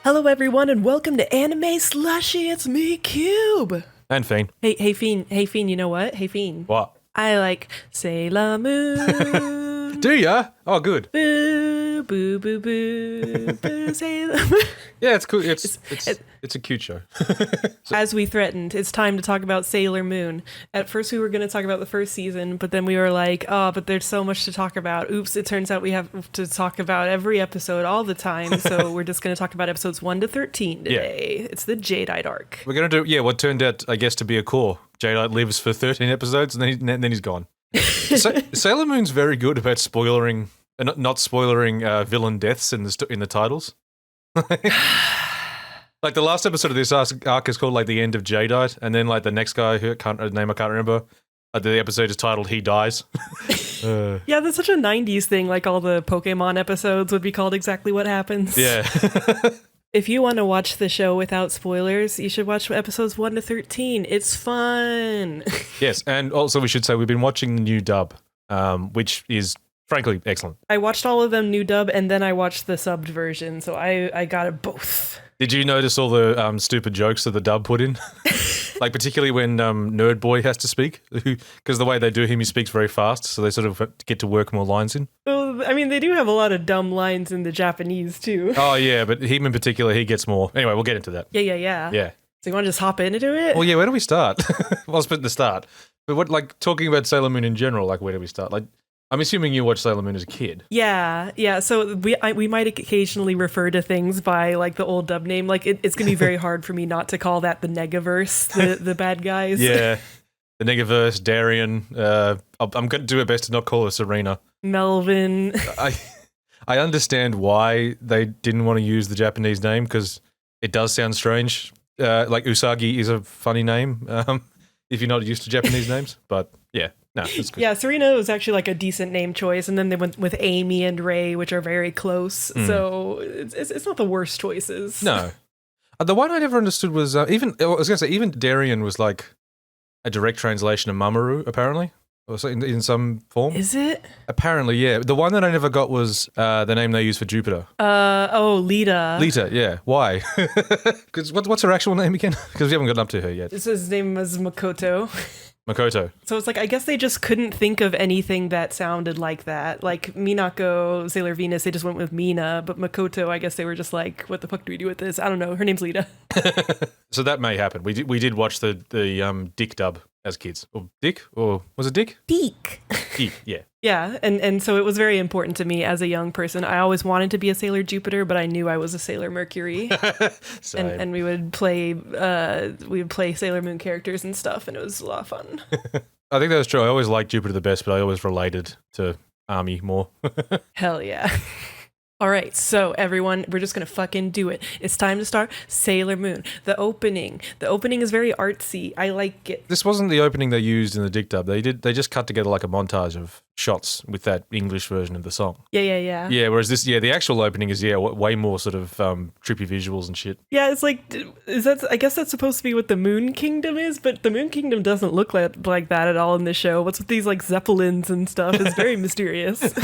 Hello, everyone, and welcome to Anime Slushy. It's me, Cube. And Fiend. Hey, Fiend. Hey, Fiend. You know what? Hey, Fiend. What? I like Sailor Moon. Do ya? Oh, good. Boo, boo, boo, boo, boo, Sailor Moon. Yeah, it's cool. It's a cute show. As we threatened, it's time to talk about Sailor Moon. At first, we were going to talk about the first season, but then we were like, oh, but there's so much to talk about. Oops, it turns out we have to talk about every episode all the time, so we're just going to talk about episodes 1 to 13 today. Yeah. It's the Jadeite arc. We're going to do, what turned out, I guess, to be a core. Jadeite lives for 13 episodes, and then he's gone. Sailor Moon's very good about spoiling, not spoiling villain deaths in the titles. Like the last episode of this arc is called like the end of Jadeite, and then like the next guy who I can't remember. The episode is titled "He Dies." Yeah, that's such a '90s thing. Like all the Pokemon episodes would be called exactly what happens. Yeah. If you want to watch the show without spoilers, you should watch episodes 1 to 13. It's fun. Yes, and also we should say we've been watching the new dub, which is frankly excellent. I watched all of them new dub, and then I watched the subbed version, so I got it both. Did you notice all the stupid jokes that the dub put in? Like particularly when Nerd Boy has to speak, because the way they do him, he speaks very fast, so they sort of get to work more lines in. Well, I mean, they do have a lot of dumb lines in the Japanese, too. Oh, yeah, but him in particular, he gets more. Anyway, we'll get into that. Yeah. Yeah. So you want to just hop into it? Well, yeah, where do we start? Well, let's put the start. But what, like, talking about Sailor Moon in general, like, where do we start? Like, I'm assuming you watched Sailor Moon as a kid. Yeah. So we might occasionally refer to things by like the old dub name. Like it's gonna be very hard for me not to call that the Negaverse, the bad guys. Yeah, the Negaverse, Darien. I'm going to do my best to not call her Serena. Melvin. I understand why they didn't want to use the Japanese name because it does sound strange. Like Usagi is a funny name if you're not used to Japanese names, but yeah. No, that's good. Yeah, Serena was actually like a decent name choice, and then they went with Amy and Ray, which are very close. So it's not the worst choices. No, the one I never understood was even Darien was like a direct translation of Mamoru, apparently, or so in some form. Is it? Apparently, yeah. The one that I never got was the name they used for Jupiter. Lita. Lita, yeah. Why? Because what's her actual name again? Because we haven't gotten up to her yet. His name was Makoto. Makoto. So it's like, I guess they just couldn't think of anything that sounded like that. Like Minako, Sailor Venus, they just went with Mina, but Makoto, I guess they were just like, what the fuck do we do with this? I don't know. Her name's Lita. So that may happen. We did watch the Dick dub as kids. Or Dick? Or was it Dick? Dick. Dick, yeah. Yeah, and so it was very important to me as a young person. I always wanted to be a Sailor Jupiter, but I knew I was a Sailor Mercury. and we would play Sailor Moon characters and stuff, and it was a lot of fun. I think that was true. I always liked Jupiter the best, but I always related to Army more. Hell yeah. All right, so everyone, we're just going to fucking do it. It's time to start Sailor Moon. The opening is very artsy. I like it. This wasn't the opening they used in the Dick dub. They just cut together like a montage of shots with that English version of the song. Yeah. Yeah, whereas this, the actual opening is, way more sort of trippy visuals and shit. Yeah, it's like, I guess that's supposed to be what the Moon Kingdom is, but the Moon Kingdom doesn't look like that at all in the show. What's with these like Zeppelins and stuff? It's very mysterious.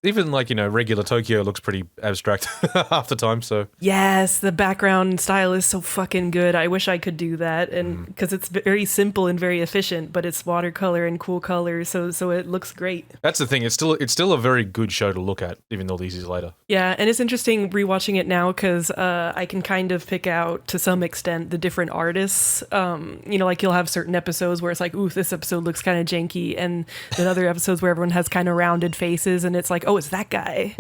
Even like, regular Tokyo looks pretty abstract half the time, so. Yes, the background style is so fucking good. I wish I could do that, and because it's very simple and very efficient, but it's watercolor and cool colors, so it looks great. That's the thing. It's still a very good show to look at, even though these years later. Yeah, and it's interesting rewatching it now because I can kind of pick out to some extent the different artists. Like you'll have certain episodes where it's like, ooh, this episode looks kind of janky, and then other episodes where everyone has kind of rounded faces, and it's like, oh, it's that guy.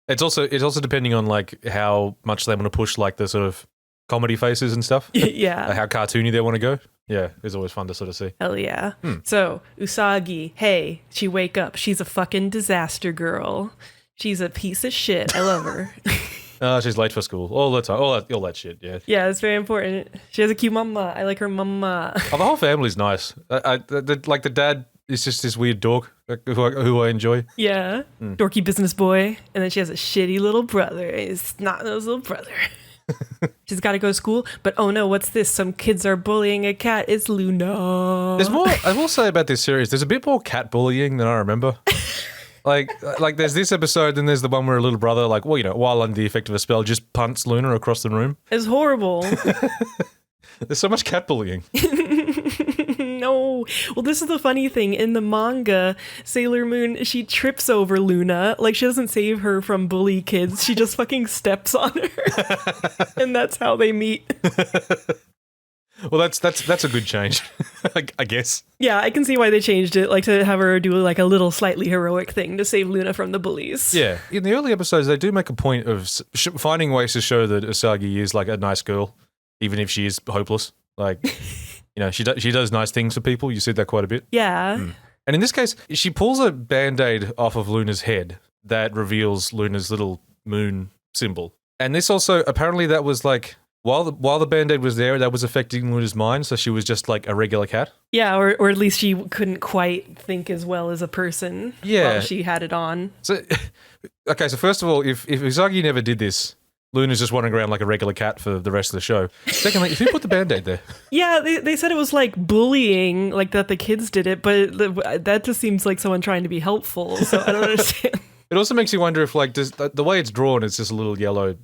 It's also depending on like how much they want to push like the sort of comedy faces and stuff. Yeah. How cartoony they want to go. Yeah, it's always fun to sort of see. Hell yeah. So, Usagi, hey, she wake up. She's a fucking disaster girl. She's a piece of shit. I love her. She's late for school all the time. All that shit, yeah. Yeah, it's very important. She has a cute mama. I like her mama. Oh, the whole family's nice. The dad is just this weird dork who I enjoy. Yeah, dorky business boy. And then she has a shitty little brother. It's not those little brother. She's got to go to school, but oh no, what's this? Some kids are bullying a cat. It's Luna. There's more. I will say about this series. There's a bit more cat bullying than I remember. Like there's this episode, then there's the one where a little brother, like, well, while under the effect of a spell, just punts Luna across the room. It's horrible. There's so much cat bullying. No. Well, this is the funny thing. In the manga, Sailor Moon, she trips over Luna. Like, she doesn't save her from bully kids. She just fucking steps on her. And that's how they meet. Well, that's a good change, I guess. Yeah, I can see why they changed it, like to have her do like a little slightly heroic thing to save Luna from the bullies. Yeah, in the early episodes, they do make a point of finding ways to show that Usagi is like a nice girl, even if she is hopeless. Like, she does nice things for people. You see that quite a bit. Yeah. And in this case, she pulls a Band-Aid off of Luna's head that reveals Luna's little moon symbol. And this also, apparently that was like, while the Band-Aid was there, that was affecting Luna's mind, so she was just like a regular cat. Yeah, or at least she couldn't quite think as well as a person while she had it on. So, okay, so first of all, if Usagi never did this, Luna's just wandering around like a regular cat for the rest of the show. Secondly, who put the Band-Aid there? Yeah, they said it was like bullying, like that the kids did it, but that just seems like someone trying to be helpful, so I don't understand. It also makes you wonder if, like, the way it's drawn, it's just a little yellow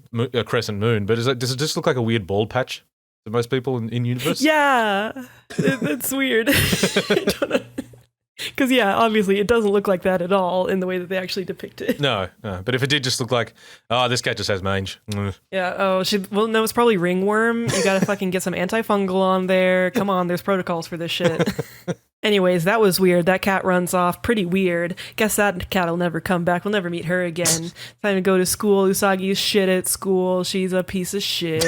crescent moon, but does it just look like a weird bald patch to most people in universe? Yeah, it's weird. I don't know. Because, yeah, obviously it doesn't look like that at all in the way that they actually depict it. No. But if it did just look like, this cat just has mange. Yeah, no, it's probably ringworm. You gotta fucking get some antifungal on there. Come on, there's protocols for this shit. Anyways, that was weird. That cat runs off. Pretty weird. Guess that cat will never come back. We'll never meet her again. Time to go to school. Usagi's shit at school. She's a piece of shit.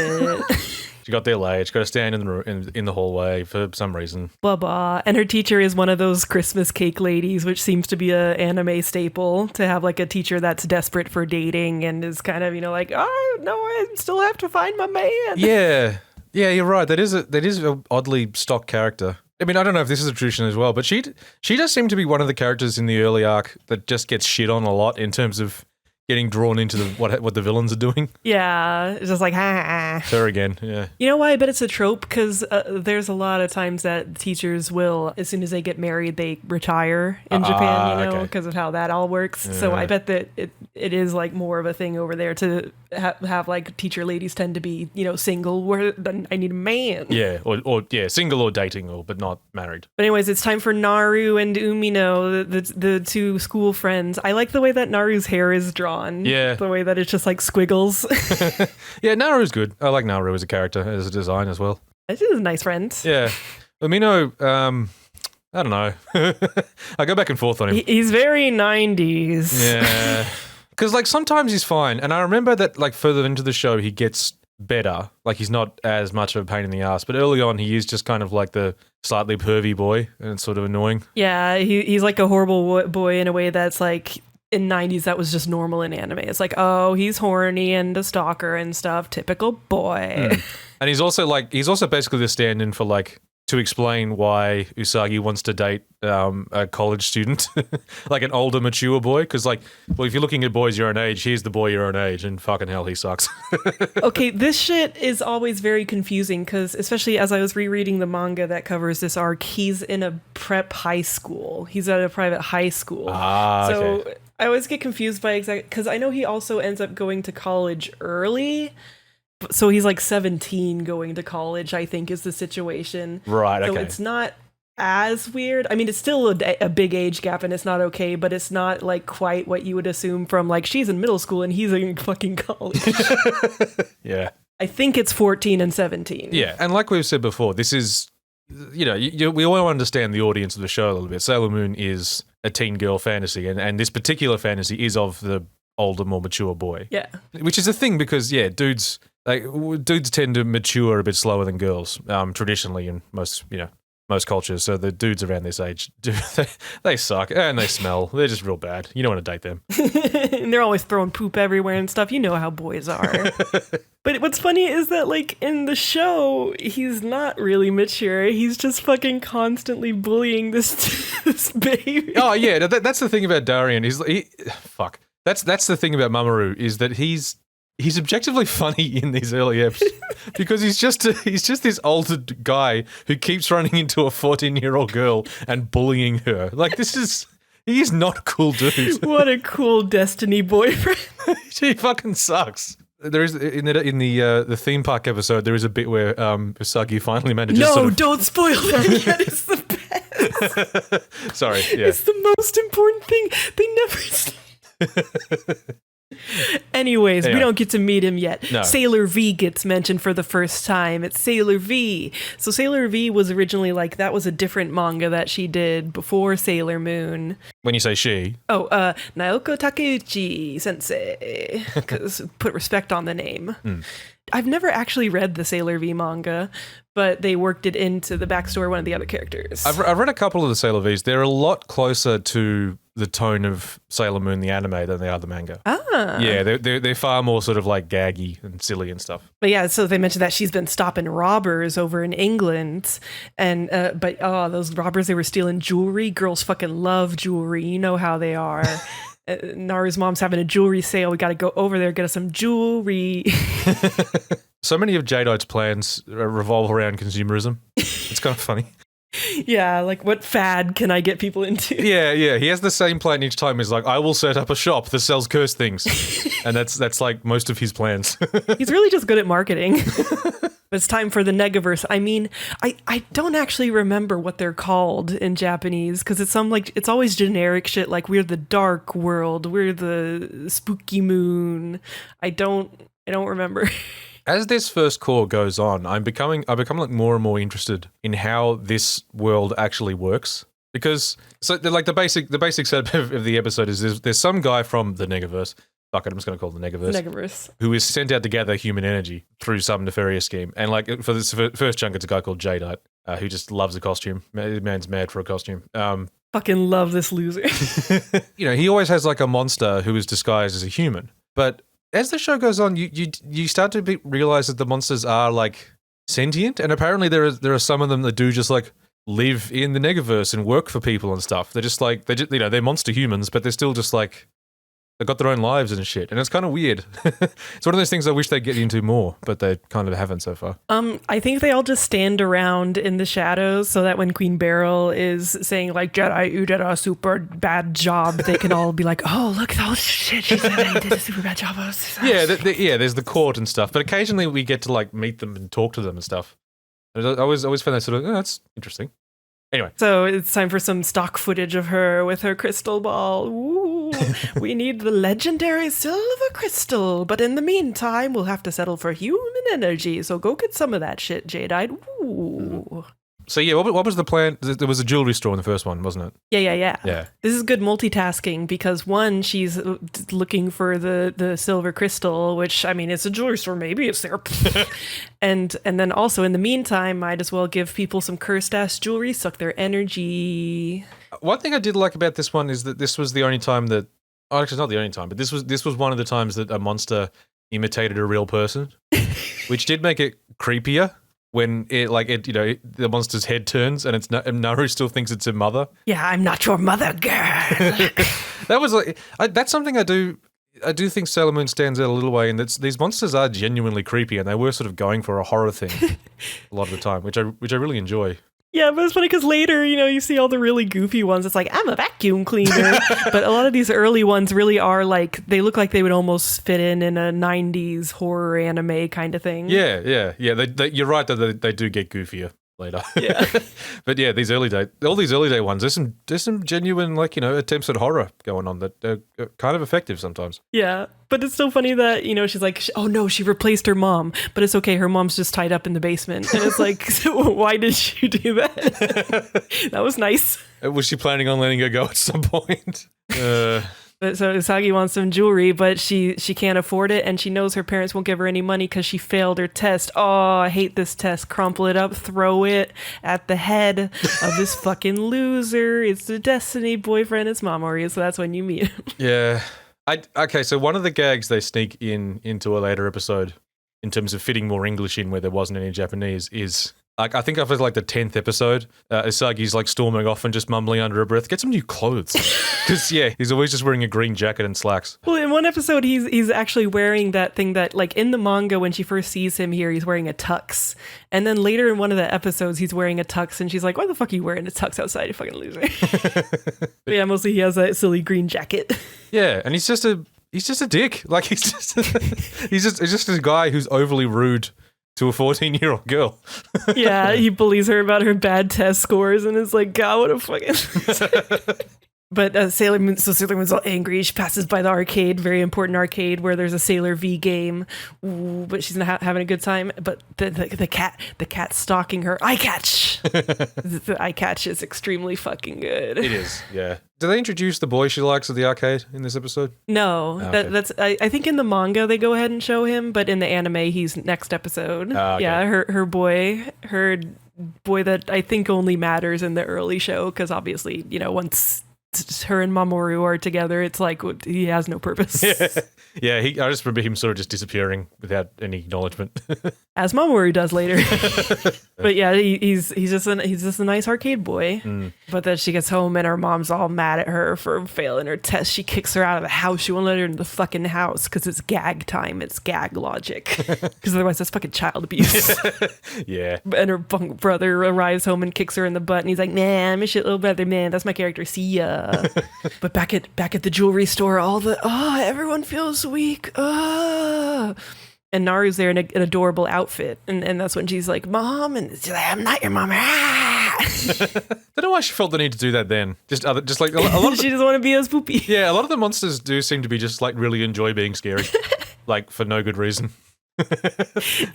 She got there late. She got to stand in the hallway for some reason. Blah, blah. And her teacher is one of those Christmas cake ladies, which seems to be a anime staple, to have like a teacher that's desperate for dating and is kind of, like, oh, no, I still have to find my man. Yeah. Yeah, you're right. That is a oddly stock character. I mean, I don't know if this is a tradition as well, but she does seem to be one of the characters in the early arc that just gets shit on a lot in terms of getting drawn into what the villains are doing. Yeah, it's just like, ha. Her again, yeah. You know why I bet it's a trope? Because there's a lot of times that teachers will, as soon as they get married, they retire in Japan, because of how that all works. Yeah. So I bet that it is like more of a thing over there to have like teacher ladies tend to be, single, where I need a man. Yeah, or single or dating, but not married. But anyways, it's time for Naru and Umino, the two school friends. I like the way that Naru's hair is drawn. Yeah. The way that it's just like squiggles. Yeah, Naru's good. I like Naru as a character, as a design as well. She's a nice friend. Yeah. Umino, I don't know. I go back and forth on him. He's very 90s. Yeah. Because, like, sometimes he's fine. And I remember that, like, further into the show, he gets better. Like, he's not as much of a pain in the ass. But early on, he is just kind of like the slightly pervy boy. And it's sort of annoying. Yeah, he's like a horrible boy in a way that's like, in 90s, that was just normal in anime. It's like, oh, he's horny and a stalker and stuff. Typical boy. And he's also basically the stand-in for, like, to explain why Usagi wants to date a college student, like an older, mature boy. Because, like, well, if you're looking at boys your own age, here's the boy your own age, and fucking hell, he sucks. Okay, this shit is always very confusing because, especially as I was rereading the manga that covers this arc, he's in a prep high school. He's at a private high school. Okay. I always get confused by because I know he also ends up going to college early. So he's like 17 going to college, I think, is the situation. Right, okay. So it's not as weird. I mean, it's still a big age gap and it's not okay, but it's not like quite what you would assume from like she's in middle school and he's in fucking college. Yeah. I think it's 14 and 17. Yeah, and like we've said before, this is, we all understand the audience of the show a little bit. Sailor Moon is a teen girl fantasy, and this particular fantasy is of the older, more mature boy. Yeah. Which is a thing because, dudes tend to mature a bit slower than girls, traditionally in most cultures. So the dudes around this age, they suck and they smell. They're just real bad. You don't want to date them. And they're always throwing poop everywhere and stuff. You know how boys are. But what's funny is that, like, in the show, he's not really mature. He's just fucking constantly bullying this baby. Oh, yeah. That's the thing about Darien. Fuck. That's the thing about Mamoru, is that he's objectively funny in these early episodes because he's just this older guy who keeps running into a 14-year-old girl and bullying her. Like, this is He's not a cool dude. What a cool Destiny boyfriend. He fucking sucks. There is in the theme park episode. There is a bit where Usagi finally manages. No, don't spoil that yet. It's the best. Sorry, yeah. It's the most important thing. They never. Anyways, we don't get to meet him yet. No. Sailor V gets mentioned for the first time. It's Sailor V. So Sailor V was originally like, that was a different manga that she did before Sailor Moon. When you say she. Oh, Naoko Takeuchi sensei. Because put respect on the name. I've never actually read the Sailor V manga, but they worked it into the backstory of one of the other characters. I've read a couple of the Sailor Vs. They're a lot closer to the tone of Sailor Moon, the anime, than they are the manga. Yeah, they're far more sort of like gaggy and silly and stuff. But yeah, so they mentioned that she's been stopping robbers over in England, and but those robbers, they were stealing jewelry. Girls fucking love jewelry. You know how they are. Naru's mom's having a jewelry sale. We got to go over there, get us some jewelry. So many of Jadeite's plans revolve around consumerism. It's kind of funny. Yeah, like what fad can I get people into? Yeah. He has the same plan each time. He's like, I will set up a shop that sells cursed things. And that's like most of his plans. He's really just good at marketing. But it's time for the Negaverse. I mean, I don't actually remember what they're called in Japanese because it's always generic shit like we're the dark world, we're the spooky moon. I don't remember. As this first core goes on, I become like more and more interested in how this world actually works. Because like the basic setup of the episode is there's some guy from the Negaverse. Fuck it, I'm just going to call it the Negaverse. Who is sent out to gather human energy through some nefarious scheme. And like for this first chunk, it's a guy called Jadeite, who just loves a costume. Man's mad for a costume. Fucking love this loser. He always has like a monster who is disguised as a human. But as the show goes on, you start to realize that the monsters are like sentient, and apparently there are some of them that do just like live in the Negaverse and work for people and stuff. They're just like they're monster humans, but they're still just like they've got their own lives and shit, and it's kind of weird. It's one of those things I wish they'd get into more, but they kind of haven't so far. I think they all just stand around in the shadows so that when Queen Beryl is saying like Jedi, you did a super bad job, they can all be like, oh look, oh shit, she said I did a super bad job. There's the court and stuff, but occasionally we get to like meet them and talk to them and stuff. I always find that sort of that's interesting. Anyway. So it's time for some stock footage of her with her crystal ball. Ooh, we need the legendary silver crystal. But in the meantime, we'll have to settle for human energy. So go get some of that shit, Jadeite. Ooh. So yeah, what was the plan? There was a jewelry store in the first one, wasn't it? Yeah. This is good multitasking because one, she's looking for the silver crystal, which I mean, it's a jewelry store, maybe it's there. and then also in the meantime, might as well give people some cursed ass jewelry, suck their energy. One thing I did like about this one is that this was the only time that, actually not the only time, but this was one of the times that a monster imitated a real person, which did make it creepier. When the monster's head turns and Naru still thinks it's her mother. Yeah, I'm not your mother, girl. That was like that's something I do think Sailor Moon stands out a little way, and these monsters are genuinely creepy, and they were sort of going for a horror thing a lot of the time, which I really enjoy. Yeah, but it's funny because later, you see all the really goofy ones. It's like, I'm a vacuum cleaner. But a lot of these early ones really are like, they look like they would almost fit in a 90s horror anime kind of thing. Yeah. You're right that they do get goofier later. Yeah. But yeah, all these early day ones, there's some genuine attempts at horror going on that are kind of effective sometimes. Yeah, but it's so funny that she's like, oh no, she replaced her mom, but it's okay, her mom's just tied up in the basement, and it's like, so why did you do that? That was nice. Was she planning on letting her go at some point? But so Usagi wants some jewelry, but she can't afford it, and she knows her parents won't give her any money because she failed her test. Oh, I hate this test. Crumple it up, throw it at the head of this fucking loser. It's the Destiny boyfriend. It's Mamori, so that's when you meet him. Yeah. Okay, so one of the gags they sneak into a later episode, in terms of fitting more English in where there wasn't any Japanese, is Like, I think after like the 10th episode, Usagi's like storming off and just mumbling under her breath, get some new clothes. Because, yeah, he's always just wearing a green jacket and slacks. Well, in one episode, he's actually wearing that thing that, like, in the manga, when she first sees him here, he's wearing a tux. And then later in one of the episodes, he's wearing a tux, and she's like, why the fuck are you wearing a tux outside, you fucking loser? But yeah, mostly he has that silly green jacket. Yeah, and he's just a dick. Like, he's just a guy who's overly rude to a 14-year-old girl. Yeah, he bullies her about her bad test scores and is like, God, what a fucking... But Sailor Moon's all angry. She passes by the arcade, very important arcade, where there's a Sailor V game. Ooh, but she's not having a good time. But the cat's stalking her. Eye catch. The eye catch is extremely fucking good. It is, yeah. Do they introduce the boy she likes at the arcade in this episode? No, okay. that's. I think in the manga they go ahead and show him, but in the anime he's next episode. Okay. Yeah, her boy that I think only matters in the early show because obviously once her and Mamoru are together, it's like he has no purpose. Yeah, I just remember him sort of just disappearing without any acknowledgement. As Mamoru does later. But yeah, he's just a nice arcade boy. But then she gets home and her mom's all mad at her for failing her test. She kicks her out of the house. She won't let her into the fucking house because it's gag time. It's gag logic. Because otherwise that's fucking child abuse. Yeah. And her punk brother arrives home and kicks her in the butt and he's like, nah, I miss your little brother, man. That's my character. See ya. But back at the jewelry store, everyone feels weak. And Naru's there in an adorable outfit, and that's when she's like, "Mom," and she's like, "I'm not your mom." Don't know why she felt the need to do that then. Just like a lot of she doesn't want to be as poopy. Yeah, a lot of the monsters do seem to be just like really enjoy being scary, like for no good reason.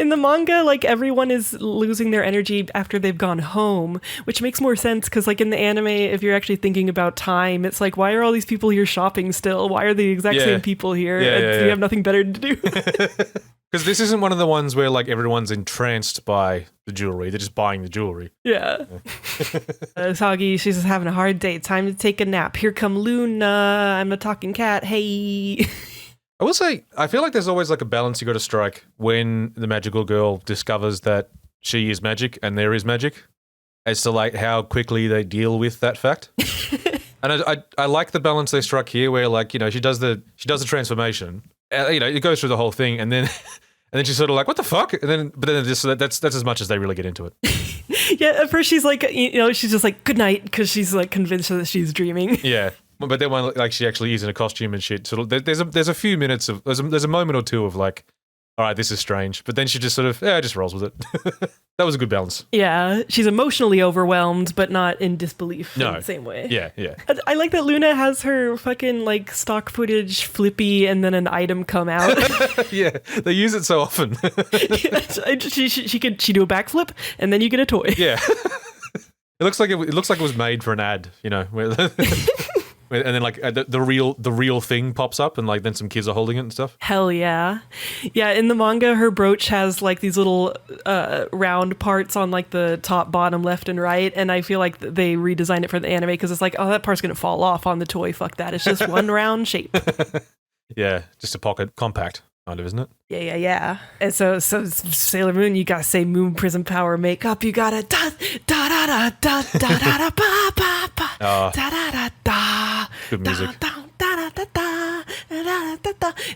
In the manga, like everyone is losing their energy after they've gone home, which makes more sense because like in the anime, if you're actually thinking about time, it's like, why are all these people here shopping still? Why are the exact same people here? We have nothing better to do. Because this isn't one of the ones where like everyone's entranced by the jewelry. They're just buying the jewelry. Yeah. Usagi, she's just having a hard day. Time to take a nap. Here come Luna. I'm a talking cat. Hey. I will say, I feel like there's always like a balance you got to strike when the magical girl discovers that she is magic and there is magic, as to like how quickly they deal with that fact. And I like the balance they struck here, where like she does the transformation, it goes through the whole thing, and then she's sort of like, what the fuck, but then that's as much as they really get into it. Yeah, at first she's like, she's just like, good night, because she's like convinced that she's dreaming. Yeah. But then when like she actually is in a costume and shit, so there's a few minutes of there's a moment or two of like, all right, this is strange. But then she just sort of just rolls with it. That was a good balance. Yeah, she's emotionally overwhelmed, but not in disbelief in the same way. Yeah. I like that Luna has her fucking like stock footage flippy and then an item come out. Yeah, they use it so often. She do a backflip and then you get a toy. Yeah. It looks like it was made for an ad, and then like the real thing pops up and like then some kids are holding it and stuff. Hell yeah. Yeah, in the manga her brooch has like these little round parts on like the top, bottom, left and right, and I feel like they redesigned it for the anime because it's like, oh, that part's gonna fall off on the toy. Fuck that. It's just one round shape. Yeah, just a pocket compact kind of, isn't it? Yeah. And so Sailor Moon, you gotta say moon prism power makeup. You gotta da da da da da da da da ba ba ba da da da da. Good music.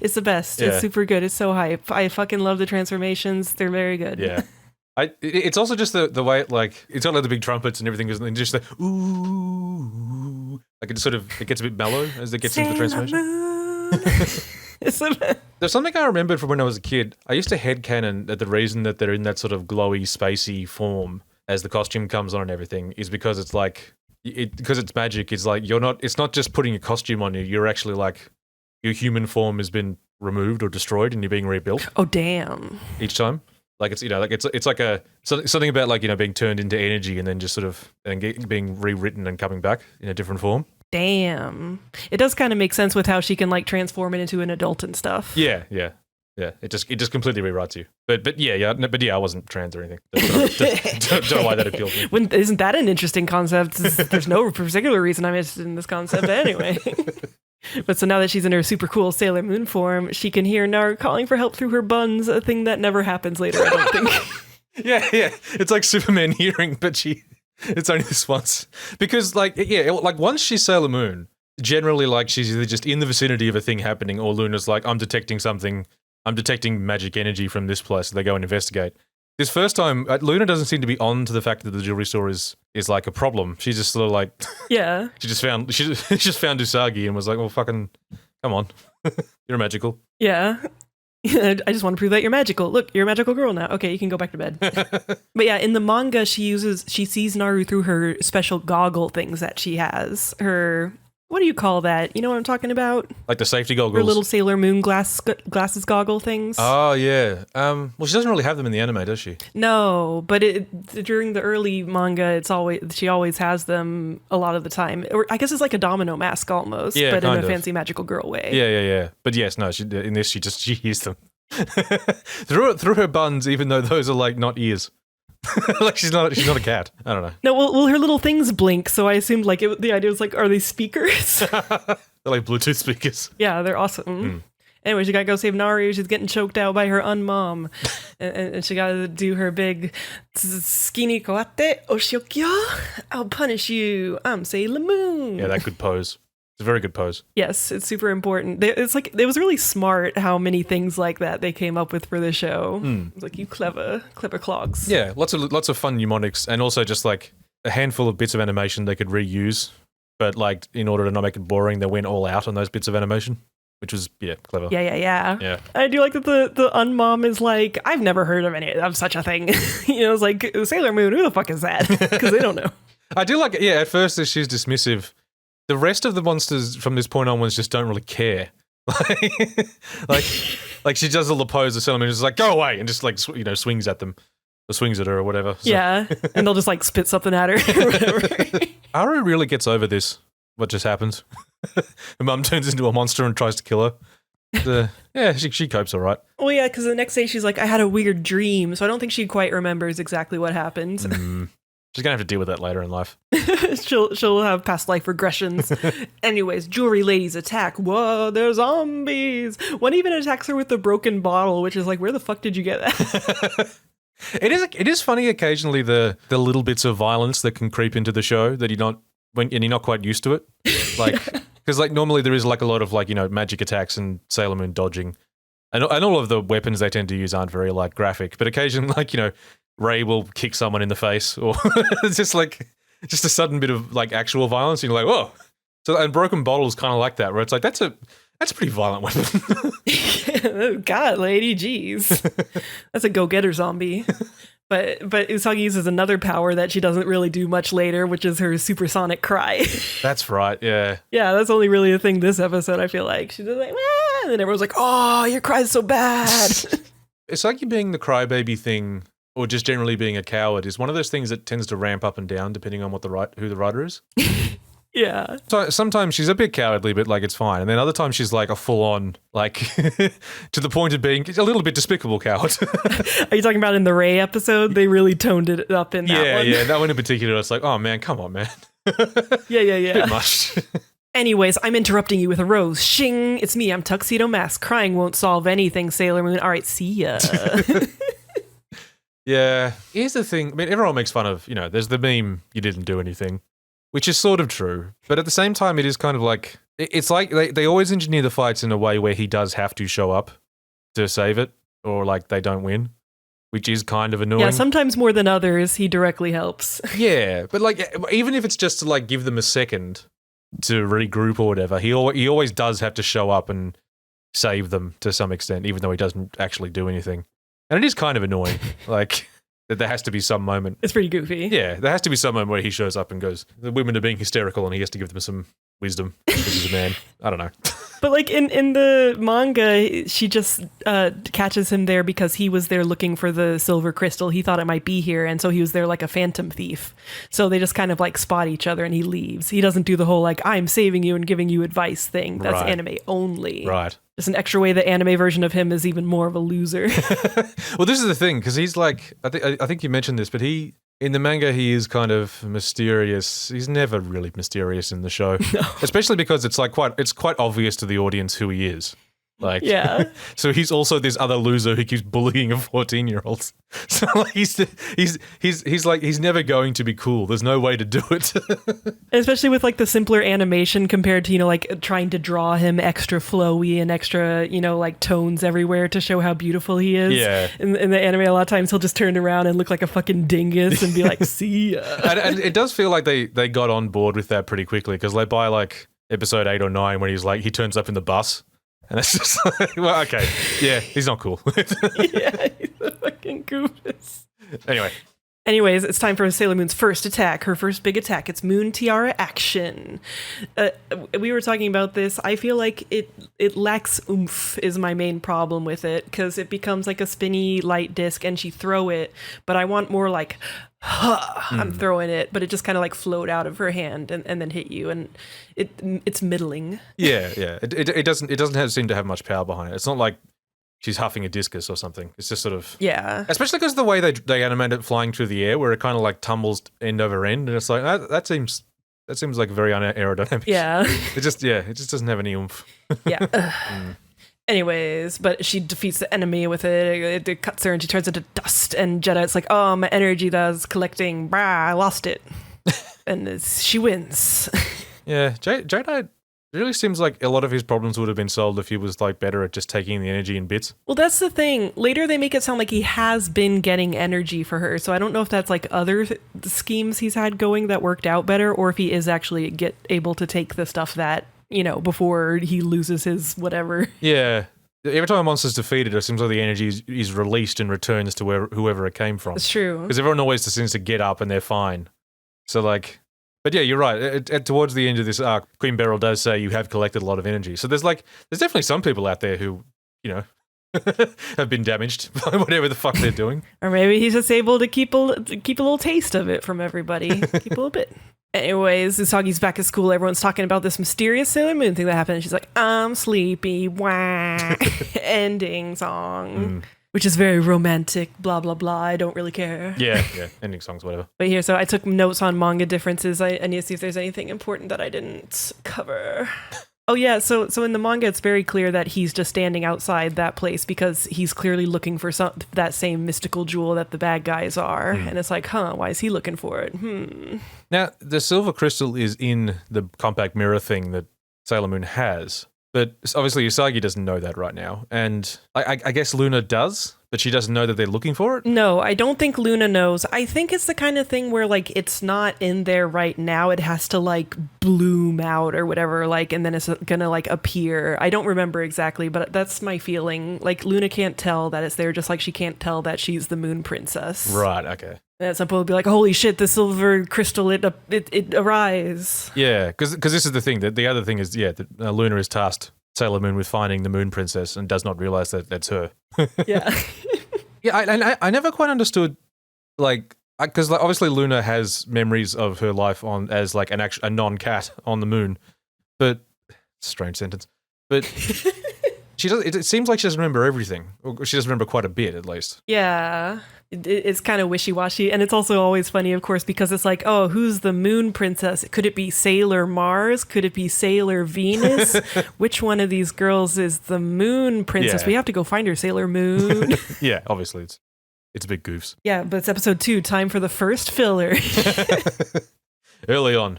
It's the best. Yeah. It's super good. It's so hype. I fucking love the transformations. They're very good. Yeah. It's also just the way it like it's got like the big trumpets and everything, and just the ooh, like it gets a bit mellow as it gets into the transformation. There's something I remembered from when I was a kid. I used to headcanon that the reason that they're in that sort of glowy, spacey form as the costume comes on and everything is because it's like because it's magic. It's like it's not just putting a costume on you. You're actually like your human form has been removed or destroyed and you're being rebuilt. Oh damn! Each time, like it's it's like something about like being turned into energy and then just sort of being rewritten and coming back in a different form. Damn. It does kind of make sense with how she can like transform it into an adult and stuff. Yeah. It just completely rewrites you. But I wasn't trans or anything. Don't know why that appealed to me. Isn't that an interesting concept? There's no particular reason I'm interested in this concept anyway. But so now that she's in her super cool Sailor Moon form, she can hear Naru calling for help through her buns, a thing that never happens later, I don't think. Yeah. It's like Superman hearing, but it's only this once. Because, like, like once she's Sailor Moon, generally, like, she's either just in the vicinity of a thing happening, or Luna's like, I'm detecting something, I'm detecting magic energy from this place, so they go and investigate. This first time, Luna doesn't seem to be on to the fact that the jewelry store is like a problem. She's just sort of like, Yeah. she just found Usagi and was like, well, fucking, come on, you're magical. Yeah. I just want to prove that you're magical. Look, you're a magical girl now. Okay, you can go back to bed. But yeah, in the manga, she sees Naru through her special goggle things that she has. Her, what do you call that? You know what I'm talking about? Like the safety goggles. Her little Sailor Moon glasses goggle things. Oh, yeah. Well, she doesn't really have them in the anime, does she? No, but during the early manga, she always has them a lot of the time. Or I guess it's like a domino mask almost, Yeah, but in a kind of. fancy magical girl way. Yeah. But yes, no, in this, she hears them. through her buns, even though those are like not ears. Like she's not a cat. I don't know. No, well, her little things blink, so I assumed like the idea was like, are they speakers? They're like Bluetooth speakers. Yeah, they're awesome. Anyway, she gotta go save Naru. She's getting choked out by her unmom, and she gotta do her big skinny koate oshiokyo. I'll punish you. I'm Sailor Moon. Yeah, that good pose. It's a very good pose. Yes, it's super important. It's like it was really smart how many things like that they came up with for the show. It's like, you clever clogs. Yeah, lots of fun mnemonics, and also just like a handful of bits of animation they could reuse. But like, in order to not make it boring, they went all out on those bits of animation, which was clever. Yeah. I do like that the unmom is like, I've never heard of such a thing. It's like, Sailor Moon, who the fuck is that? Because they don't know. I do like it. Yeah, at first she's dismissive. The rest of the monsters from this point onwards just don't really care. like she does all the pose of Sailor Moon, just like, go away, and just like swings at them, or swings at her or whatever. So. Yeah, and they'll just like spit something at her or whatever. Aru really gets over this. What just happened? Her mum turns into a monster and tries to kill her. She copes all right. Well, yeah, because the next day she's like, I had a weird dream, so I don't think she quite remembers exactly what happened. She's gonna have to deal with that later in life. she'll have past life regressions. Anyways, jewelry ladies attack. Whoa, they're zombies. One even attacks her with the broken bottle, which is like, where the fuck did you get that? It is funny occasionally the little bits of violence that can creep into the show that you're not quite used to it. Like, because like normally there is like a lot of like, magic attacks and Sailor Moon dodging, and all of the weapons they tend to use aren't very like graphic. But occasionally, like Ray will kick someone in the face, or it's just a sudden bit of like actual violence. And you're like, whoa. So, and broken bottles kind of like that, where it's like, that's a pretty violent weapon. Oh, God, lady, jeez. That's a go-getter zombie. But Usagi uses another power that she doesn't really do much later, which is her supersonic cry. That's right, yeah. Yeah, that's only really a thing this episode, I feel like. She's just like, ah! And then everyone's like, oh, your cry's so bad. Usagi being the crybaby thing, or just generally being a coward, is one of those things that tends to ramp up and down depending on who the writer is. Yeah. So sometimes she's a bit cowardly, but like it's fine. And then other times she's like a full-on, like to the point of being a little bit despicable coward. Are you talking about in the Ray episode? They really toned it up in that one. Yeah, that one in particular. It's like, oh man, come on, man. Yeah. Bit much. Anyways, I'm interrupting you with a rose. Shing! It's me, I'm Tuxedo Mask. Crying won't solve anything, Sailor Moon. All right, see ya. Yeah. Here's the thing. I mean, everyone makes fun of, there's the meme, you didn't do anything, which is sort of true. But at the same time, it is kind of like, it's like they always engineer the fights in a way where he does have to show up to save it, or like they don't win, which is kind of annoying. Yeah, sometimes more than others, he directly helps. Yeah, but like, even if it's just to like give them a second to regroup or whatever, he always does have to show up and save them to some extent, even though he doesn't actually do anything. And it is kind of annoying, like, that there has to be some moment. It's pretty goofy. Yeah, there has to be some moment where he shows up and goes, the women are being hysterical, and he has to give them some wisdom because he's a man. I don't know. But like in the manga, she just catches him there because he was there looking for the silver crystal. He thought it might be here, and so he was there like a phantom thief. So they just kind of like spot each other, and he leaves. He doesn't do the whole like, I'm saving you and giving you advice thing. That's Right. anime only. Right. Just an extra way the anime version of him is even more of a loser. Well, this is the thing, because he's like, I think you mentioned this, but in the manga, he is kind of mysterious. He's never really mysterious in the show, especially because it's quite obvious to the audience who he is. Like, Yeah. so he's also this other loser who keeps bullying a 14-year-old. So like, he's like, he's never going to be cool. There's no way to do it. Especially with like the simpler animation compared to, like trying to draw him extra flowy and extra, like tones everywhere to show how beautiful he is. Yeah. In the anime, a lot of times he'll just turn around and look like a fucking dingus and be like, see ya. And it does feel like they got on board with that pretty quickly, because like by like episode 8 or 9, when he turns up in the bus. And it's just like, well, okay, yeah, he's not cool. Yeah, he's a fucking goofus. Anyways, it's time for Sailor Moon's first attack, her first big attack. It's Moon Tiara action. We were talking about this. I feel like it lacks oomph is my main problem with it, because it becomes like a spinny light disc and she throw it, but I want more like, I'm throwing it, but it just kind of like float out of her hand and then hit you, and it's middling. Yeah. It doesn't seem to have much power behind it. It's not like she's huffing a discus or something. It's just sort of... Yeah. Especially because the way they animate it flying through the air, where it kind of like tumbles end over end, and it's like, that seems like very unaerodynamic. Yeah. It just doesn't have any oomph. Yeah. Anyways, but she defeats the enemy with it. It cuts her and she turns into dust. And Jadeite's like, oh, my energy that I was collecting, I lost it. And she wins. Yeah, Jadeite really seems like a lot of his problems would have been solved if he was like better at just taking the energy in bits. Well, that's the thing. Later they make it sound like he has been getting energy for her. So I don't know if that's like other schemes he's had going that worked out better, or if he is actually able to take the stuff that, before he loses his whatever. Yeah. Every time a monster's defeated, it seems like the energy is released and returns to whoever it came from. That's true. Because everyone always just seems to get up and they're fine. So like... But yeah, you're right. Towards the end of this arc, Queen Beryl does say you have collected a lot of energy. So there's definitely some people out there who, have been damaged by whatever the fuck they're doing. Or maybe he's just able to keep a little taste of it from everybody. Keep a little bit. Anyways, Usagi's back at school. Everyone's talking about this mysterious Sailor Moon thing that happened. And she's like, I'm sleepy. Wah. Ending song. Which is very romantic, blah, blah, blah. I don't really care. Yeah. Ending songs, whatever. But here, so I took notes on manga differences. I need to see if there's anything important that I didn't cover. Oh, yeah. So in the manga, it's very clear that he's just standing outside that place because he's clearly looking for that same mystical jewel that the bad guys are. And it's like, why is he looking for it? Now, the silver crystal is in the compact mirror thing that Sailor Moon has. But obviously Usagi doesn't know that right now. And I guess Luna does, but she doesn't know that they're looking for it? No, I don't think Luna knows. I think it's the kind of thing where, like, it's not in there right now. It has to, like, bloom out or whatever, like, and then it's gonna, like, appear. I don't remember exactly, but that's my feeling. Like, Luna can't tell that it's there, just like she can't tell that she's the Moon Princess. Right, okay. And at some point, will be like, holy shit, the silver crystal, it arise. Yeah, because this is the thing. The other thing is, that Luna is tasked Sailor Moon with finding the Moon Princess and does not realize that that's her. Yeah. Yeah, I never quite understood, like, because obviously Luna has memories of her life as like a non-cat on the moon, but strange sentence. But she does. It seems like she doesn't remember everything. Or she doesn't remember quite a bit, at least. Yeah. It's kind of wishy-washy, and it's also always funny, of course, because it's like, oh, who's the Moon Princess? Could it be Sailor Mars? Could it be Sailor Venus? Which one of these girls is the Moon Princess? Yeah. We have to go find her, Sailor Moon. Yeah, obviously it's big goofs. Yeah, but it's episode 2, time for the first filler. Early on,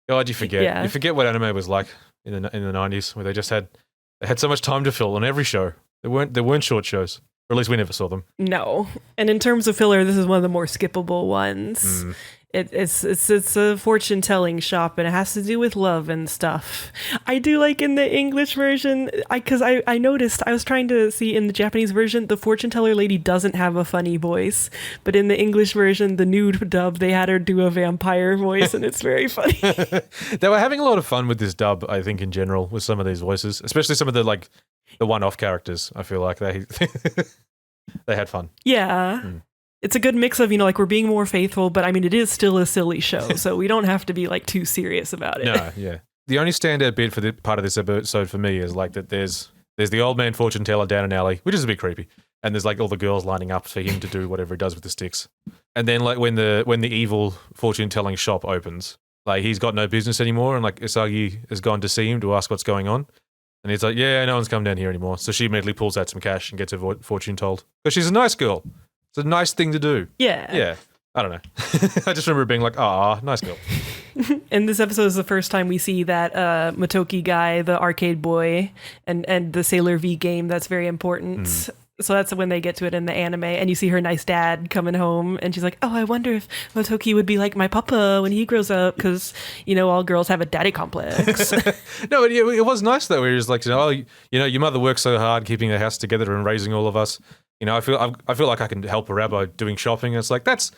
God, you forget. Yeah. You forget what anime was like in the 90s, where they had so much time to fill on every show. There weren't short shows. Or at least we never saw them. No. And in terms of filler, this is one of the more skippable ones. It's a fortune-telling shop, and it has to do with love and stuff. I do like in the English version, because I noticed, I was trying to see in the Japanese version, the fortune-teller lady doesn't have a funny voice. But in the English version, the new dub, they had her do a vampire voice, and it's very funny. They were having a lot of fun with this dub, I think, in general, with some of these voices. Especially some of the one-off characters, I feel like they had fun. Yeah. It's a good mix of, we're being more faithful, but I mean, it is still a silly show, so we don't have to be like too serious about it. No, yeah. The only standout bit for the part of this episode for me is like that there's the old man fortune teller down an alley, which is a bit creepy, and there's like all the girls lining up for him to do whatever he does with the sticks. And then like when the evil fortune telling shop opens, like he's got no business anymore, and like Usagi has gone to see him to ask what's going on. And he's like, yeah, no one's come down here anymore. So she immediately pulls out some cash and gets her fortune told. Because she's a nice girl. It's a nice thing to do. Yeah. Yeah. I don't know. I just remember being like, ah, nice girl. And this episode is the first time we see that Motoki guy, the arcade boy, and the Sailor V game. That's very important. So that's when they get to it in the anime, and you see her nice dad coming home, and she's like, oh, I wonder if Motoki would be like my papa when he grows up, because, you know, all girls have a daddy complex. No, it was nice, though, where he was like, oh, you know, your mother works so hard keeping the house together and raising all of us. You know, I feel like I can help her out by doing shopping. It's like, that's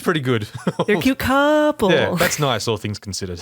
pretty good. They're a cute couple. Yeah, that's nice, all things considered.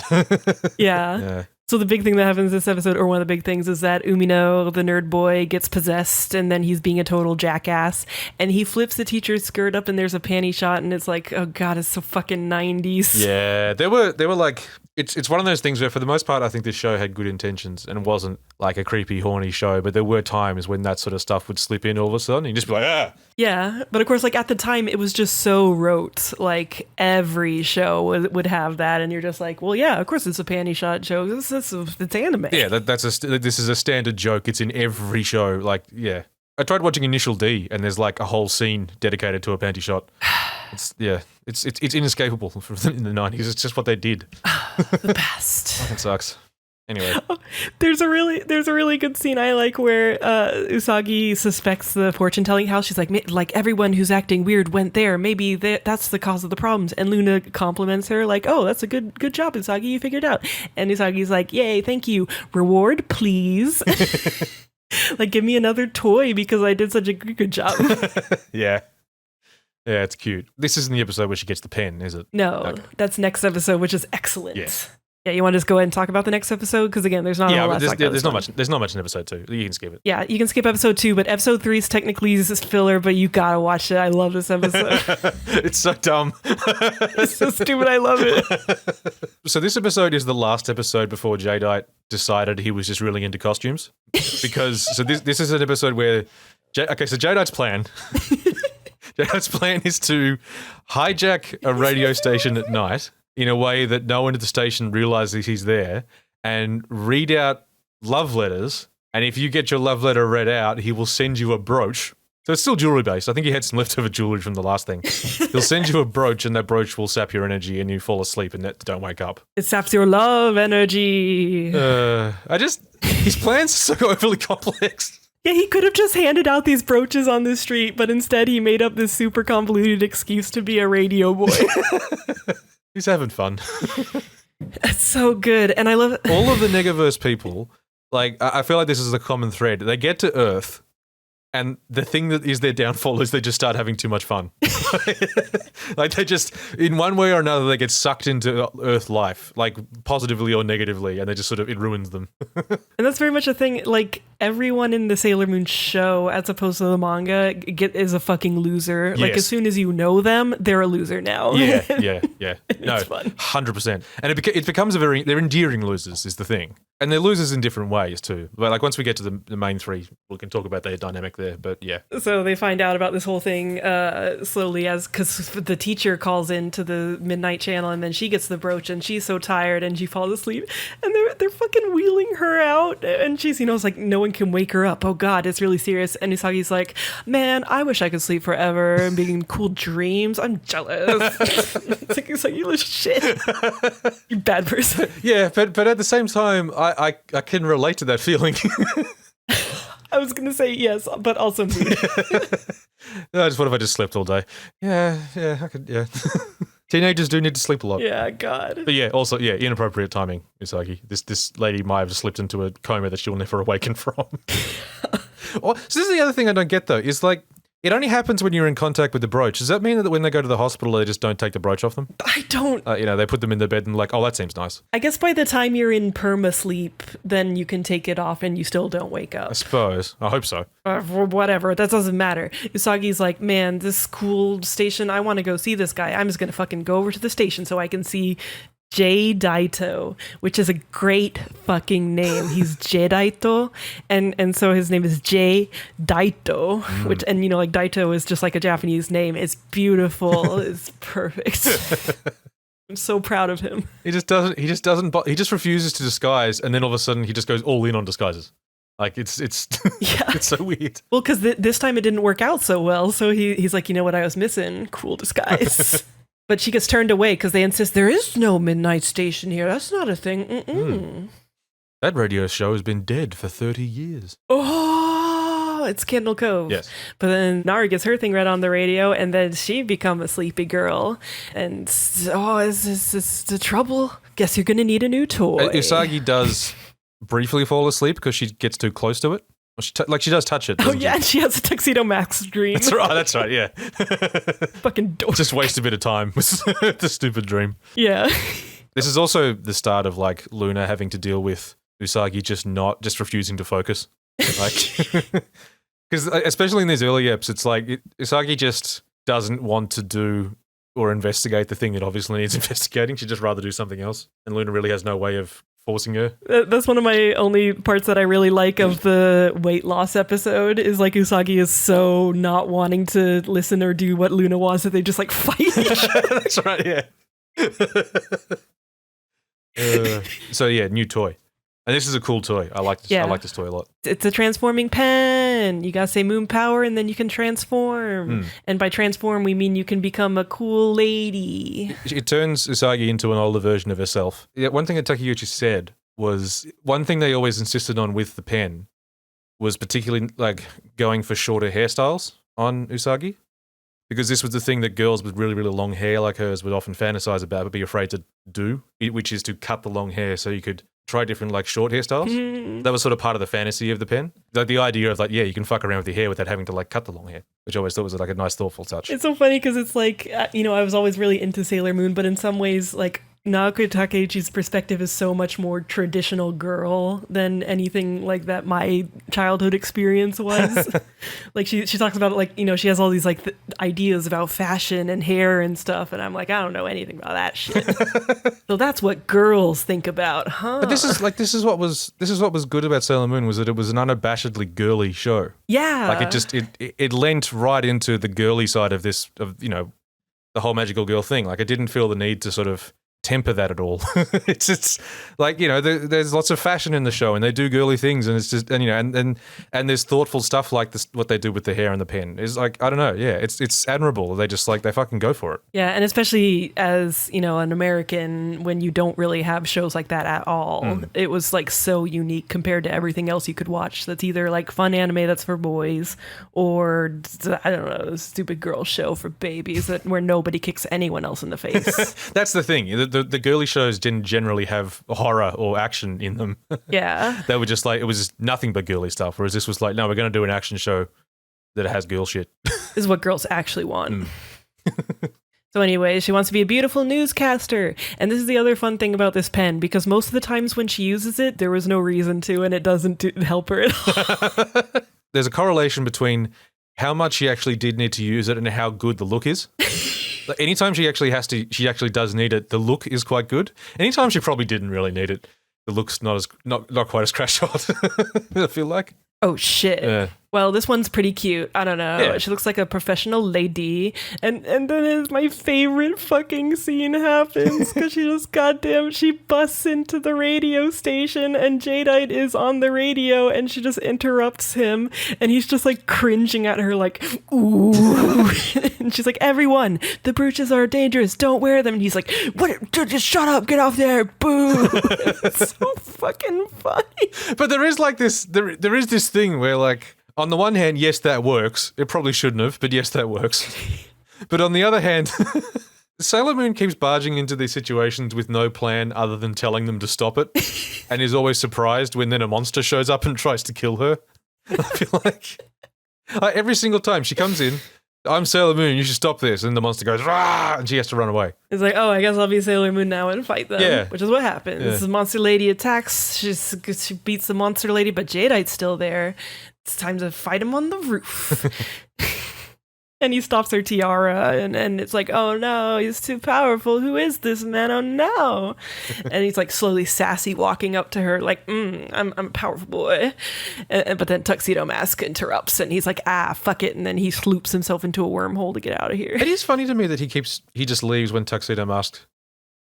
Yeah. So the big thing that happens this episode, or one of the big things, is that Umino, the nerd boy, gets possessed, and then he's being a total jackass, and he flips the teacher's skirt up, and there's a panty shot, and it's like, oh god, it's so fucking 90s. Yeah, they were like, it's one of those things where, for the most part, I think this show had good intentions and wasn't like a creepy, horny show, but there were times when that sort of stuff would slip in all of a sudden, and you'd just be like, ah. Yeah, but of course, like, at the time, it was just so rote. Like, every show would have that, and you're just like, well, yeah, of course it's a panty shot show. It's anime. Yeah, this is a standard joke. It's in every show. Like, yeah. I tried watching Initial D, and there's like a whole scene dedicated to a panty shot. It's inescapable in the 90s. It's just what they did. The best. It sucks. Anyway, there's a really good scene I like where Usagi suspects the fortune telling house. She's like everyone who's acting weird went there. Maybe that's the cause of the problems. And Luna compliments her like, "Oh, that's a good job, Usagi. You figured it out." And Usagi's like, "Yay, thank you. Reward, please." Like, give me another toy because I did such a good job. Yeah. Yeah, it's cute. This isn't the episode where she gets the pen, is it? No, okay. That's next episode, which is excellent. Yeah, you want to just go ahead and talk about the next episode? Because again, there's not a lot to talk about. There's not much in episode 2. You can skip it. Yeah, you can skip episode 2, but episode 3 is technically filler, but you gotta watch it. I love this episode. It's so dumb. It's so stupid. I love it. So this episode is the last episode before Jadeite decided he was just really into costumes. Because this is an episode where so Jadeite's plan is to hijack a radio station at night in a way that no one at the station realizes he's there, and read out love letters. And if you get your love letter read out, he will send you a brooch. So it's still jewelry based. I think he had some leftover jewelry from the last thing. He'll send you a brooch, and that brooch will sap your energy, and you fall asleep and don't wake up. It saps your love energy. His plans are so overly complex. Yeah, he could have just handed out these brooches on the street, but instead he made up this super convoluted excuse to be a radio boy. He's having fun. It's so good, and I love it. All of the Negaverse people, like, I feel like this is a common thread. They get to Earth, and the thing that is their downfall is they just start having too much fun. Like, they just, in one way or another, they get sucked into Earth life, like, positively or negatively, and it ruins them. And that's very much a thing, like, everyone in the Sailor Moon show, as opposed to the manga, is a fucking loser. Yes. Like, as soon as you know them, they're a loser now. Yeah. No, it's fun. 100%. And it becomes they're endearing losers, is the thing. And they're losers in different ways, too. But, like, once we get to the main three, we can talk about their dynamic there, but yeah. So they find out about this whole thing slowly, because the teacher calls into the midnight channel, and then she gets the brooch, and she's so tired, and she falls asleep, and they're fucking wheeling her out, and she's, it's like, no one can wake her up. Oh god, it's really serious. And Usagi's like, man, I wish I could sleep forever and be in cool dreams. I'm jealous. It's like, Usagi, you little shit. You bad person. Yeah, but at the same time, I can relate to that feeling. I was going to say yes, but also mood. What if I just slept all day? Yeah, I could, yeah. Teenagers do need to sleep a lot. Yeah, God. But yeah, also, inappropriate timing, Usagi. This lady might have slipped into a coma that she'll never awaken from. So this is the other thing I don't get, though, is like, it only happens when you're in contact with the brooch. Does that mean that when they go to the hospital, they just don't take the brooch off them? I don't. They put them in their bed and like, oh, that seems nice. I guess by the time you're in perma sleep, then you can take it off and you still don't wake up. I suppose. I hope so. Whatever. That doesn't matter. Usagi's like, man, this cool station, I want to go see this guy. I'm just going to fucking go over to the station so I can see Jadeite, which is a great fucking name. He's Jadeite, and so his name is Jadeite, which, and like Daito is just like a Japanese name. It's beautiful. It's perfect. I'm so proud of him. He just doesn't. He just refuses to disguise, and then all of a sudden he just goes all in on disguises. Like it's Yeah. it's so weird. Well, because this time it didn't work out so well, so he's like, you know what I was missing? Cool disguise. But she gets turned away because they insist there is no midnight station here. That's not a thing. That radio show has been dead for 30 years. Oh, it's Candle Cove. Yes. But then Nari gets her thing read on the radio, and then she become a sleepy girl. And, is this the trouble? Guess you're going to need a new toy. Usagi does briefly fall asleep because she gets too close to it. She does touch it. Oh, yeah, and she has a Tuxedo Max dream. That's right, yeah. Fucking dork. Just waste a bit of time with the stupid dream. Yeah. This is also the start of, like, Luna having to deal with Usagi just refusing to focus. Like, because especially in these early eps, it's like Usagi just doesn't want to do or investigate the thing that obviously needs investigating. She'd just rather do something else. And Luna really has no way of forcing her. That's one of my only parts that I really like of the weight loss episode is like Usagi is so not wanting to listen or do what Luna wants that they just like fight each other. That's right, yeah. So yeah, new toy. And this is a cool toy. I like this. Yeah. I like this toy a lot. It's a transforming pen. You gotta say moon power and then you can transform. And by transform, we mean you can become a cool lady. It turns Usagi into an older version of herself. Yeah, one thing that Takeuchi said was, one thing they always insisted on with the pen was particularly like going for shorter hairstyles on Usagi. Because this was the thing that girls with really, really long hair like hers would often fantasize about but be afraid to do, which is to cut the long hair so you could try different like short hairstyles. That was sort of part of the fantasy of the pen. Like the idea of like, yeah, you can fuck around with your hair without having to like cut the long hair, which I always thought was like a nice thoughtful touch. It's so funny because it's like, I was always really into Sailor Moon, but in some ways, like, Naoko Takeuchi's perspective is so much more traditional girl than anything like that my childhood experience was. Like she talks about it like, she has all these like ideas about fashion and hair and stuff, and I'm like, I don't know anything about that shit. So that's what girls think about, huh? But this is what was good about Sailor Moon, was that it was an unabashedly girly show. Yeah. Like it lent right into the girly side of this, of the whole magical girl thing. Like I didn't feel the need to sort of temper that at all. It's like, there's lots of fashion in the show and they do girly things, and it's just, and there's thoughtful stuff like this, what they do with the hair and the pen is like, I don't know, yeah, it's admirable. They just like, they fucking go for it. Yeah, and especially as an American, when you don't really have shows like that at all, it was like so unique compared to everything else you could watch that's either like fun anime that's for boys, or I don't know, a stupid girl show for babies where nobody kicks anyone else in the face. That's the thing. The girly shows didn't generally have horror or action in them. Yeah. They were just like, it was nothing but girly stuff, whereas this was like, no, we're going to do an action show that has girl shit. This is what girls actually want. So anyway, she wants to be a beautiful newscaster. And this is the other fun thing about this pen, because most of the times when she uses it, there was no reason to, and it doesn't help her at all. There's a correlation between how much she actually did need to use it and how good the look is. Anytime she actually does need it, the look is quite good. Anytime she probably didn't really need it, the look's not quite as crash hot. I feel like. Oh shit. Yeah. Well, this one's pretty cute. I don't know. Yeah. She looks like a professional lady. And then my favorite fucking scene happens because she busts into the radio station and Jadeite is on the radio and she just interrupts him and he's just like cringing at her like, ooh. And she's like, everyone, the brooches are dangerous. Don't wear them. And he's like, what? Just shut up. Get off there. Boo. It's so fucking funny. But there is like this, there is this thing where like, on the one hand, yes, that works. It probably shouldn't have, but yes, that works. But on the other hand, Sailor Moon keeps barging into these situations with no plan other than telling them to stop it, and is always surprised when then a monster shows up and tries to kill her. I feel like every single time she comes in, I'm Sailor Moon, you should stop this, and the monster goes, rah, and she has to run away. It's like, oh, I guess I'll be Sailor Moon now and fight them. Yeah. Which is what happens. Yeah. The monster lady attacks, she beats the monster lady, but Jadeite's still there. It's time to fight him on the roof. And he stops her tiara, and it's like, oh no, he's too powerful. Who is this man? Oh no. And he's like slowly sassy walking up to her like, I'm a powerful boy. But then Tuxedo Mask interrupts and he's like, fuck it. And then he sloops himself into a wormhole to get out of here. It is funny to me that he just leaves when Tuxedo Mask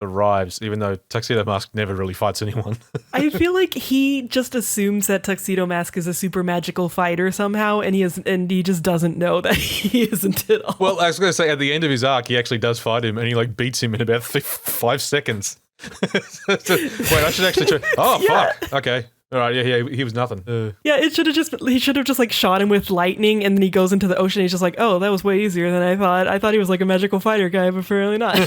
arrives, even though Tuxedo Mask never really fights anyone. I feel like he just assumes that Tuxedo Mask is a super magical fighter somehow, and he just doesn't know that he isn't at all. Well, I was going to say, at the end of his arc, he actually does fight him, and he like beats him in about 5 seconds. Wait, I should actually try. Oh, Yeah. fuck. Okay. All right, yeah, he was nothing. Yeah, he should have just like shot him with lightning, and then he goes into the ocean. And he's just like, oh, that was way easier than I thought. I thought he was like a magical fighter guy, but apparently not.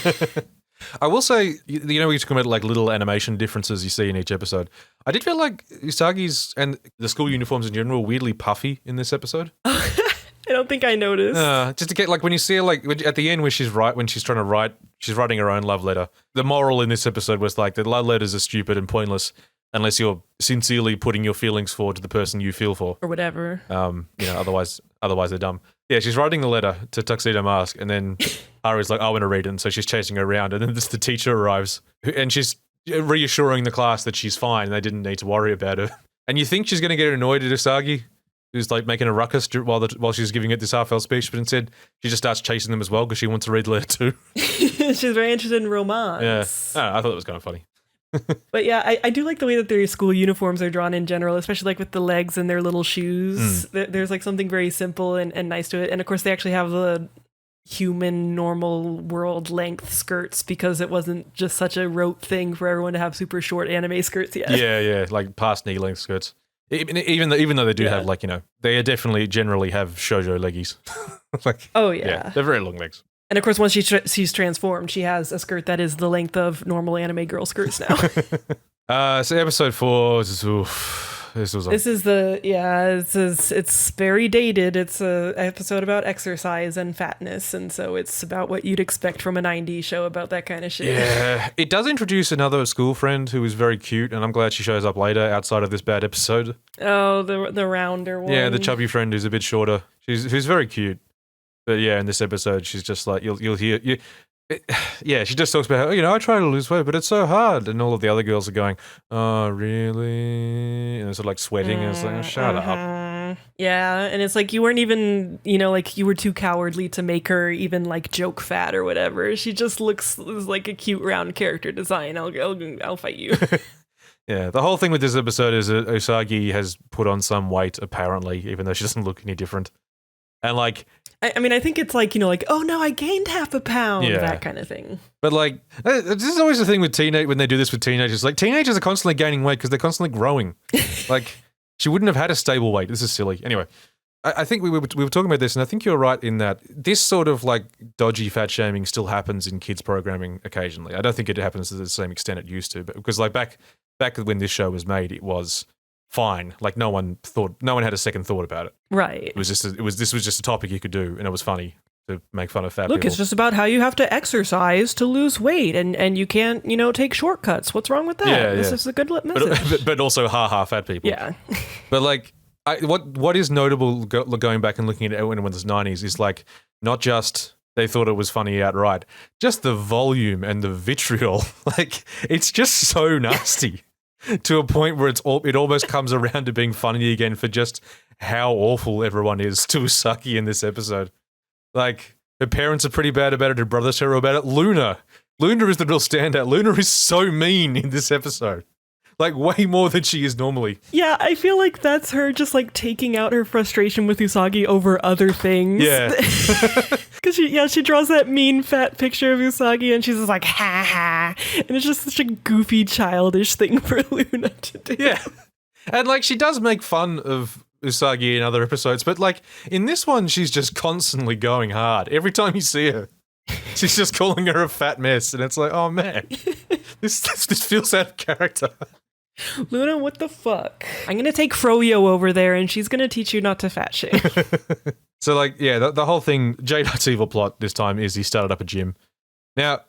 I will say, you know, we talk about like little animation differences you see in each episode. I did feel like Usagi's and the school uniforms in general were weirdly puffy in this episode. I don't think I noticed. Just to get like when you see her like at the end when she's trying to write, she's writing her own love letter. The moral in this episode was like the love letters are stupid and pointless unless you're sincerely putting your feelings forward to the person you feel for, or whatever. You know, otherwise they're dumb. Yeah, she's writing a letter to Tuxedo Mask, and then Haru's like, I want to read it, and so she's chasing her around, and then the teacher arrives, and she's reassuring the class that she's fine, and they didn't need to worry about her. And you think she's going to get annoyed at Usagi, who's like making a ruckus while she's giving it this heartfelt speech, but instead she just starts chasing them as well because she wants to read the letter too. She's very interested in romance. Yeah, I thought it was kind of funny. But yeah, I do like the way that their school uniforms are drawn in general, especially like with the legs and their little shoes. There's like something very simple and nice to it. And of course they actually have the human normal world length skirts because it wasn't just such a rote thing for everyone to have super short anime skirts yet. Yeah, like past knee length skirts. Even though they do have like, you know, they definitely generally have shoujo leggies. Like, oh yeah, they're very long legs. And of course, once she's transformed, she has a skirt that is the length of normal anime girl skirts now. So episode 4, it's very dated. It's a episode about exercise and fatness, and so it's about what you'd expect from a 90s show about that kind of shit. Yeah, it does introduce another school friend who is very cute, and I'm glad she shows up later outside of this bad episode. Oh, the rounder one. Yeah, the chubby friend who's a bit shorter. Who's very cute. But yeah, in this episode, she's just like, you'll hear... she just talks about how, you know, I try to lose weight, but it's so hard. And all of the other girls are going, oh, really? And they're sort of like sweating, and it's like, oh, shut up. Yeah, and it's like you weren't even, you know, like you were too cowardly to make her even like joke fat or whatever. She just looks like a cute round character design. I'll fight you. Yeah, the whole thing with this episode is that Usagi has put on some weight, apparently, even though she doesn't look any different. And like... I mean, I think it's like, you know, like, oh no, I gained half a pound, that kind of thing. But like, this is always the thing with when they do this with teenagers. Like, teenagers are constantly gaining weight because they're constantly growing. Like, she wouldn't have had a stable weight. This is silly. Anyway, I think we were talking about this, and I think you're right in that this sort of like dodgy fat shaming still happens in kids programming occasionally. I don't think it happens to the same extent it used to, but because like back when this show was made, it was fine. Like no one had a second thought about it. Right. This was just a topic you could do, and it was funny to make fun of fat Look, people. it's just about how you have to exercise to lose weight, and you can't, you know, take shortcuts. What's wrong with that? Yeah, this is a good message. But also fat people. Yeah. But like, what is notable going back and looking at it when it was the 90s is like not just they thought it was funny outright, just the volume and the vitriol. Like it's just so nasty. To a point where it almost comes around to being funny again for just how awful everyone is to Usagi in this episode. Like, her parents are pretty bad about it, her brother's terrible about it. Luna is the real standout. Luna is so mean in this episode. Like, way more than she is normally. Yeah, I feel like that's her just, like, taking out her frustration with Usagi over other things. Yeah. Because she draws that mean fat picture of Usagi, and she's just like, ha ha. And it's just such a goofy, childish thing for Luna to do. Yeah. And, like, she does make fun of Usagi in other episodes, but, like, in this one, she's just constantly going hard. Every time you see her, she's just calling her a fat mess, and it's like, oh, man. This feels out of character. Luna, what the fuck? I'm gonna take Froyo over there, and she's gonna teach you not to fat shame. So, like, yeah, the whole thing, Jadeite's evil plot this time is he started up a gym. Now,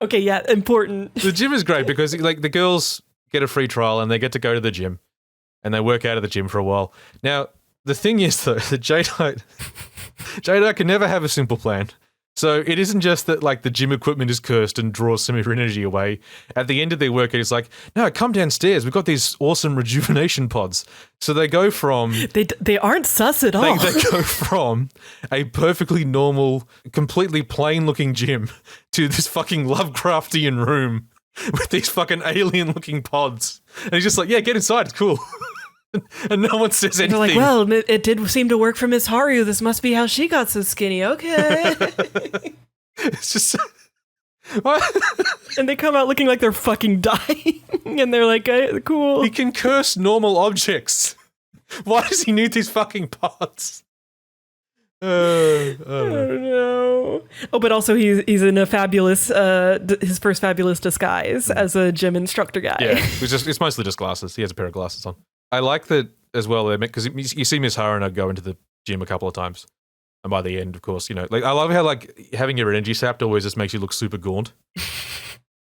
okay, yeah, important. The gym is great because, like, the girls get a free trial and they get to go to the gym, and they work out of the gym for a while. Now, the thing is, though, that Jadeite can never have a simple plan So it isn't just that like the gym equipment is cursed and draws some of your energy away. At the end of their workout, it's like, no, come downstairs. We've got these awesome rejuvenation pods. So they go from They aren't sus at all. they go from a perfectly normal, completely plain looking gym to this fucking Lovecraftian room with these fucking alien looking pods. And he's just like, yeah, get inside. It's cool. And no one says anything. They're like, well, it did seem to work for Miss Haru. This must be how she got so skinny. Okay. It's just. And they come out looking like they're fucking dying. And they're like, cool. He can curse normal objects. Why does he need these fucking pods? I don't know. Oh, but also he's in a fabulous, his first fabulous disguise as a gym instructor guy. Yeah, it's mostly just glasses. He has a pair of glasses on. I like that as well, because you see Miss Haruna go into the gym a couple of times. And by the end, of course, you know, like I love how like having your energy sapped always just makes you look super gaunt.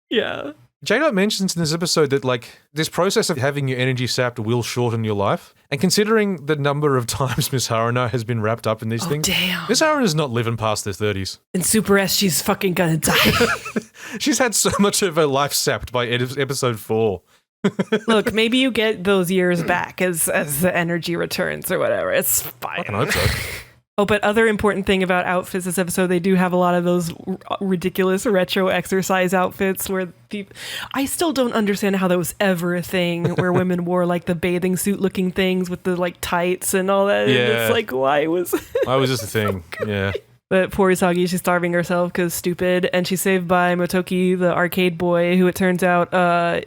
Yeah. Jadeite mentions in this episode that like this process of having your energy sapped will shorten your life. And considering the number of times Miss Haruna has been wrapped up in these things, damn. Miss Haruna's not living past their 30s. In Super S, she's fucking gonna die. She's had so much of her life sapped by episode 4. Look, maybe you get those years back as the energy returns or whatever. It's fine. I can hope so. Oh, but other important thing about outfits this episode, they do have a lot of those ridiculous retro exercise outfits where I still don't understand how that was ever a thing where women wore like the bathing suit looking things with the like tights and all that. Yeah. And it's like, why was this a thing? Yeah. But poor Usagi, she's starving herself because stupid, and she's saved by Motoki, the arcade boy, who it turns out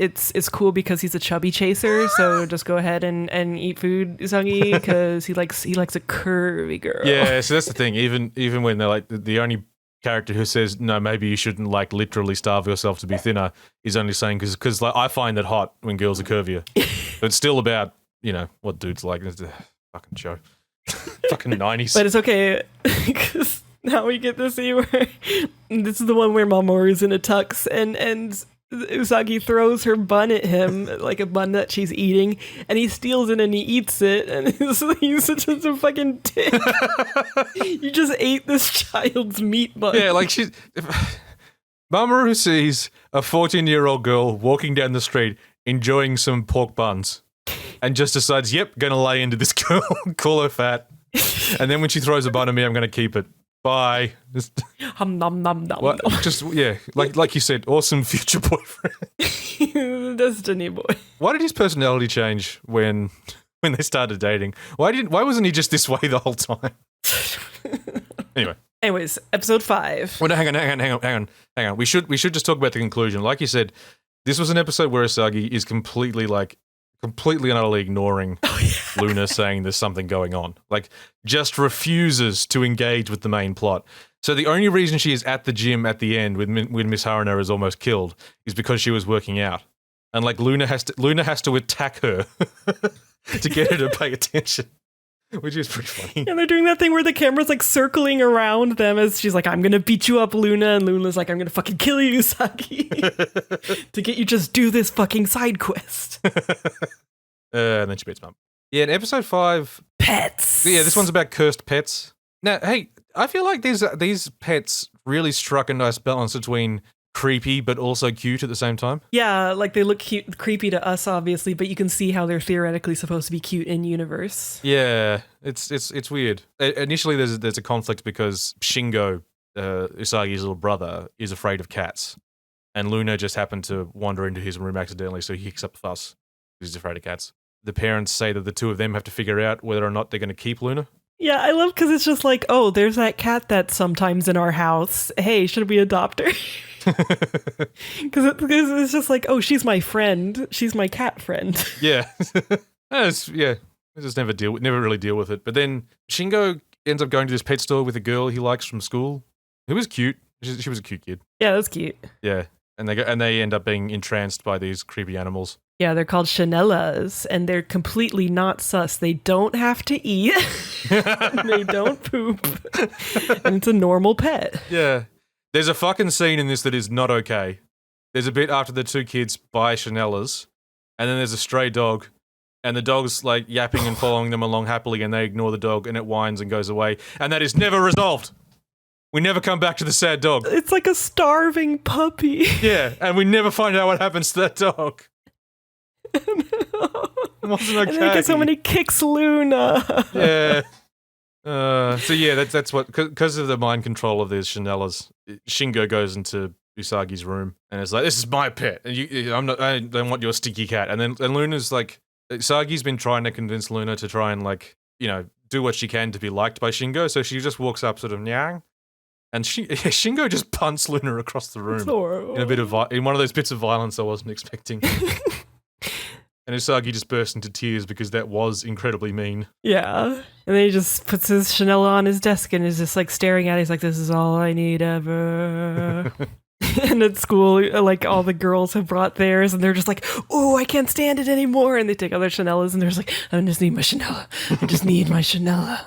it's cool because he's a chubby chaser. So just go ahead and eat food, Usagi, because he likes a curvy girl. Yeah, so that's the thing. Even when they're like the only character who says no, maybe you shouldn't like literally starve yourself to be thinner, is only saying because like I find that hot when girls are curvier. But it's still about what dudes like. It's a fucking show, fucking 90s. But it's okay because. Now we get to see where this is the one where Mamoru's in a tux and Usagi throws her bun at him, like a bun that she's eating, and he steals it and he eats it, and he's such a fucking dick. You just ate this child's meat bun. Yeah, like Mamoru sees a 14-year-old girl walking down the street enjoying some pork buns and just decides, yep, gonna lay into this girl, call her fat, and then when she throws a bun at me, I'm gonna keep it. Bye. Hum nom nom nom. What? Just like you said, awesome future boyfriend. Destiny boy. Why did his personality change when they started dating? Why wasn't he just this way the whole time? Anyways, episode 5. Well, no, hang on. We should just talk about the conclusion. Like you said, this was an episode where Usagi is completely and utterly ignoring Luna saying there's something going on. Like, just refuses to engage with the main plot. So the only reason she is at the gym at the end when Miss Haruna is almost killed is because she was working out. And like Luna has to attack her to get her to pay attention. Which is pretty funny. And they're doing that thing where the camera's like circling around them as she's like, I'm gonna beat you up, Luna. And Luna's like, I'm gonna fucking kill you, Usagi. To get you just do this fucking side quest. And then she beats Mum. Yeah, in episode 5... Pets! Yeah, this one's about cursed pets. Now, hey, I feel like these pets really struck a nice balance between creepy but also cute at the same time. Yeah, like they look cute, creepy to us, obviously, but you can see how they're theoretically supposed to be cute in universe. Yeah, it's weird. Initially, there's a conflict because Shingo, Usagi's little brother, is afraid of cats, and Luna just happened to wander into his room accidentally, so he kicks up a fuss because he's afraid of cats. The parents say that the two of them have to figure out whether or not they're going to keep Luna. Yeah, I love because it's just like, oh, there's that cat that's sometimes in our house. Hey, should we adopt her? Because it's just like, oh, she's my friend. She's my cat friend. Yeah. I just never really deal with it. But then Shingo ends up going to this pet store with a girl he likes from school, who was cute. She was a cute kid. Yeah, that's cute. Yeah. And they end up being entranced by these creepy animals. Yeah, they're called Chanelas, and they're completely not sus. They don't have to eat. They don't poop. And it's a normal pet. Yeah. There's a fucking scene in this that is not okay. There's a bit after the two kids buy Chanelas, and then there's a stray dog, and the dog's like yapping and following them along happily, and they ignore the dog, and it whines and goes away, and that is never resolved. We never come back to the sad dog. It's like a starving puppy. Yeah, and we never find out what happens to that dog. It wasn't okay. And then he gets so many kicks Luna. Yeah. So yeah, that's what, because of the mind control of these Chanelas, Shingo goes into Usagi's room and it's like, "This is my pet, and I don't want your sticky cat." And then Luna's like, Usagi's been trying to convince Luna to try and like, do what she can to be liked by Shingo. So she just walks up, sort of nyang, and Shingo just punts Luna across the room in one of those bits of violence I wasn't expecting. And Usagi just burst into tears because that was incredibly mean. Yeah. And then he just puts his Chanela on his desk and is just like staring at it. He's like, "This is all I need ever." And at school, like all the girls have brought theirs and they're just like, "Oh, I can't stand it anymore." And they take all their Chanelas and they're just like, "I just need my Chanela. I just need my Chanela."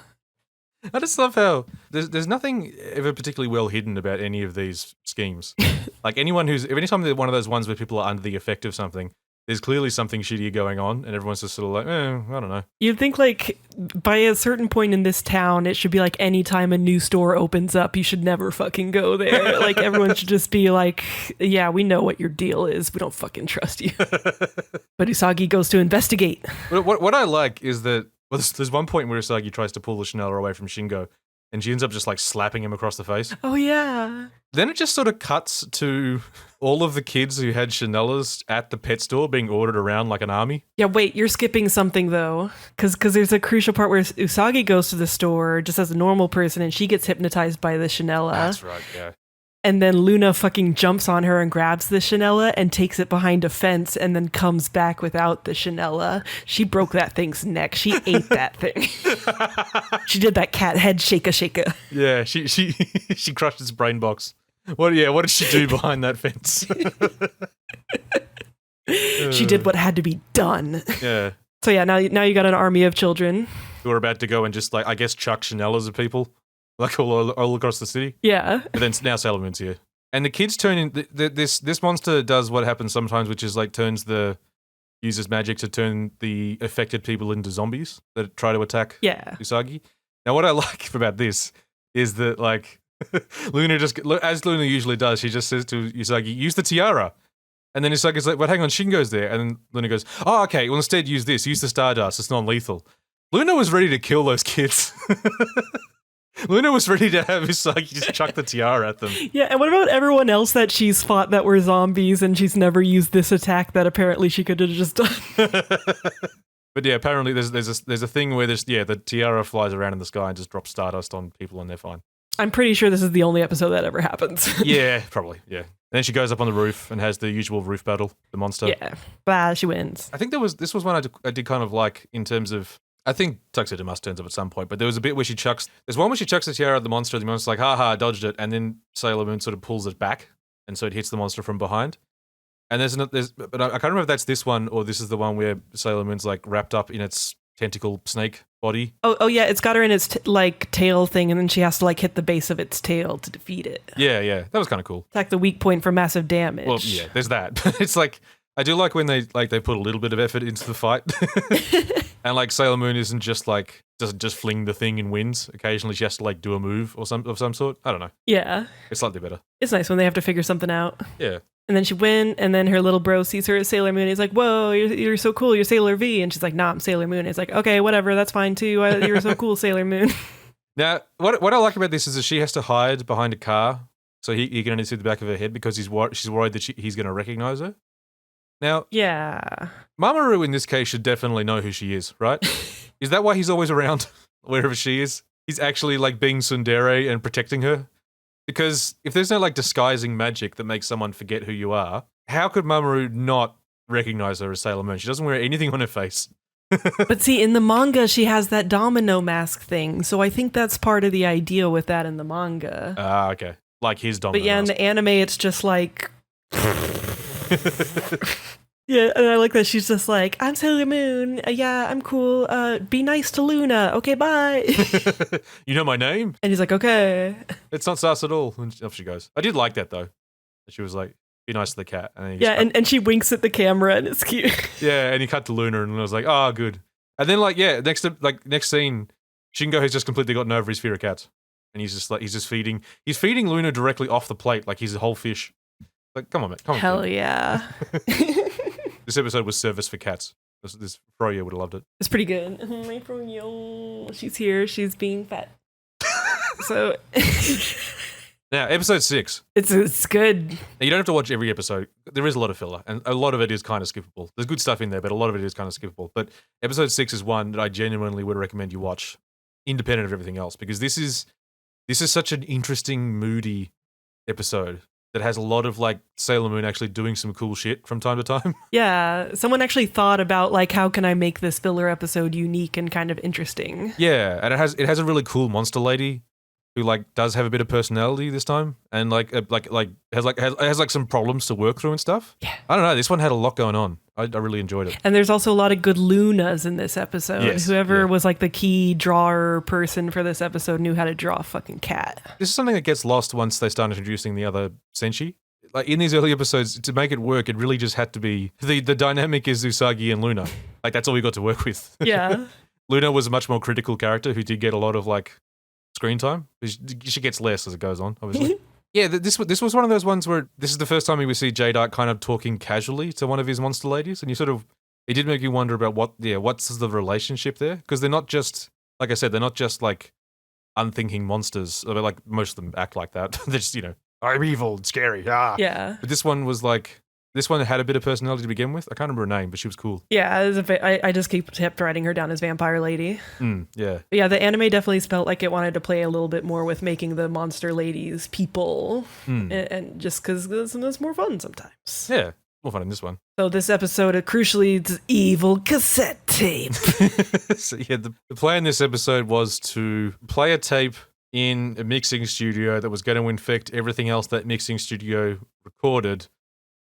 I just love how there's nothing ever particularly well hidden about any of these schemes. Like anytime they're one of those ones where people are under the effect of something, there's clearly something shitty going on, and everyone's just sort of like, I don't know. You'd think, like, by a certain point in this town, it should be like any time a new store opens up, you should never fucking go there. Like, everyone should just be like, "Yeah, we know what your deal is. We don't fucking trust you." But Usagi goes to investigate. What I like is that there's one point where Usagi tries to pull the Chanela away from Shingo, and she ends up just like slapping him across the face. Oh, yeah. Then it just sort of cuts to all of the kids who had Chanelas at the pet store being ordered around like an army. Yeah, wait, you're skipping something, though. Because there's a crucial part where Usagi goes to the store just as a normal person, and she gets hypnotized by the Chanela. That's right, yeah. And then Luna fucking jumps on her and grabs the Chanela and takes it behind a fence and then comes back without the Chanela. She broke that thing's neck. She ate that thing. She did that cat head shaka. Yeah, she crushed its brain box. What did she do behind that fence? She did what had to be done. Yeah. So yeah, now you got an army of children who are about to go and just like, I guess, chuck Chanelas at people. Like all across the city. Yeah. But then now Sailor Moon's here. And the kids turn in... This monster does what happens sometimes, which is like uses magic to turn the affected people into zombies that try to attack Usagi. Now, what I like about this is that, like, Luna as Luna usually does, she just says to Usagi, "Use the tiara." And then Usagi's like, "But hang on, Shingo's there." And then Luna goes, "Oh, okay, well, instead use this. Use the Stardust. It's non-lethal." Luna was ready to kill those kids. Luna was ready to have Usagi just chuck the tiara at them. Yeah, and what about everyone else that she's fought that were zombies and she's never used this attack that apparently she could have just done? But yeah, apparently there's a thing where the tiara flies around in the sky and just drops stardust on people and they're fine. I'm pretty sure this is the only episode that ever happens. Yeah, probably, yeah. And then she goes up on the roof and has the usual roof battle, the monster. Yeah, blah, she wins. I think this was one I did kind of like in terms of, I think Tuxedo Mask turns up at some point, but there was a bit where there's one where she chucks the tiara at the monster's like, "Ha, dodged it," and then Sailor Moon sort of pulls it back, and so it hits the monster from behind. And but I can't remember if that's this one or this is the one where Sailor Moon's like wrapped up in its tentacle snake body. Oh yeah, it's got her in its tail thing, and then she has to like hit the base of its tail to defeat it. Yeah, that was kind of cool. Attack the weak point for massive damage. Well, yeah, there's that. But it's like, I do like when they put a little bit of effort into the fight. And like Sailor Moon isn't just like doesn't just fling the thing and wins. Occasionally she has to like do a move of some sort. I don't know. Yeah. It's slightly better. It's nice when they have to figure something out. Yeah. And then she win, and then her little bro sees her as Sailor Moon. He's like, "Whoa, you're so cool. You're Sailor V." And she's like, "Nah, I'm Sailor Moon." It's like, "Okay, whatever. That's fine too. You're so cool, Sailor Moon." Now, what I like about this is that she has to hide behind a car, so he can only see the back of her head because she's worried that he's going to recognize her. Now, yeah, Mamoru in this case should definitely know who she is, right? Is that why he's always around wherever she is? He's actually like being tsundere and protecting her? Because if there's no like disguising magic that makes someone forget who you are, how could Mamoru not recognize her as Sailor Moon? She doesn't wear anything on her face. But see, in the manga, she has that domino mask thing, so I think that's part of the idea with that in the manga. Ah, okay. Like his domino But yeah, mask. in the anime, it's just like... Yeah, and I like that she's just like, "I'm Sailor Moon. Yeah, I'm cool. Be nice to Luna. Okay, bye." You know my name? And he's like, "Okay." It's not sus at all. And off she goes. I did like that though. She was like, "Be nice to the cat." And then and she winks at the camera and it's cute. Yeah, and he cut to Luna and I was like, "Oh, good." And then next scene, Shingo has just completely gotten over his fear of cats. and he's just feeding Luna directly off the plate like he's a whole fish. Like, come on, man. Come on. Hell yeah. This episode was service for cats. This Froyo would have loved it. It's pretty good. My Froyo. She's here. She's being fed. So now, episode 6. It's good. Now, you don't have to watch every episode. There is a lot of filler, and a lot of it is kind of skippable. There's good stuff in there, but a lot of it is kind of skippable. But episode 6 is one that I genuinely would recommend you watch, independent of everything else, because this is such an interesting, moody episode that has a lot of like Sailor Moon actually doing some cool shit from time to time. Yeah, someone actually thought about like how can I make this filler episode unique and kind of interesting. Yeah, and it has a really cool monster lady who like does have a bit of personality this time, and has some problems to work through and stuff. Yeah, I don't know. This one had a lot going on. I really enjoyed it. And there's also a lot of good Lunas in this episode. Yes, Whoever was like the key drawer person for this episode knew how to draw a fucking cat. This is something that gets lost once they start introducing the other Senshi. Like in these early episodes, to make it work, it really just had to be the dynamic is Usagi and Luna. Like that's all we got to work with. Yeah. Luna was a much more critical character who did get a lot of like screen time. She gets less as it goes on, obviously. Yeah, this was one of those ones where this is the first time we see Jadeite kind of talking casually to one of his monster ladies, and it did make you wonder about what's the relationship there, because they're not just, like I said, they're not just like unthinking monsters. I mean, like most of them act like that. They're just I'm evil and scary. Ah. Yeah. But this one had a bit of personality to begin with. I can't remember her name, but she was cool. Yeah, I just kept writing her down as Vampire Lady. Yeah. But yeah, the anime definitely felt like it wanted to play a little bit more with making the monster ladies people, and just because it's more fun sometimes. Yeah, more fun in this one. So this episode, crucially, it's evil cassette tape. So yeah, the plan in this episode was to play a tape in a mixing studio that was going to infect everything else that mixing studio recorded.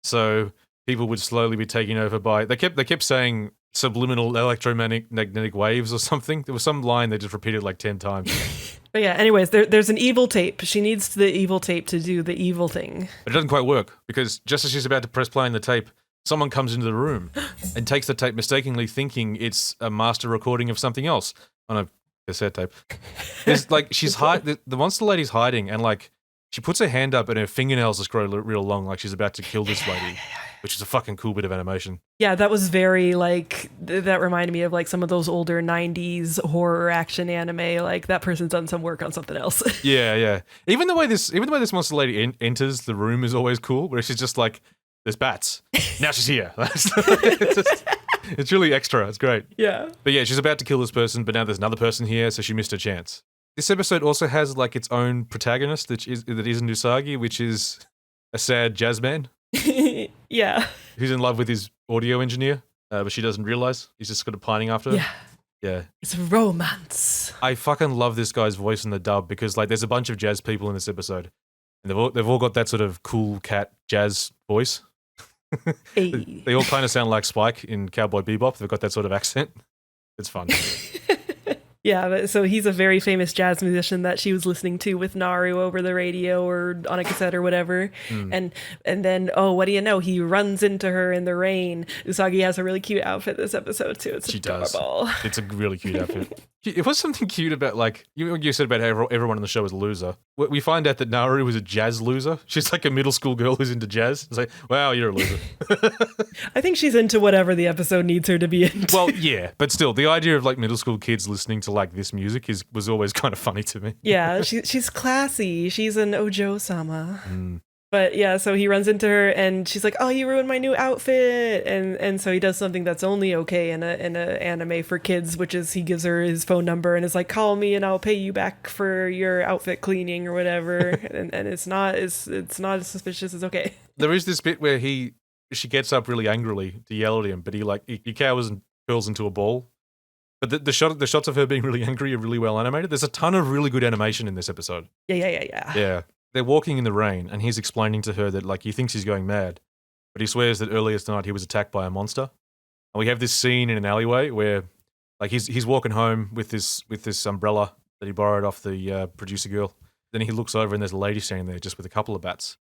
So people would slowly be taken over by. They kept saying subliminal electromagnetic waves or something. There was some line they just repeated like 10 times. But yeah, anyways, there's an evil tape. She needs the evil tape to do the evil thing. But it doesn't quite work, because just as she's about to press play on the tape, someone comes into the room and takes the tape, mistakenly thinking it's a master recording of something else on a cassette tape. There's like the monster lady's hiding, and like she puts her hand up and her fingernails just grow real long, like she's about to kill this lady, which is a fucking cool bit of animation. Yeah, that was very like, that reminded me of like some of those older 90s horror action anime. Like that person's done some work on something else. Yeah. Even the way this monster lady enters the room is always cool, where she's just like, there's bats. Now she's here. It's really extra. It's great. Yeah. But yeah, she's about to kill this person, but now there's another person here, so she missed her chance. This episode also has like its own protagonist that isn't Usagi, which is a sad jazz man. Yeah. Who's in love with his audio engineer, but she doesn't realize. He's just kind of pining after her. Yeah. It's romance. I fucking love this guy's voice in the dub, because like there's a bunch of jazz people in this episode, and they've all got that sort of cool cat jazz voice. Hey. They all kind of sound like Spike in Cowboy Bebop. They've got that sort of accent. It's fun. Yeah, but so he's a very famous jazz musician that she was listening to with Naru over the radio or on a cassette or whatever. And then, what do you know? He runs into her in the rain. Usagi has a really cute outfit this episode too. It's adorable. It's a really cute outfit. It was something cute about, like, you said about how everyone on the show is a loser. We find out that Naru is a jazz loser. She's like a middle school girl who's into jazz. It's like, wow, you're a loser. I think she's into whatever the episode needs her to be into. Well, yeah, but still, the idea of like middle school kids listening to like this music was always kind of funny to me. Yeah, she's classy. She's an Ojo-sama. But yeah, so he runs into her and she's like, "Oh, you ruined my new outfit," and so he does something that's only okay in a anime for kids, which is he gives her his phone number and is like, "Call me and I'll pay you back for your outfit cleaning or whatever." and it's not as suspicious as okay. There is this bit where she gets up really angrily to yell at him, but he cowers and curls into a ball. But the shots of her being really angry are really well animated. There's a ton of really good animation in this episode. Yeah. They're walking in the rain, and he's explaining to her that like he thinks he's going mad, but he swears that earlier tonight he was attacked by a monster. And we have this scene in an alleyway where like he's walking home with this umbrella that he borrowed off the producer girl. Then he looks over and there's a lady standing there just with a couple of bats.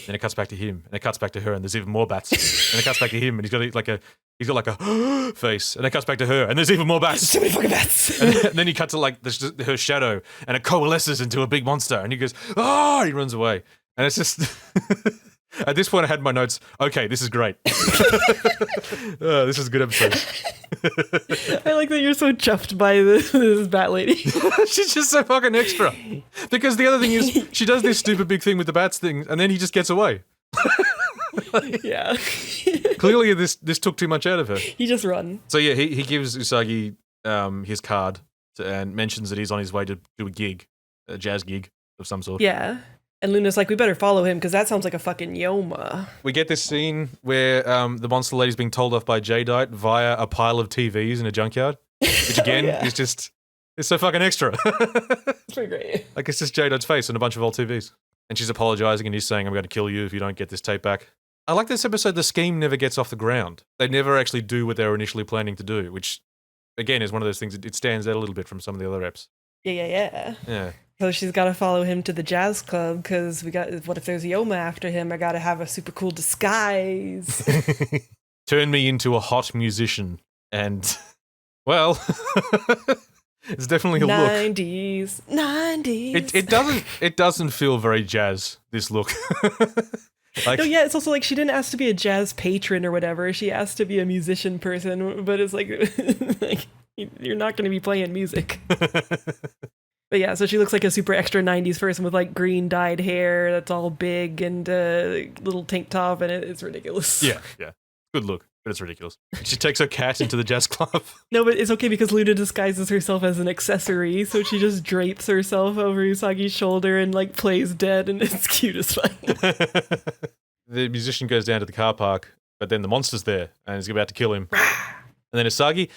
Then it cuts back to him, and it cuts back to her, and there's even more bats. And it cuts back to him, and he's got like a face, and it cuts back to her, and there's even more bats. So many fucking bats. And then he cuts to like her shadow, and it coalesces into a big monster, and he goes, "Oh!" He runs away, and it's just. At this point, I had my notes. Okay, this is great. This is a good episode. I like that you're so chuffed by this bat lady. She's just so fucking extra. Because the other thing is, she does this stupid big thing with the bats thing, and then he just gets away. Yeah. Clearly, this took too much out of her. He just run. So yeah, he gives Usagi his card and mentions that he's on his way to do a gig, a jazz gig of some sort. Yeah. And Luna's like, we better follow him because that sounds like a fucking Yoma. We get this scene where the monster lady's being told off by Jadeite via a pile of TVs in a junkyard, which again is just, it's so fucking extra. It's pretty great. Like it's just Jadeite's face on a bunch of old TVs. And she's apologizing and he's saying, I'm going to kill you if you don't get this tape back. I like this episode, the scheme never gets off the ground. They never actually do what they were initially planning to do, which again is one of those things, it stands out a little bit from some of the other eps. Yeah. So she's got to follow him to the jazz club because what if there's Yoma after him? I got to have a super cool disguise. Turn me into a hot musician. And, well, it's definitely a look. 90s. It doesn't feel very jazz, this look. Like, no, yeah, it's also like she didn't ask to be a jazz patron or whatever. She asked to be a musician person, but it's like, like you're not going to be playing music. But yeah, so she looks like a super extra 90s person with like green dyed hair that's all big and little tank top, and it's ridiculous. Yeah. Good look, but it's ridiculous. She takes her cat into the jazz club. No, but it's okay because Luna disguises herself as an accessory, so she just drapes herself over Usagi's shoulder and like plays dead, and it's cute as fuck. The musician goes down to the car park, but then the monster's there and is about to kill him. And then Usagi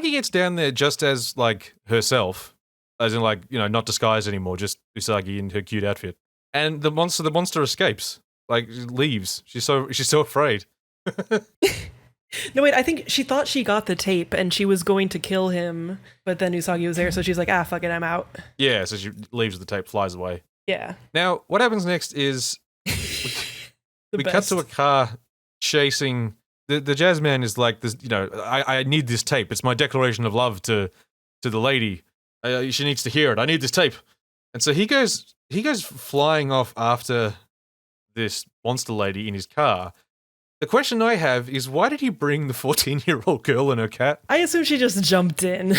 gets down there just as like herself. As in, like, you know, not disguised anymore, just Usagi in her cute outfit. And the monster escapes, like leaves. She's so afraid. No, wait, I think she thought she got the tape and she was going to kill him, but then Usagi was there, so she's like, fuck it, I'm out. Yeah, so she leaves the tape, flies away. Yeah. Now, what happens next is we cut to a car chasing the jazz man is like this, you know, I need this tape. It's my declaration of love to the lady. She needs to hear it. I need this tape. And so he goes flying off after this monster lady in his car. The question I have is, why did he bring the 14-year-old girl and her cat? I assume she just jumped in.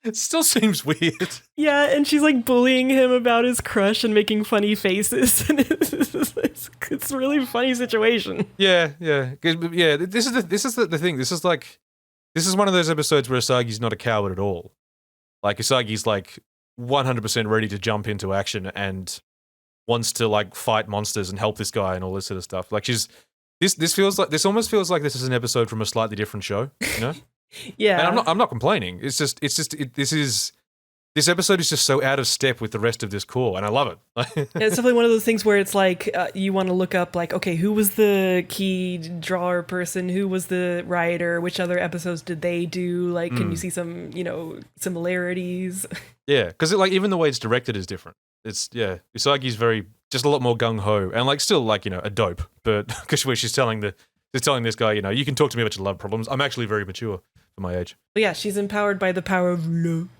It still seems weird. Yeah, and she's like bullying him about his crush and making funny faces. And it's a really funny situation. Yeah. This is the thing. This is one of those episodes where Usagi's not a coward at all. Like, Usagi's like 100% ready to jump into action and wants to like fight monsters and help this guy and all this sort of stuff. Like, this almost feels like this is an episode from a slightly different show, you know? Yeah. And I'm not complaining. This episode is just so out of step with the rest of this core, and I love it. It's definitely one of those things where it's like you want to look up, like, okay, who was the key drawer person? Who was the writer? Which other episodes did they do? Like, can you see some, similarities? Yeah, because like even the way it's directed is different. It's Usagi's just a lot more gung ho, and like still like a dope, but because she's telling this guy, you can talk to me about your love problems. I'm actually very mature for my age. But yeah, she's empowered by the power of love.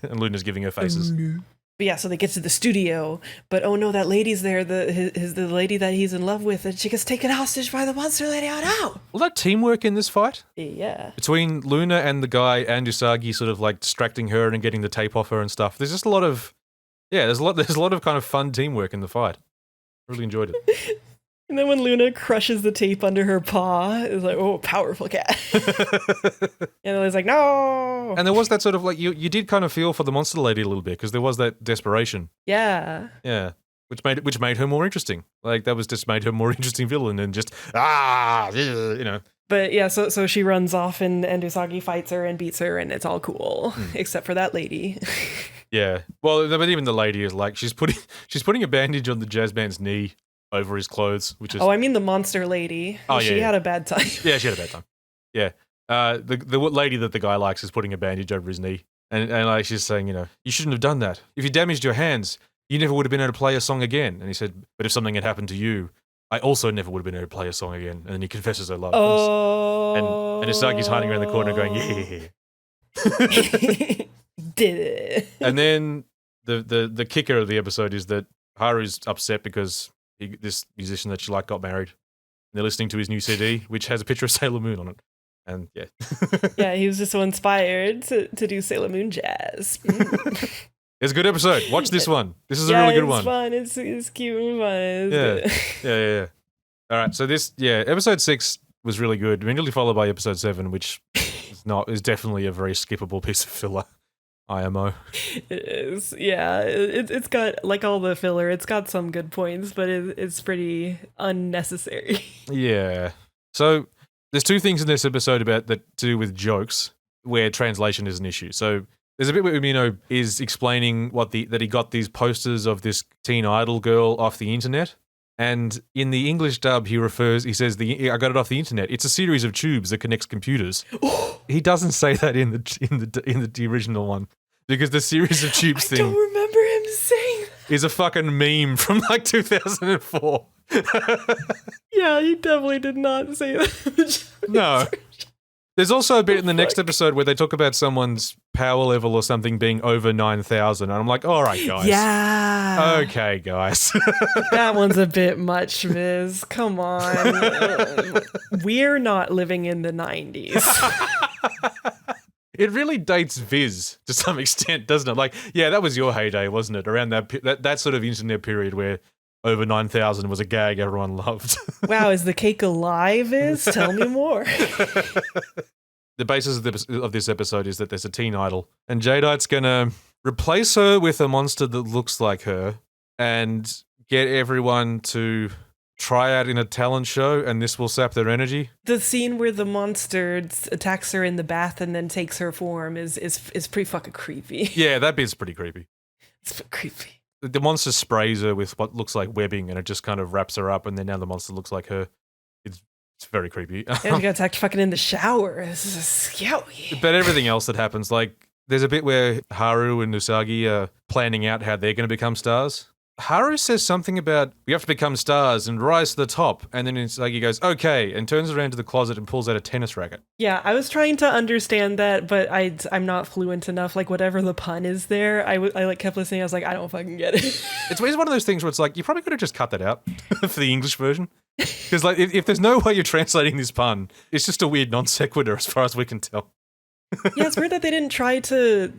And Luna's giving her faces. But yeah, so they get to the studio, but oh no, that lady's there, the lady that he's in love with, and she gets taken hostage by the monster lady. Oh no! Well, that teamwork in this fight? Yeah. Between Luna and the guy and Usagi sort of like distracting her and getting the tape off her and stuff. There's just a lot of there's a lot of kind of fun teamwork in the fight. Really enjoyed it. And then when Luna crushes the tape under her paw, it's like, oh, powerful cat. And Luna's like, no! And there was that sort of like, you did kind of feel for the monster lady a little bit, because there was that desperation. Yeah. Yeah. Which made her more interesting. Like, that was just made her more interesting villain than just, But yeah, so she runs off and Usagi fights her and beats her, and it's all cool, except for that lady. Yeah. Well, but even the lady is like, she's putting a bandage on the jazz band's knee over his clothes, which is... Oh, I mean the monster lady. She had a bad time. Yeah, she had a bad time. Yeah. The lady that the guy likes is putting a bandage over his knee. And like she's saying, you shouldn't have done that. If you damaged your hands, you never would have been able to play a song again. And he said, but if something had happened to you, I also never would have been able to play a song again. And then he confesses her love. And Usagi's hiding around the corner going, yeah. Did it. And then the kicker of the episode is that Haru's upset because this musician that she liked got married. And they're listening to his new CD, which has a picture of Sailor Moon on it. And yeah. Yeah, he was just so inspired to do Sailor Moon jazz. It's a good episode. Watch this one. This is a really good one. It's fun. It's cute and fun. It's Yeah. good. Yeah. All right. So episode 6 was really good. Immediately followed by episode 7, which is definitely a very skippable piece of filler. IMO. It is. Yeah. It's got, like all the filler, it's got some good points, but it's pretty unnecessary. Yeah. So there's 2 things in this episode that to do with jokes where translation is an issue. So there's a bit where Umino is explaining that he got these posters of this teen idol girl off the internet. And in the English dub, he says, I got it off the internet. It's a series of tubes that connects computers. He doesn't say that in the original one. Because the series of tubes thing... I don't remember him saying that. ...is a fucking meme from like 2004. Yeah, he definitely did not say that. No. There's also a bit in the next episode where they talk about someone's power level or something being over 9,000. And I'm like, all right, guys. Yeah. Okay, guys. That one's a bit much, Viz. Come on. We're not living in the 90s. It really dates Viz to some extent, doesn't it? Like, yeah, that was your heyday, wasn't it? Around that sort of internet period where over 9,000 was a gag everyone loved. Wow, is the cake alive, Viz? Tell me more. The basis of this episode is that there's a teen idol, and Jadeite's gonna replace her with a monster that looks like her and get everyone to try out in a talent show, and this will sap their energy. The scene where the monster attacks her in the bath and then takes her form is pretty fucking creepy. Yeah, that bit's pretty creepy. It's creepy. The monster sprays her with what looks like webbing, and it just kind of wraps her up, and then now the monster looks like her. It's very creepy. And she got attacked fucking in the shower. This is scary. But everything else that happens, like, there's a bit where Haru and Usagi are planning out how they're going to become stars. Haru says something about, we have to become stars and rise to the top. And then Usagi goes, okay, and turns around to the closet and pulls out a tennis racket. Yeah, I was trying to understand that, but I'm not fluent enough. Like, whatever the pun is there, I like kept listening. I was like, I don't fucking get it. It's one of those things where it's like, you probably could have just cut that out for the English version. Because like, if there's no way you're translating this pun, it's just a weird non sequitur as far as we can tell. Yeah, it's weird that they didn't try to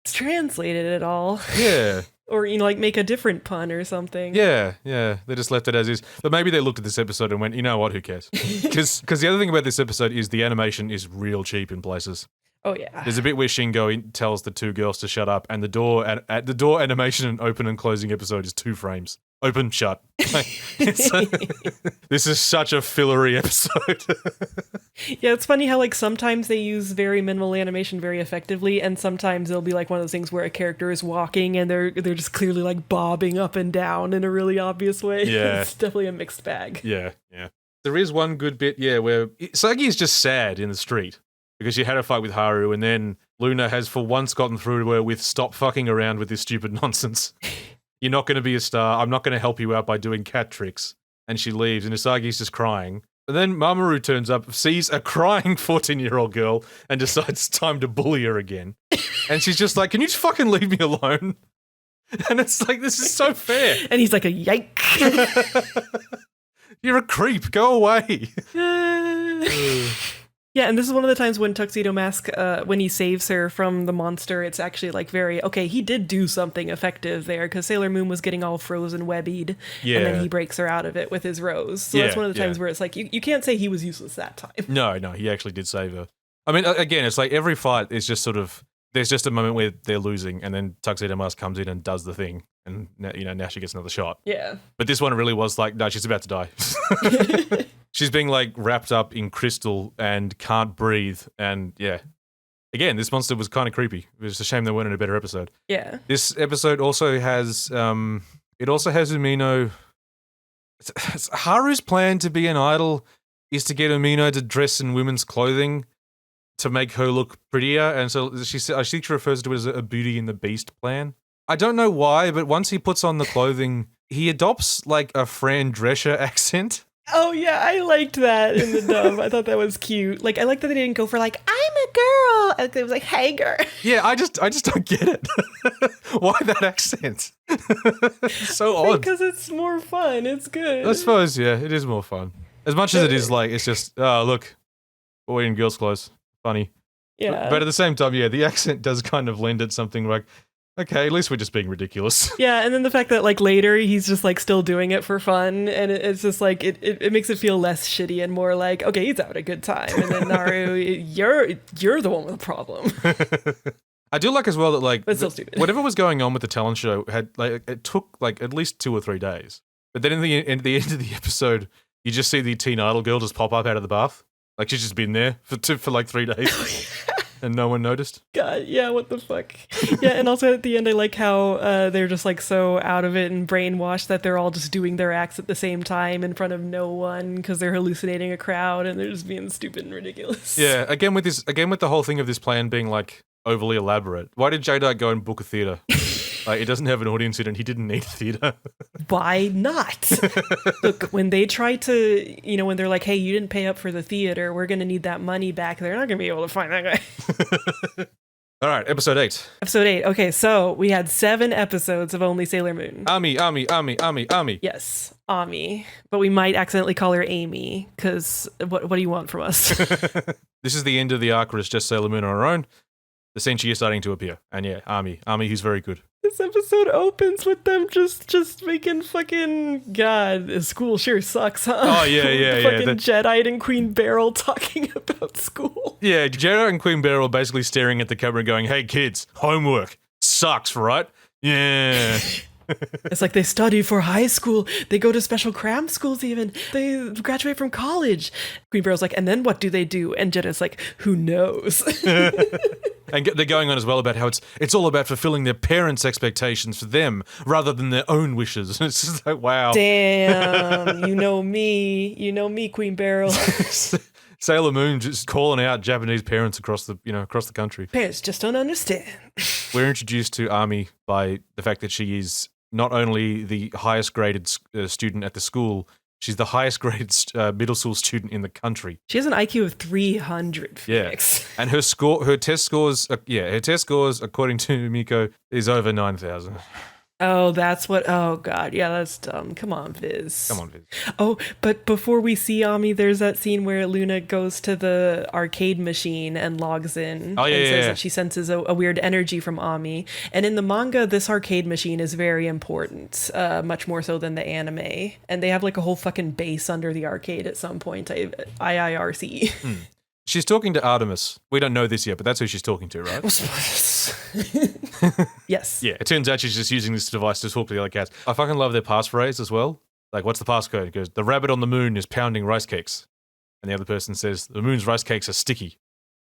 translate it at all. Yeah. Or, like, make a different pun or something. Yeah. They just left it as is. But maybe they looked at this episode and went, you know what, who cares? Because the other thing about this episode is the animation is real cheap in places. Oh, yeah. There's a bit where Shingo tells the 2 girls to shut up, and the door animation and open and closing episode is 2 frames. Open, shut. This is such a fillery episode. Yeah, it's funny how, like, sometimes they use very minimal animation very effectively, and sometimes it'll be like one of those things where a character is walking and they're just clearly like bobbing up and down in a really obvious way. Yeah. It's definitely a mixed bag. Yeah. There is one good bit, where Usagi is just sad in the street because she had a fight with Haru, and then Luna has for once gotten through to her with stop fucking around with this stupid nonsense. You're not going to be a star. I'm not going to help you out by doing cat tricks. And she leaves, and Usagi's just crying. And then Mamoru turns up, sees a crying 14-year-old girl, and decides it's time to bully her again. And she's just like, can you just fucking leave me alone? And it's like, this is so fair. And he's like, a yike. You're a creep. Go away. Yeah, and this is one of the times when Tuxedo Mask, when he saves her from the monster, it's actually like okay, he did do something effective there, because Sailor Moon was getting all frozen webbied, and then he breaks her out of it with his rose. So that's one of the times where it's like, you can't say he was useless that time. No, he actually did save her. I mean, again, it's like every fight is just sort of, there's just a moment where they're losing, and then Tuxedo Mask comes in and does the thing, and now she gets another shot. Yeah. But this one really was like, no, she's about to die. She's being like wrapped up in crystal and can't breathe, and yeah. Again, this monster was kind of creepy. It was a shame they weren't in a better episode. Yeah. This episode also has Umino. Haru's plan to be an idol is to get Umino to dress in women's clothing to make her look prettier, and so I think she refers to it as a Beauty and the Beast plan. I don't know why, but once he puts on the clothing, he adopts like a Fran Drescher accent. Oh yeah, I liked that in the dub. I thought that was cute. Like I like that they didn't go for like I'm a girl. It was like hey girl. Yeah, I just don't get it. Why that accent? So odd. Because it's more fun. It's good. I suppose, yeah, it is more fun. As much as it is like, it's just, oh look, boy in girls' clothes, funny. Yeah. But at the same time, yeah, the accent does kind of lend it something like, okay, at least we're just being ridiculous. Yeah, and then the fact that like later he's just like still doing it for fun, and it's just like it makes it feel less shitty and more like okay, he's having a good time. And then Naru, you're the one with the problem. I do like as well that like But still stupid. whatever was going on with the talent show had like it took like at least 2 or 3 days. But then in the end of the episode, you just see the teen idol girl just pop up out of the bath, like she's just been there for like 3 days. And no one noticed? God, yeah, what the fuck? Yeah, and also at the end, I like how they're just like so out of it and brainwashed that they're all just doing their acts at the same time in front of no one because they're hallucinating a crowd and they're just being stupid and ridiculous. Yeah, again with the whole thing of this plan being like overly elaborate. Why did Jadeite go and book a theater? Like, it doesn't have an audience in it. He didn't need a theater. Why not? Look, when they try to, when they're like, hey, you didn't pay up for the theater, we're going to need that money back. They're not going to be able to find that guy. All right, episode 8. Episode 8. Okay, so we had 7 episodes of only Sailor Moon. Ami. Yes, Ami. But we might accidentally call her Amy, because what do you want from us? This is the end of the arc where it's just Sailor Moon on her own. The Senshi is starting to appear. And yeah, Ami, who's very good. This episode opens with them just making fucking God. School sure sucks, huh? Oh yeah. Fucking Jadeite and Queen Beryl talking about school. Yeah, Jadeite and Queen Beryl basically staring at the camera, going, "Hey kids, homework sucks, right? Yeah." It's like they study for high school. They go to special cram schools even. They graduate from college. Queen Beryl's like, and then what do they do? And Jenna's like, who knows? And they're going on as well about how it's all about fulfilling their parents' expectations for them rather than their own wishes. It's just like, wow. Damn, you know me, Queen Beryl. Sailor Moon just calling out Japanese parents across the country. Parents just don't understand. We're introduced to Ami by the fact that she is not only the highest graded student at the school, she's the highest graded middle school student in the country. She has an IQ of 300. Phoenix. Yeah, and her test scores, according to Miko, is over 9,000. Oh, that's what. Oh, God. Yeah, that's dumb. Come on, Viz. Viz. Oh, but before we see Ami, there's that scene where Luna goes to the arcade machine and logs in. Oh, yeah, and says that she senses a weird energy from Ami. And in the manga, this arcade machine is very important, much more so than the anime. And they have like a whole fucking base under the arcade at some point. IIRC. She's talking to Artemis. We don't know this yet, but that's who she's talking to, right? Yes. Yeah, it turns out she's just using this device to talk to the other cats. I fucking love their passphrase as well. Like, what's the passcode? It goes, the rabbit on the moon is pounding rice cakes. And the other person says, the moon's rice cakes are sticky.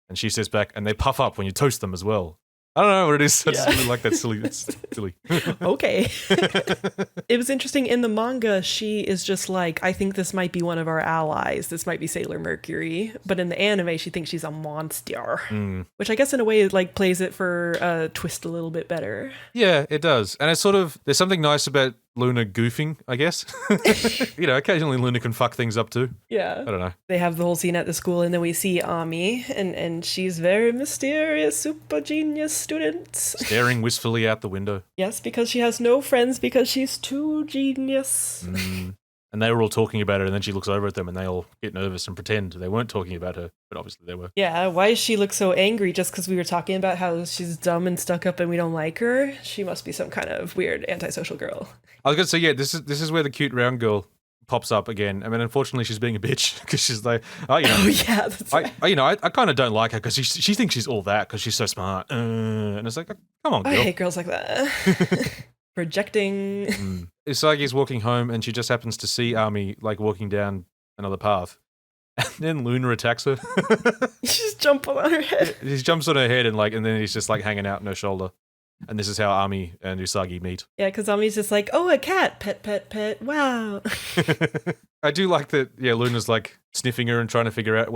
And she says back, and they puff up when you toast them as well. I don't know what it is. I just really like that silly. It's silly. Okay. It was interesting. In the manga, she is just like, I think this might be one of our allies. This might be Sailor Mercury. But in the anime, she thinks she's a monster. Which I guess in a way like plays it for a twist a little bit better. Yeah, it does. And it's sort of, there's something nice about Luna goofing, I guess. Occasionally Luna can fuck things up too. Yeah. I don't know. They have the whole scene at the school, and then we see Ami, and she's very mysterious, super genius student. Staring wistfully out the window. Yes, because she has no friends because she's too genius. And they were all talking about it, and then she looks over at them, and they all get nervous and pretend they weren't talking about her, but obviously they were. Yeah, why does she look so angry just because we were talking about how she's dumb and stuck up and we don't like her? She must be some kind of weird antisocial girl. I was going to say, yeah, this is where the cute round girl pops up again. I mean, unfortunately, she's being a bitch because she's like, oh yeah, that's right. I kind of don't like her because she thinks she's all that because she's so smart. And it's like, oh, come on, girl. I hate girls like that. Projecting. Usagi's walking home and she just happens to see Ami like walking down another path. And then Luna attacks her. She's jumping on her head. He jumps on her head and then he's just like hanging out on her shoulder. And this is how Ami and Usagi meet. Yeah, because Ami's just like, oh, a cat. Pet. Wow. I do like that, yeah, Luna's like sniffing her and trying to figure out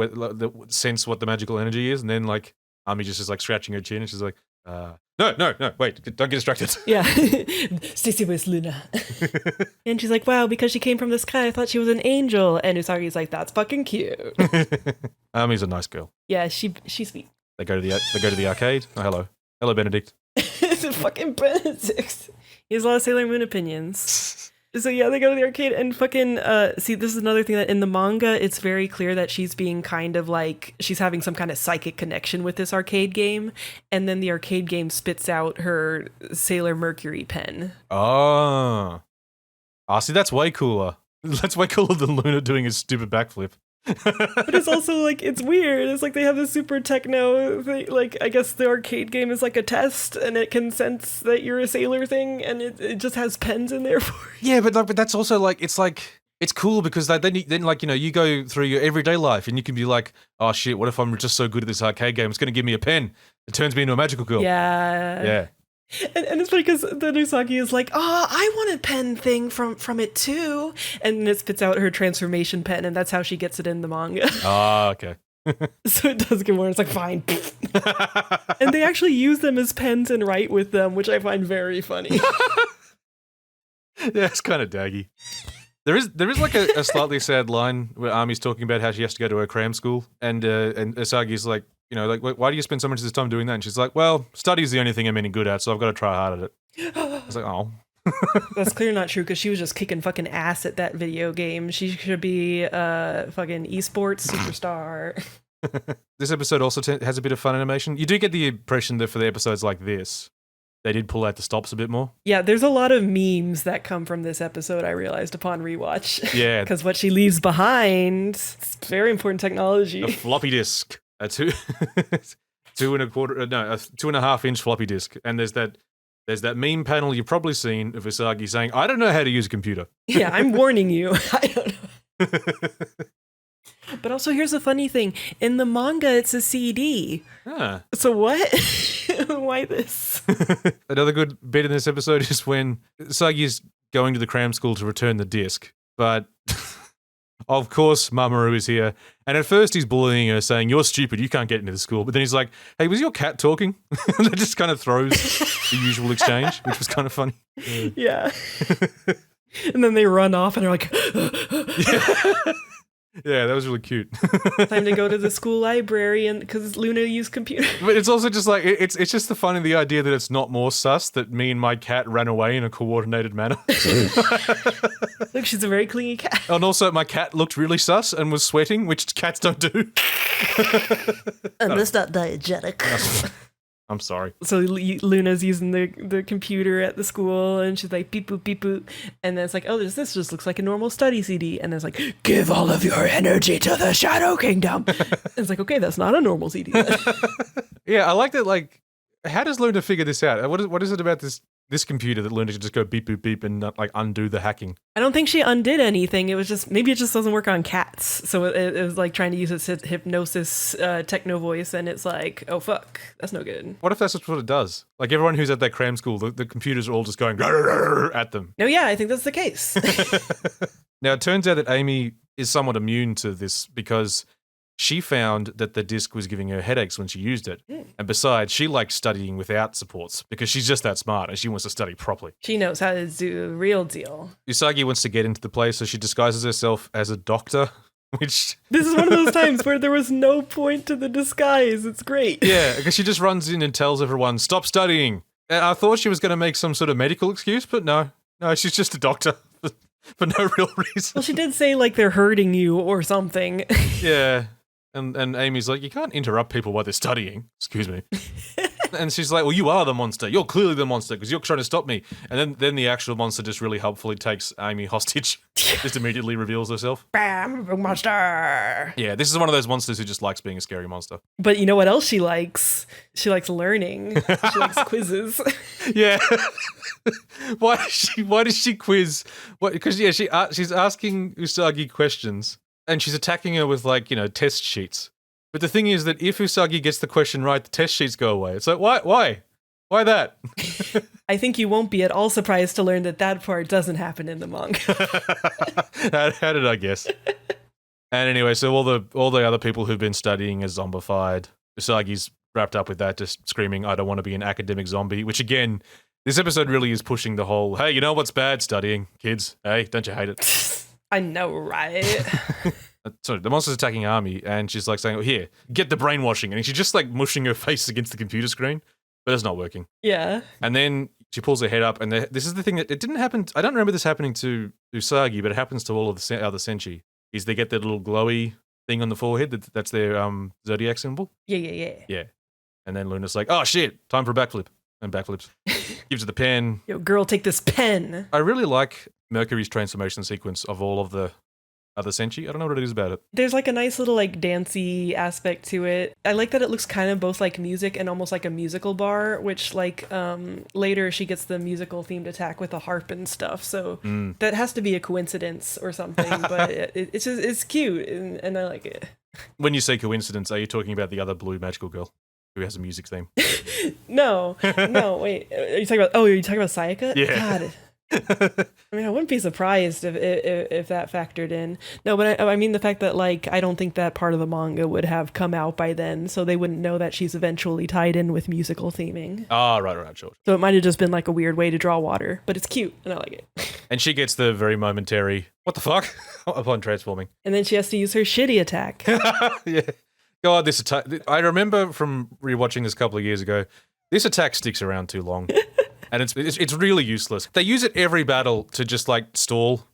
sense what the magical energy is. And then like Ami just is like scratching her chin and she's like, No, wait, don't get distracted. Yeah. Stacy was Luna. And she's like, wow, because she came from the sky, I thought she was an angel. And Usagi's like, that's fucking cute. Ami's a nice girl. Yeah, she's sweet. They go to the arcade. Oh, hello, Benedict. It's a fucking Benedict. He has a lot of Sailor Moon opinions. So yeah, they go to the arcade and fucking see, this is another thing that in the manga it's very clear that she's being kind of like she's having some kind of psychic connection with this arcade game, and then the arcade game spits out her Sailor Mercury pen. Oh. See, that's way cooler. That's way cooler than Luna doing a stupid backflip. But it's also like it's weird. It's like they have this super techno thing. Like I guess the arcade game is like a test, and it can sense that you're a sailor thing, and it just has pens in there for you. Yeah, but that's also like it's cool because then like, you know, you go through your everyday life and you can be like, oh shit, what if I'm just so good at this arcade game? It's going to give me a pen. It turns me into a magical girl. Yeah. Yeah. And it's funny because the Usagi is like, oh, I want a pen thing from it too. And then it spits out her transformation pen, and that's how she gets it in the manga. Oh, okay. So it does get more. It's like, fine. And they actually use them as pens and write with them, which I find very funny. Yeah, it's kind of daggy. There is like a slightly sad line where Army's talking about how she has to go to her cram school, and Usagi's like, you know, like, why do you spend so much of this time doing that? And she's like, well, study's the only thing I'm any good at, so I've got to try hard at it. I was like, oh. That's clearly not true, because she was just kicking fucking ass at that video game. She should be a fucking esports superstar. This episode also has a bit of fun animation. You do get the impression that for the episodes like this, they did pull out the stops a bit more. Yeah, there's a lot of memes that come from this episode, I realized upon rewatch. Yeah. Because what she leaves behind, it's very important technology. A floppy disk. A 2.25 inch floppy disk. And there's that meme panel you've probably seen of Usagi saying, I don't know how to use a computer. Yeah, I'm warning you. I don't know. But also, here's the funny thing. In the manga, it's a CD. Ah. So what? Why this? Another good bit in this episode is when Usagi is going to the cram school to return the disc. But, of course, Mamoru is here. And at first he's bullying her, saying, you're stupid, you can't get into the school. But then he's like, hey, was your cat talking? And it just kind of throws the usual exchange, which was kind of funny. Yeah. And then they run off and they're like... Yeah, that was really cute. Time to go to the school library, and because Luna used computer. But it's also just like it's just the fun of the idea that it's not more sus that me and my cat ran away in a coordinated manner. Look, she's a very clingy cat. And also, my cat looked really sus and was sweating, which cats don't do. And that's not diegetic. I'm sorry. So Luna's using the computer at the school, and she's like, beep boop, beep boop. And then it's like, oh, this just looks like a normal study CD. And then it's like, give all of your energy to the Shadow Kingdom. And it's like, okay, that's not a normal CD. Yeah, I like that. Like, how does Luna figure this out? What is it about this computer that Luna should just go beep boop beep and not like undo the hacking? I don't think she undid anything. It was just, maybe it just doesn't work on cats. So it was like trying to use its hypnosis techno voice, and it's like, oh fuck, that's no good. What if that's just what it does? Like everyone who's at that cram school, the computers are all just going at them. No, yeah, I think that's the case. Now it turns out that Amy is somewhat immune to this because she found that the disc was giving her headaches when she used it. And besides, she likes studying without supports because she's just that smart and she wants to study properly. She knows how to do the real deal. Usagi wants to get into the place, so she disguises herself as a doctor, which... This is one of those times where there was no point to the disguise. It's great. Yeah, because she just runs in and tells everyone, stop studying. And I thought she was going to make some sort of medical excuse, but no, she's just a doctor for no real reason. Well, she did say, like, they're hurting you or something. Yeah. And Amy's like, you can't interrupt people while they're studying. Excuse me. And she's like, well, you are the monster. You're clearly the monster because you're trying to stop me. And then the actual monster just really helpfully takes Amy hostage. Just immediately reveals herself. Bam, monster. Yeah, this is one of those monsters who just likes being a scary monster. But you know what else she likes? She likes learning. She likes quizzes. Yeah. Why does she quiz? Because she's asking Usagi questions. And she's attacking her with, like, you know, test sheets. But the thing is that if Usagi gets the question right, the test sheets go away. It's like, why? Why that? I think you won't be at all surprised to learn that part doesn't happen in the manga. How did I guess? And anyway, so all the other people who've been studying are zombified. Usagi's wrapped up with that, just screaming, "I don't want to be an academic zombie." Which again, this episode really is pushing the whole, "Hey, you know what's bad? Studying, kids. Hey, don't you hate it?" I know, right? So the monster's attacking Army, and she's like saying, "Oh, here, get the brainwashing," and she's just like mushing her face against the computer screen, but it's not working. Yeah. And then she pulls her head up, and this is the thing that it didn't happen. I don't remember this happening to Usagi, but it happens to all of the other Senshi. Is they get that little glowy thing on the forehead? That's their zodiac symbol. Yeah. And then Luna's like, "Oh shit, time for a backflip," and backflips. Gives her the pen. Yo, girl, take this pen. I really like Mercury's transformation sequence of all of the other Senshi. I don't know what it is about it. There's like a nice little like dancey aspect to it. I like that it looks kind of both like music and almost like a musical bar, which like later she gets the musical themed attack with a harp and stuff. So that has to be a coincidence or something, but it's cute and I like it. When you say coincidence, are you talking about the other blue magical girl who has a music theme? No, wait. Are you talking about Sayaka? Yeah. God. I mean, I wouldn't be surprised if that factored in. No, but I mean the fact that like I don't think that part of the manga would have come out by then, so they wouldn't know that she's eventually tied in with musical theming. Ah, right, sure. So it might have just been like a weird way to draw water, but it's cute and I like it. And she gets the very momentary "what the fuck" upon transforming. And then she has to use her shitty attack. Yeah. God, this attack. I remember from rewatching this a couple of years ago. This attack sticks around too long. And it's really useless. They use it every battle to just like stall,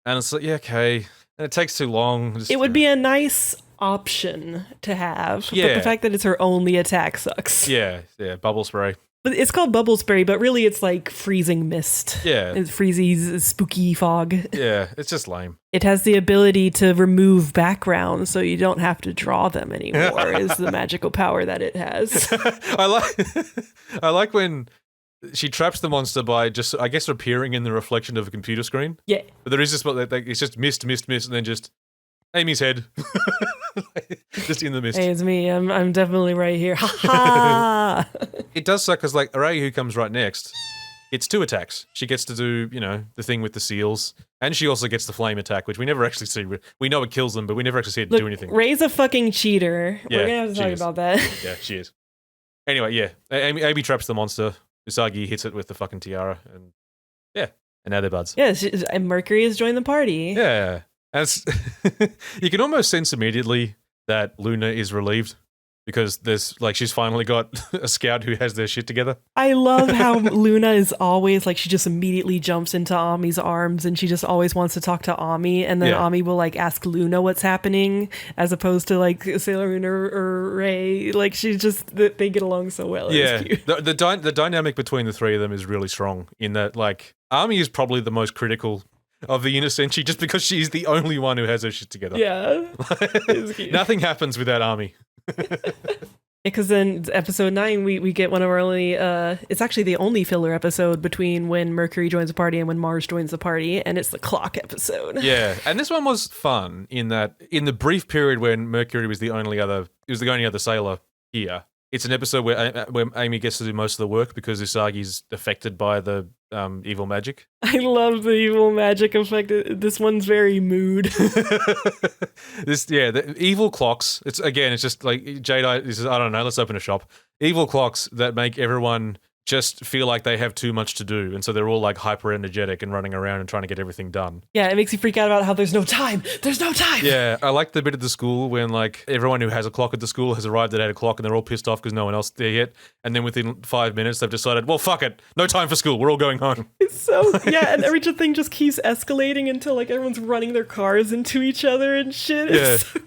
and it's like, yeah, okay, and it takes too long. It would be a nice option to have, but the fact that it's her only attack sucks. Yeah, bubble spray. But it's called bubble spray, but really it's like freezing mist. Yeah, it's freezy, spooky fog. Yeah, it's just lame. It has the ability to remove backgrounds, so you don't have to draw them anymore. Is the magical power that it has. I like when she traps the monster by just, I guess, appearing in the reflection of a computer screen. Yeah. But there is this, like, it's just mist, and then just Amy's head. Just in the mist. Hey, it's me. I'm definitely right here. Ha ha! It does suck because, like, Araya, who comes right next, it's 2 attacks. She gets to do, the thing with the seals. And she also gets the flame attack, which we never actually see. We know it kills them, but we never actually see it do anything. Ray's a fucking cheater. Yeah, we're going to have to talk about that. Yeah, she is. Anyway, yeah. Amy traps the monster. Usagi hits it with the fucking tiara, and now they're buds. Yeah, and Mercury has joined the party. Yeah. As you can almost sense immediately that Luna is relieved because there's like she's finally got a scout who has their shit together. I love how Luna is always like she just immediately jumps into Ami's arms and she just always wants to talk to Ami, and then Ami will like ask Luna what's happening as opposed to like Sailor Moon or Ray. Like she's just they get along so well. Yeah, the dynamic between the three of them is really strong in that like Ami is probably the most critical of the Senshi just because she's the only one who has her shit together. Yeah. Nothing happens without Ami. Because then episode 9, we get one of our only, it's actually the only filler episode between when Mercury joins the party and when Mars joins the party, and it's the clock episode. Yeah, and this one was fun in that in the brief period when Mercury was the only other sailor here, it's an episode where Amy gets to do most of the work because Usagi's affected by the evil magic. I love the evil magic effect. This one's very mood. The evil clocks. It's just like Jadeite. He says, I don't know. Let's open a shop. Evil clocks that make everyone just feel like they have too much to do, and so they're all like hyper energetic and running around and trying to get everything done. Yeah, it makes you freak out about how there's no time. There's no time. Yeah, I like the bit at the school when like everyone who has a clock at the school has arrived at 8 o'clock and they're all pissed off because no one else there yet, and then within 5 minutes they've decided, well, fuck it, no time for school. We're all going home. It's so and everything just keeps escalating until like everyone's running their cars into each other and shit. It's so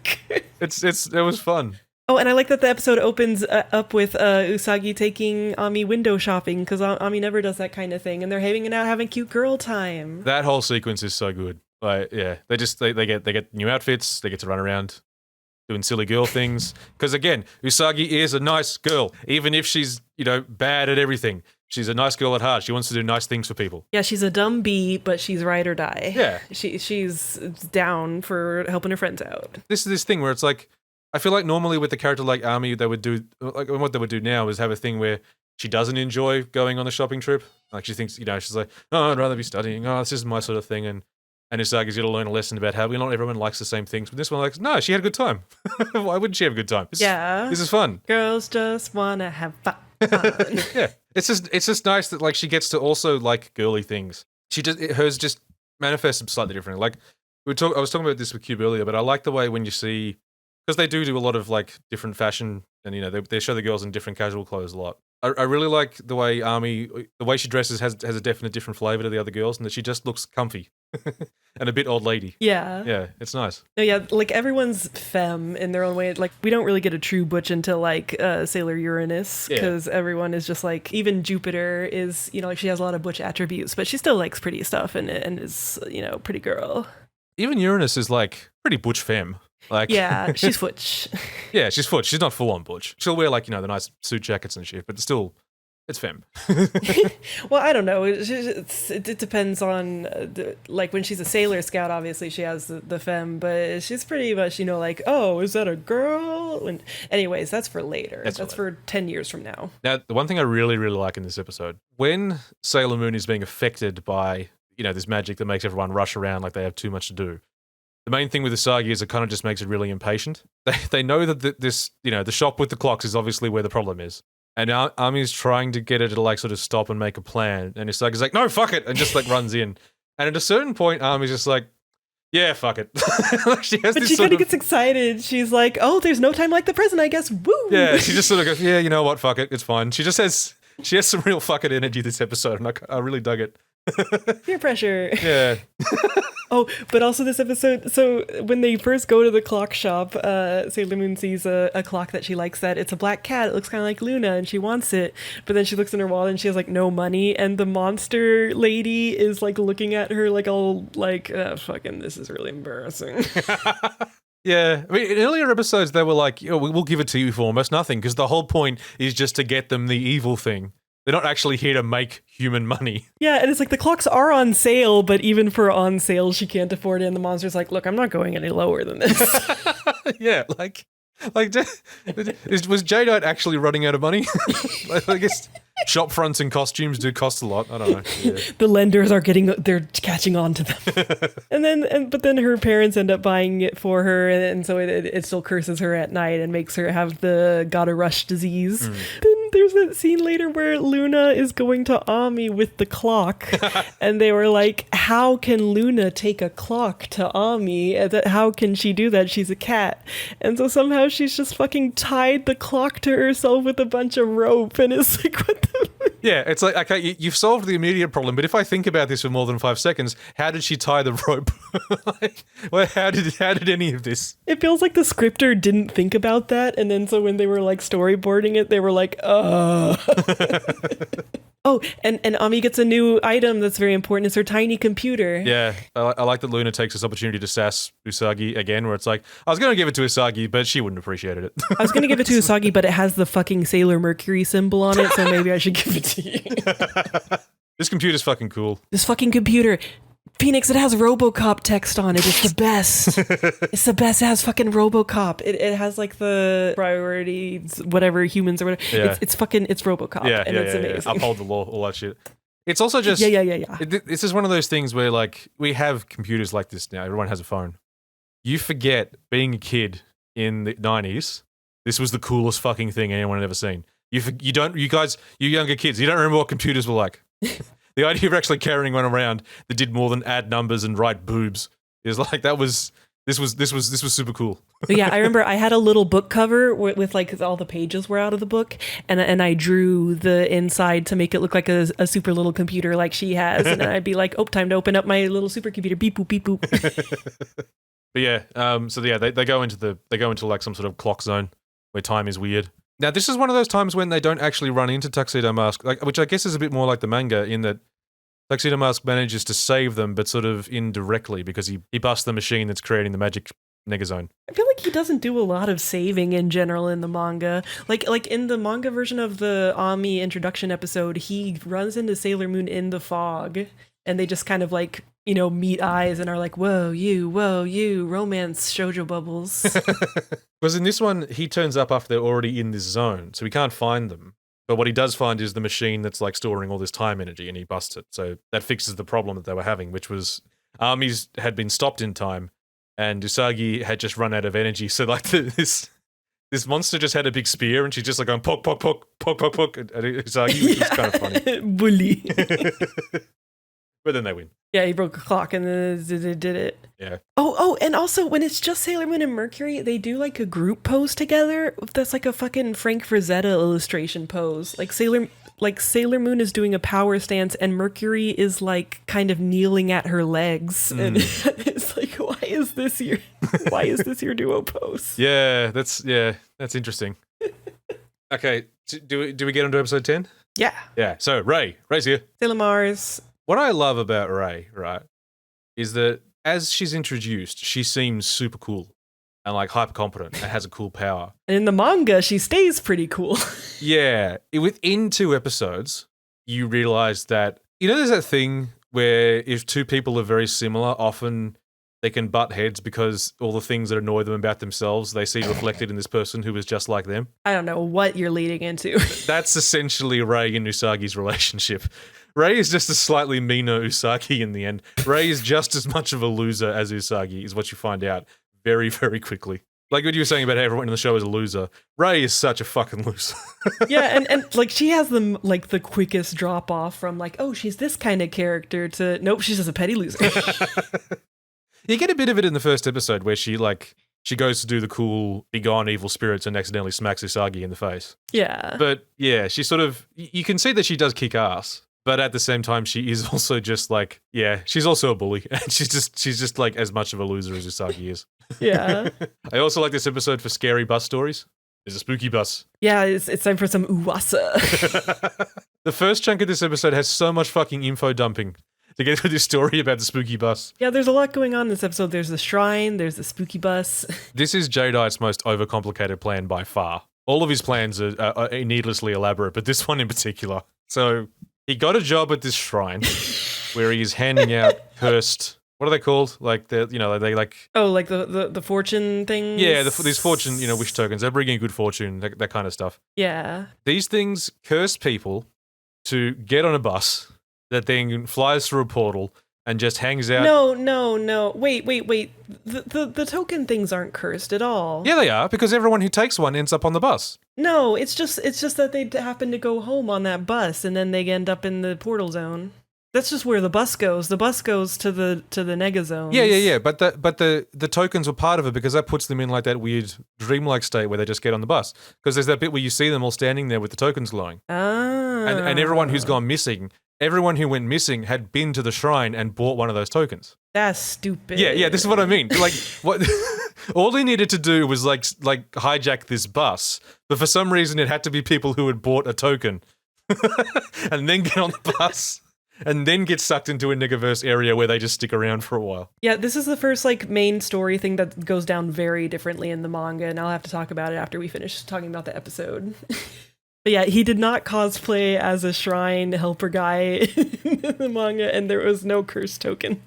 good. It was fun. Oh, and I like that the episode opens up with Usagi taking Ami window shopping because Ami never does that kind of thing, and they're hanging out having cute girl time. That whole sequence is so good. Like, yeah, they get new outfits, they get to run around doing silly girl things. Because again, Usagi is a nice girl, even if she's bad at everything. She's a nice girl at heart. She wants to do nice things for people. Yeah, she's a dumb bee, but she's ride or die. Yeah, she's down for helping her friends out. This is this thing where it's like, I feel like normally with a character like Ami, they would do like what they would do now is have a thing where she doesn't enjoy going on a shopping trip. Like she thinks, she's like, oh, I'd rather be studying. Oh, this isn't my sort of thing. And And Usagi's got to learn a lesson about how not everyone likes the same things. But this one, like, no, she had a good time. Why wouldn't she have a good time? This is fun. Girls just wanna have fun. Yeah, it's just nice that like she gets to also like girly things. Hers just manifests slightly differently. Like I was talking about this with Cube earlier, but I like the way when you see, because they do a lot of like different fashion, and you know they show the girls in different casual clothes a lot. I really like the way the way she dresses has a definite different flavor to the other girls, and that she just looks comfy and a bit old lady. Yeah, it's nice. No, yeah, like everyone's femme in their own way. Like we don't really get a true butch until like Sailor Uranus, because everyone is just like, even Jupiter is, you know, like she has a lot of butch attributes, but she still likes pretty stuff and is, you know, pretty girl. Even Uranus is like pretty butch femme. Like, yeah, she's butch. Yeah, she's butch. She's not full on butch. She'll wear like, you know, the nice suit jackets and shit, but still, it's femme. Well, I don't know. It depends on like when she's a Sailor Scout. Obviously, she has the femme, but she's pretty much, you know, like, oh, is that a girl? And anyways, that's for later. That's for 10 years from now. Now, the one thing I really, really like in this episode, when Sailor Moon is being affected by, you know, this magic that makes everyone rush around like they have too much to do. The main thing with Usagi is it kind of just makes it really impatient. They know that this, you know, the shop with the clocks is obviously where the problem is. And Army's trying to get her to like sort of stop and make a plan. And Usagi's like, no, fuck it. And just like runs in. And at a certain point, Army's just like, yeah, fuck it. Like she kind of gets excited. She's like, oh, there's no time like the present, I guess. Woo! Yeah, she just sort of goes, yeah, you know what, fuck it. It's fine. She has some real fuck it energy this episode. And I really dug it. Peer pressure. Yeah. Oh, but also this episode, so when they first go to the clock shop, Sailor Moon sees a clock that she likes, that it's a black cat. It looks kind of like Luna, and she wants it. But then she looks in her wallet and she has like no money, and the monster lady is like looking at her like all like, fucking, this is really embarrassing. Yeah, I mean, in earlier episodes they were like, oh, we'll give it to you for almost nothing, because the whole point is just to get them the evil thing. They're not actually here to make human money. Yeah, and it's like the clocks are on sale, but even for on sale, she can't afford it. And the monster's like, look, I'm not going any lower than this. Yeah, like was Jadeite actually running out of money? I guess shop fronts and costumes do cost a lot. I don't know. Yeah. The lenders they're catching on to them. But then her parents end up buying it for her, and so it still curses her at night and makes her have the gotta rush disease. Then there's that scene later where Luna is going to Ami with the clock, and they were like, how can Luna take a clock to Ami? How can she do that? She's a cat. And so somehow she's just fucking tied the clock to herself with a bunch of rope, and it's like, what the... Yeah, it's like, okay, you've solved the immediate problem, but if I think about this for more than 5 seconds, how did she tie the rope? Like, well, how did any of this? It feels like the scripter didn't think about that, and then so when they were like storyboarding it, they were like, Oh, and Ami gets a new item that's very important. It's her tiny computer. Yeah, I like that Luna takes this opportunity to sass Usagi again, where it's like, I was going to give it to Usagi, but she wouldn't have appreciated it. I was going to give it to Usagi, but it has the fucking Sailor Mercury symbol on it, so maybe I should give it to you. This computer's fucking cool. This fucking computer. Phoenix, it has RoboCop text on it. It's the best. It's the best. It has fucking RoboCop. It has like the priorities, whatever, humans or whatever. Yeah. It's RoboCop. Yeah, and it's amazing. Uphold the law, all that shit. It's also just... Yeah. This is one of those things where, like, we have computers like this now. Everyone has a phone. You forget, being a kid in the 90s, this was the coolest fucking thing anyone had ever seen. You younger kids, you don't remember what computers were like. The idea of actually carrying one around that did more than add numbers and write boobs is like, this was super cool. But yeah, I remember I had a little book cover with like all the pages were out of the book, and I drew the inside to make it look like a super little computer like she has, and I'd be like, oh, time to open up my little supercomputer, beep boop beep boop. But yeah, so yeah, they go into like some sort of clock zone where time is weird. Now, this is one of those times when they don't actually run into Tuxedo Mask, like, which I guess is a bit more like the manga, in that Tuxedo Mask manages to save them, but sort of indirectly, because he busts the machine that's creating the magic negazone. I feel like he doesn't do a lot of saving in general in the manga. Like in the manga version of the Ami introduction episode, he runs into Sailor Moon in the fog, and they just kind of like, you know, meet eyes and are like, whoa, you, romance shoujo bubbles. Because in this one, he turns up after they're already in this zone, so he can't find them. But what he does find is the machine that's like storing all this time energy, and he busts it. So that fixes the problem that they were having, which was, armies had been stopped in time, and Usagi had just run out of energy. So like this monster just had a big spear, and she's just like going poke, poke, poke, poke, poke, poke at Usagi, which was kind of funny. Bully. But then they win. Yeah, he broke a clock and then they did it. Yeah. Oh, and also when it's just Sailor Moon and Mercury, they do like a group pose together. That's like a fucking Frank Frazetta illustration pose. Like Sailor Moon is doing a power stance and Mercury is like kind of kneeling at her legs. And it's like, why is this your duo pose? Yeah, that's interesting. Okay, do we get into episode 10? Yeah. Yeah. So Ray's here. Sailor Mars. What I love about Ray, right, is that as she's introduced, she seems super cool and like hyper competent and has a cool power. And in the manga, she stays pretty cool. Yeah. Within 2 episodes, you realize that, there's that thing where if 2 people are very similar, often they can butt heads because all the things that annoy them about themselves, they see reflected in this person who is just like them. I don't know what you're leading into. That's essentially Ray and Usagi's relationship. Ray is just a slightly meaner Usagi in the end. Ray is just as much of a loser as Usagi, is what you find out very, very quickly. Like what you were saying about how everyone in the show is a loser. Ray is such a fucking loser. Yeah, and like she has the quickest drop off from like, oh, she's this kind of character to nope, she's just a petty loser. You get a bit of it in the first episode where she goes to do the cool be gone evil spirits and accidentally smacks Usagi in the face. Yeah. But yeah, she sort of, you can see that she does kick ass. But at the same time, she is also just like, yeah, she's also a bully. And she's just like as much of a loser as Usagi is. Yeah. I also like this episode for scary bus stories. There's a spooky bus. Yeah, it's time for some uwasa. The first chunk of this episode has so much fucking info dumping to get to this story about the spooky bus. Yeah, there's a lot going on in this episode. There's the shrine, there's the spooky bus. This is Jadeite's most overcomplicated plan by far. All of his plans are needlessly elaborate, but this one in particular. So he got a job at this shrine where he is handing out cursed. What are they called? Like they like. Oh, like the fortune things. Yeah, these fortune wish tokens. They're bringing good fortune, that kind of stuff. Yeah. These things curse people to get on a bus that then flies through a portal and just hangs out. No. Wait. The token things aren't cursed at all. Yeah, they are, because everyone who takes one ends up on the bus. No, it's just that they happen to go home on that bus and then they end up in the portal zone. That's just where the bus goes. The bus goes to the nega zones. Yeah. But the tokens were part of it because that puts them in like that weird dreamlike state where they just get on the bus. Because there's that bit where you see them all standing there with the tokens glowing. Ah. And everyone who's gone missing, everyone who went missing had been to the shrine and bought one of those tokens. That's stupid. Yeah, this is what I mean. Like, what? All he needed to do was like hijack this bus, but for some reason it had to be people who had bought a token, and then get on the bus, and then get sucked into a Niggaverse area where they just stick around for a while. Yeah, this is the first like main story thing that goes down very differently in the manga, and I'll have to talk about it after we finish talking about the episode. But yeah, he did not cosplay as a shrine helper guy in the manga, and there was no curse token.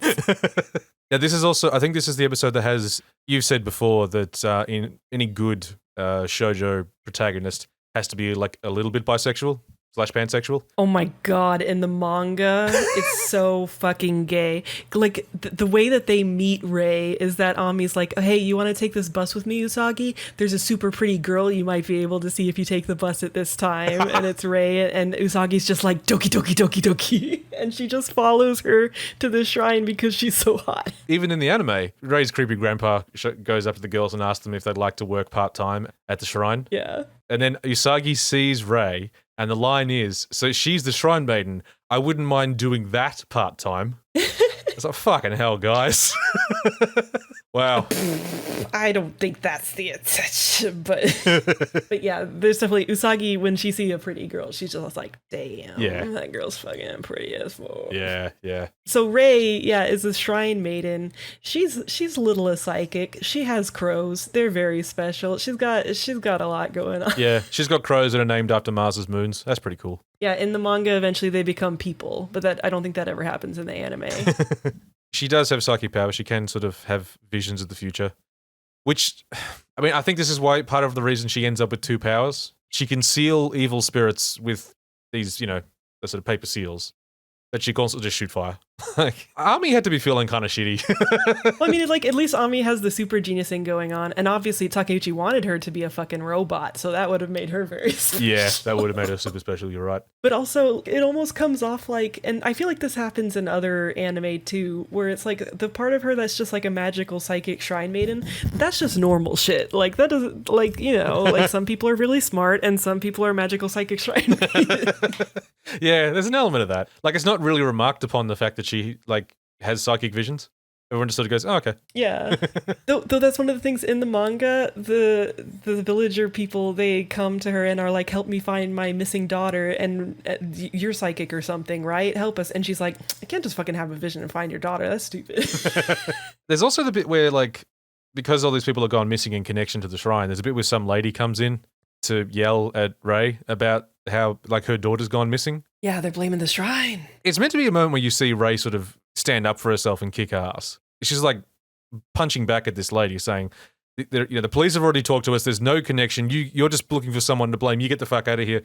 Yeah, this is also, I think this is the episode that has, you've said before that in any good shoujo protagonist has to be like a little bit bisexual / pansexual. Oh my god, in the manga, it's so fucking gay. Like, the way that they meet Ray is that Ami's like, hey, you want to take this bus with me, Usagi? There's a super pretty girl you might be able to see if you take the bus at this time. And it's Ray, and Usagi's just like, doki doki doki doki. And she just follows her to the shrine because she's so hot. Even in the anime, Ray's creepy grandpa goes up to the girls and asks them if they'd like to work part-time at the shrine. Yeah. And then Usagi sees Ray, and the line is, so she's the shrine maiden, I wouldn't mind doing that part-time. It's like, fucking hell, guys. Wow. I don't think that's the intention, but yeah, there's definitely Usagi, when she sees a pretty girl, she's just like, damn, that girl's fucking pretty as fuck. Yeah. So Ray, is a shrine maiden. She's little a psychic. She has crows. They're very special. She's got a lot going on. Yeah, she's got crows that are named after Mars's moons. That's pretty cool. Yeah, in the manga, eventually they become people, but I don't think that ever happens in the anime. She does have psychic power. She can sort of have visions of the future, which, I mean, I think this is why part of the reason she ends up with 2 powers. She can seal evil spirits with these, the sort of paper seals, but she can also just shoot fire. Like, Ami had to be feeling kind of shitty. Well, I mean, like, at least Ami has the super genius thing going on, and obviously Takeuchi wanted her to be a fucking robot, so that would have made her very special. Yeah, that would have made her super special, you're right. But also, it almost comes off like, and I feel like this happens in other anime too, where it's like the part of her that's just like a magical psychic shrine maiden, that's just normal shit. Like, that doesn't, like, you know, like some people are really smart and some people are magical psychic shrine maiden. Yeah, there's an element of that. Like, it's not really remarked upon the fact that she, like, has psychic visions. Everyone just sort of goes, oh, okay. Yeah. Though that's one of the things in the manga, the villager people, they come to her and are like, help me find my missing daughter, and you're psychic or something, right? Help us. And she's like, I can't just fucking have a vision and find your daughter. That's stupid. There's also the bit where, like, because all these people have gone missing in connection to the shrine, there's a bit where some lady comes in to yell at Ray about how, like, her daughter's gone missing. Yeah, they're blaming the shrine. It's meant to be a moment where you see Ray sort of stand up for herself and kick ass. She's like punching back at this lady, saying, "You know, the police have already talked to us. There's no connection. You're just looking for someone to blame. You get the fuck out of here."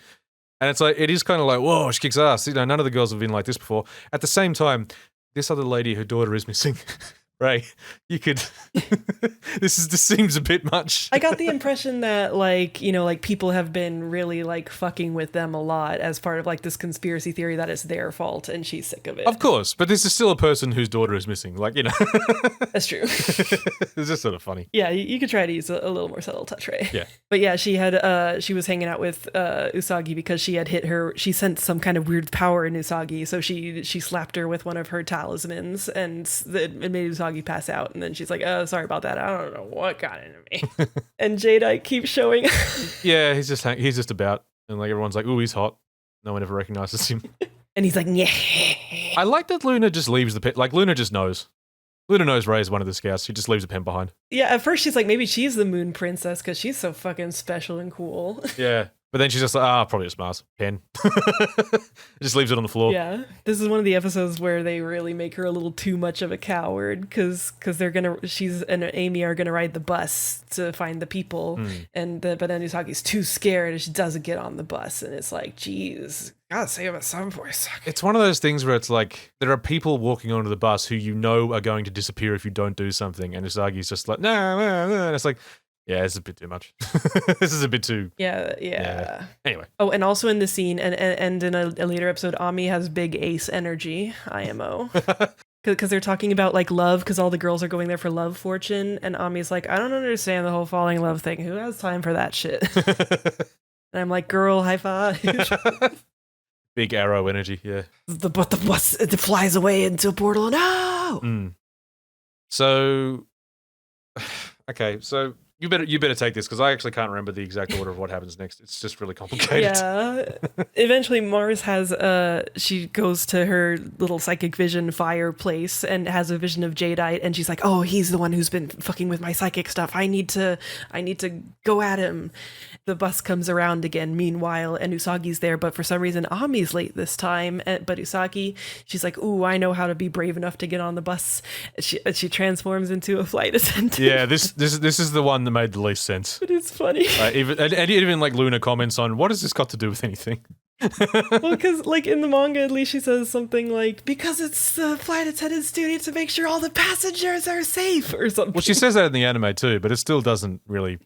And it's like, it is kind of like, whoa, she kicks ass. You know, none of the girls have been like this before. At the same time, this other lady, her daughter is missing. Ray, you could. This seems a bit much. I got the impression that, like, you know, like people have been really like fucking with them a lot as part of like this conspiracy theory that it's their fault and she's sick of it. Of course, but this is still a person whose daughter is missing. Like, you know. That's true. It's just sort of funny. Yeah, you could try to use a little more subtle touch, Ray. Yeah. But yeah, she was hanging out with Usagi because she had hit her. She sent some kind of weird power in Usagi, so she slapped her with one of her talismans, and it made Usagi pass out. And then she's like, "Oh, sorry about that. I don't know what got into me." And Jadeite keeps showing. Yeah, he's just about, and like everyone's like, "Ooh, he's hot." No one ever recognizes him. And he's like, "Yeah." I like that Luna just leaves the pen. Like, Luna just knows. Luna knows Ray's one of the scouts. She just leaves a pen behind. Yeah, at first she's like, maybe she's the moon princess because she's so fucking special and cool. Yeah. But then she's just like, probably just Mars. Pen. Just leaves it on the floor. Yeah. This is one of the episodes where they really make her a little too much of a coward because she's and Amy are gonna ride the bus to find the people. But then Usagi's too scared and she doesn't get on the bus. And it's like, geez, gotta save us some for Usagi. It's one of those things where it's like, there are people walking onto the bus who you know are going to disappear if you don't do something. And Usagi's just like, no. And it's like, yeah, it's a bit too much. This is a bit too... Yeah. Anyway. Oh, and also in the scene, and in a later episode, Ami has big ace energy, IMO. Because they're talking about, like, love, because all the girls are going there for love fortune, and Ami's like, I don't understand the whole falling in love thing. Who has time for that shit? And I'm like, girl, high five. Big arrow energy, yeah. But the bus, it flies away into a portal, no! So... Okay, so... You better take this because I actually can't remember the exact order of what happens next. It's just really complicated. Yeah. Eventually, Mars has she goes to her little psychic vision fireplace and has a vision of Jadeite, and she's like, "Oh, he's the one who's been fucking with my psychic stuff. I need to go at him." The bus comes around again, meanwhile, and Usagi's there, but for some reason, Ami's late this time. But Usagi, she's like, "Ooh, I know how to be brave enough to get on the bus." She transforms into a flight attendant. Yeah, this is the one that made the least sense. But it's funny. Even like Luna comments on, what has this got to do with anything? Well, because like in the manga, at least she says something like, because it's the flight attendant's duty to make sure all the passengers are safe or something. Well, she says that in the anime too, but it still doesn't really.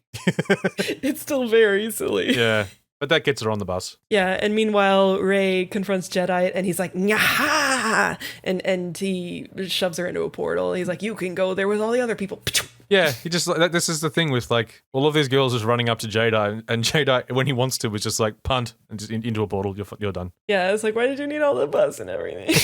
It's still very silly. Yeah, but that gets her on the bus. Yeah, and meanwhile, Ray confronts Jadeite, and he's like, "Nyaha!" and he shoves her into a portal. He's like, "You can go there with all the other people." Yeah, he just like this is the thing with like all of these girls just running up to Jadeite, and Jadeite when he wants to was just like punt and just into a portal. You're done. Yeah, it's like, why did you need all the bus and everything?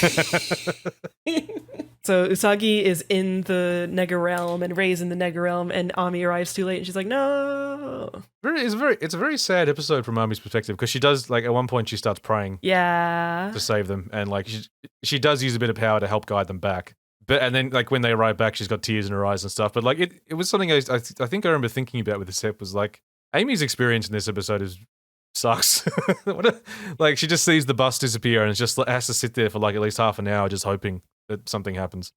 So Usagi is in the Nega realm and Ray's in the Nega realm, and Ami arrives too late, and she's like, "No." It's a very sad episode from Ami's perspective because she does like at one point she starts praying, yeah, to save them, and like she does use a bit of power to help guide them back. But and then like when they arrive back, she's got tears in her eyes and stuff. But like it was something I think I remember thinking about with this ep was like Amy's experience in this episode sucks. Like she just sees the bus disappear and just has to sit there for like at least half an hour just hoping that something happens.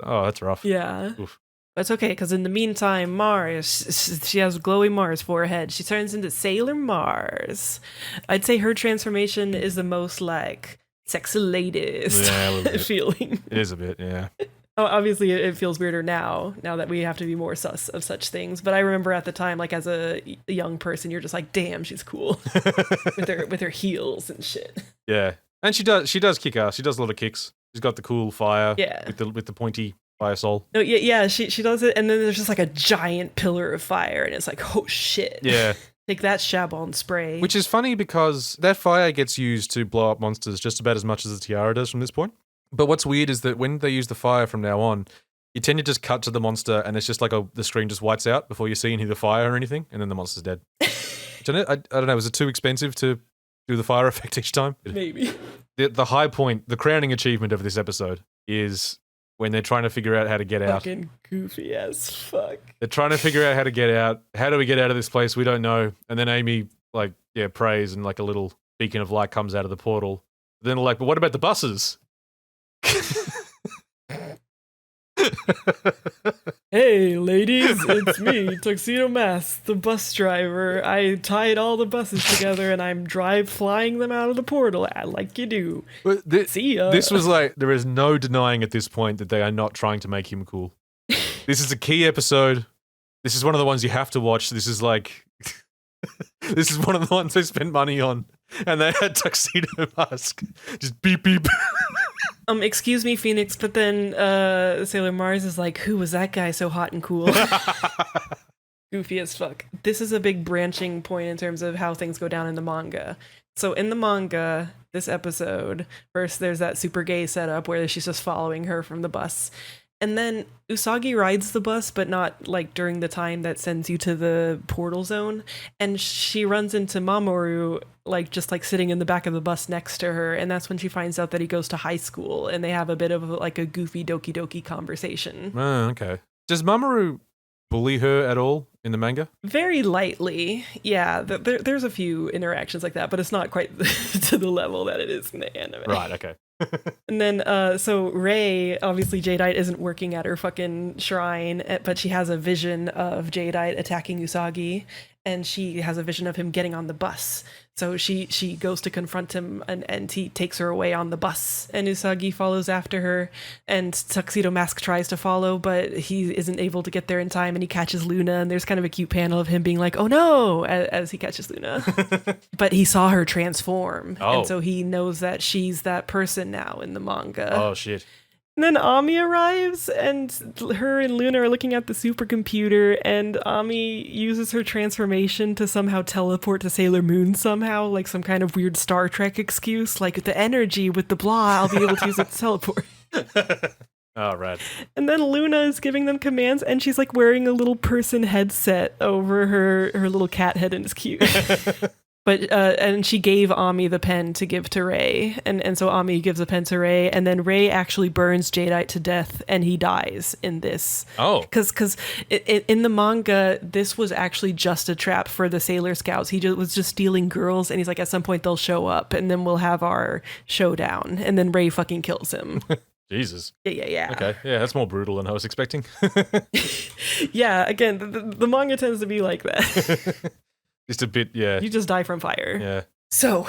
Oh, that's rough. Yeah. Oof. That's okay, because in the meantime, Mars, she has glowing Mars forehead. She turns into Sailor Mars. I'd say her transformation is the most like sexy latest Yeah, a little bit. feeling. It is a bit, yeah. Oh, obviously, it feels weirder now that we have to be more sus of such things. But I remember at the time, like as a young person, you're just like, damn, she's cool with her heels and shit. Yeah, and she does kick ass. She does a lot of kicks. She's got the cool fire with the pointy fire soul. No, yeah, she does it, and then there's just like a giant pillar of fire, and it's like, oh shit. Yeah. Take that, Shabon spray. Which is funny because that fire gets used to blow up monsters just about as much as the tiara does from this point. But what's weird is that when they use the fire from now on, you tend to just cut to the monster and it's just like the screen just whites out before you see any of the fire or anything, and then the monster's dead. I don't know, was it too expensive to do the fire effect each time? Maybe. The high point, the crowning achievement of this episode is when they're trying to figure out how to get out. Fucking goofy as fuck. They're trying to figure out how to get out. How do we get out of this place? We don't know. And then Amy, prays and like a little beacon of light comes out of the portal. Then they're like, but what about the buses? Hey, ladies, it's me, Tuxedo Mask, the bus driver. I tied all the buses together and I'm flying them out of the portal like you do. See ya. This was like, there is no denying at this point that they are not trying to make him cool. This is a key episode. This is one of the ones you have to watch. This is like, this is one of the ones they spent money on. And they had Tuxedo Mask. Just beep, beep. Excuse me, Phoenix, but then Sailor Mars is like, who was that guy so hot and cool? Goofy as fuck. This is a big branching point in terms of how things go down in the manga. So in the manga, this episode, first there's that super gay setup where she's just following her from the bus. And then Usagi rides the bus, but not like during the time that sends you to the portal zone. And she runs into Mamoru, just sitting in the back of the bus next to her. And that's when she finds out that he goes to high school. And they have a bit of a goofy doki doki conversation. Oh, okay. Does Mamoru bully her at all in the manga? Very lightly. Yeah, there's a few interactions like that, but it's not quite to the level that it is in the anime. Right, okay. And then, so Rei, obviously Jadeite isn't working at her fucking shrine, but she has a vision of Jadeite attacking Usagi, and she has a vision of him getting on the bus. So she goes to confront him, and he takes her away on the bus, and Usagi follows after her, and Tuxedo Mask tries to follow, but he isn't able to get there in time, and he catches Luna, and there's kind of a cute panel of him being like, oh no, as he catches Luna. But he saw her transform, and so he knows that she's that person now in the manga. Oh, shit. And then Ami arrives, and her and Luna are looking at the supercomputer, and Ami uses her transformation to somehow teleport to Sailor Moon somehow, like some kind of weird Star Trek excuse, like the energy with the blah, I'll be able to use it to teleport. Oh, right. And then Luna is giving them commands, and she's like wearing a little person headset over her little cat head, and it's cute. But and she gave Ami the pen to give to Rei, and so Ami gives the pen to Rei, and then Rei actually burns Jadeite to death, and he dies in this. Oh, because in the manga, this was actually just a trap for the Sailor Scouts. He was just stealing girls, and he's like, at some point they'll show up, and then we'll have our showdown, and then Rei fucking kills him. Jesus. Yeah. Okay, yeah, that's more brutal than I was expecting. Yeah, again, the manga tends to be like that. Just a bit, yeah. You just die from fire. Yeah. So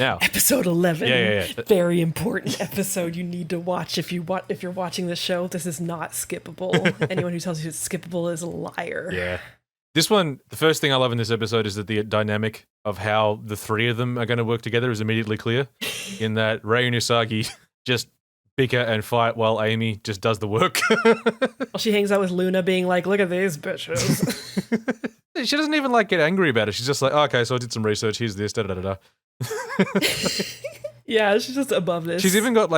now episode 11. Yeah. Very important episode you need to watch if you're watching the show. This is not skippable. Anyone who tells you it's skippable is a liar. Yeah. This one, the first thing I love in this episode is that the dynamic of how the three of them are going to work together is immediately clear. In that Rei and Usagi just bicker and fight while Amy just does the work. She hangs out with Luna being like, look at these bitches. She doesn't even get angry about it. She's just like, oh, okay, so I did some research. Here's this, da-da-da-da. Yeah, she's just above this. She's even got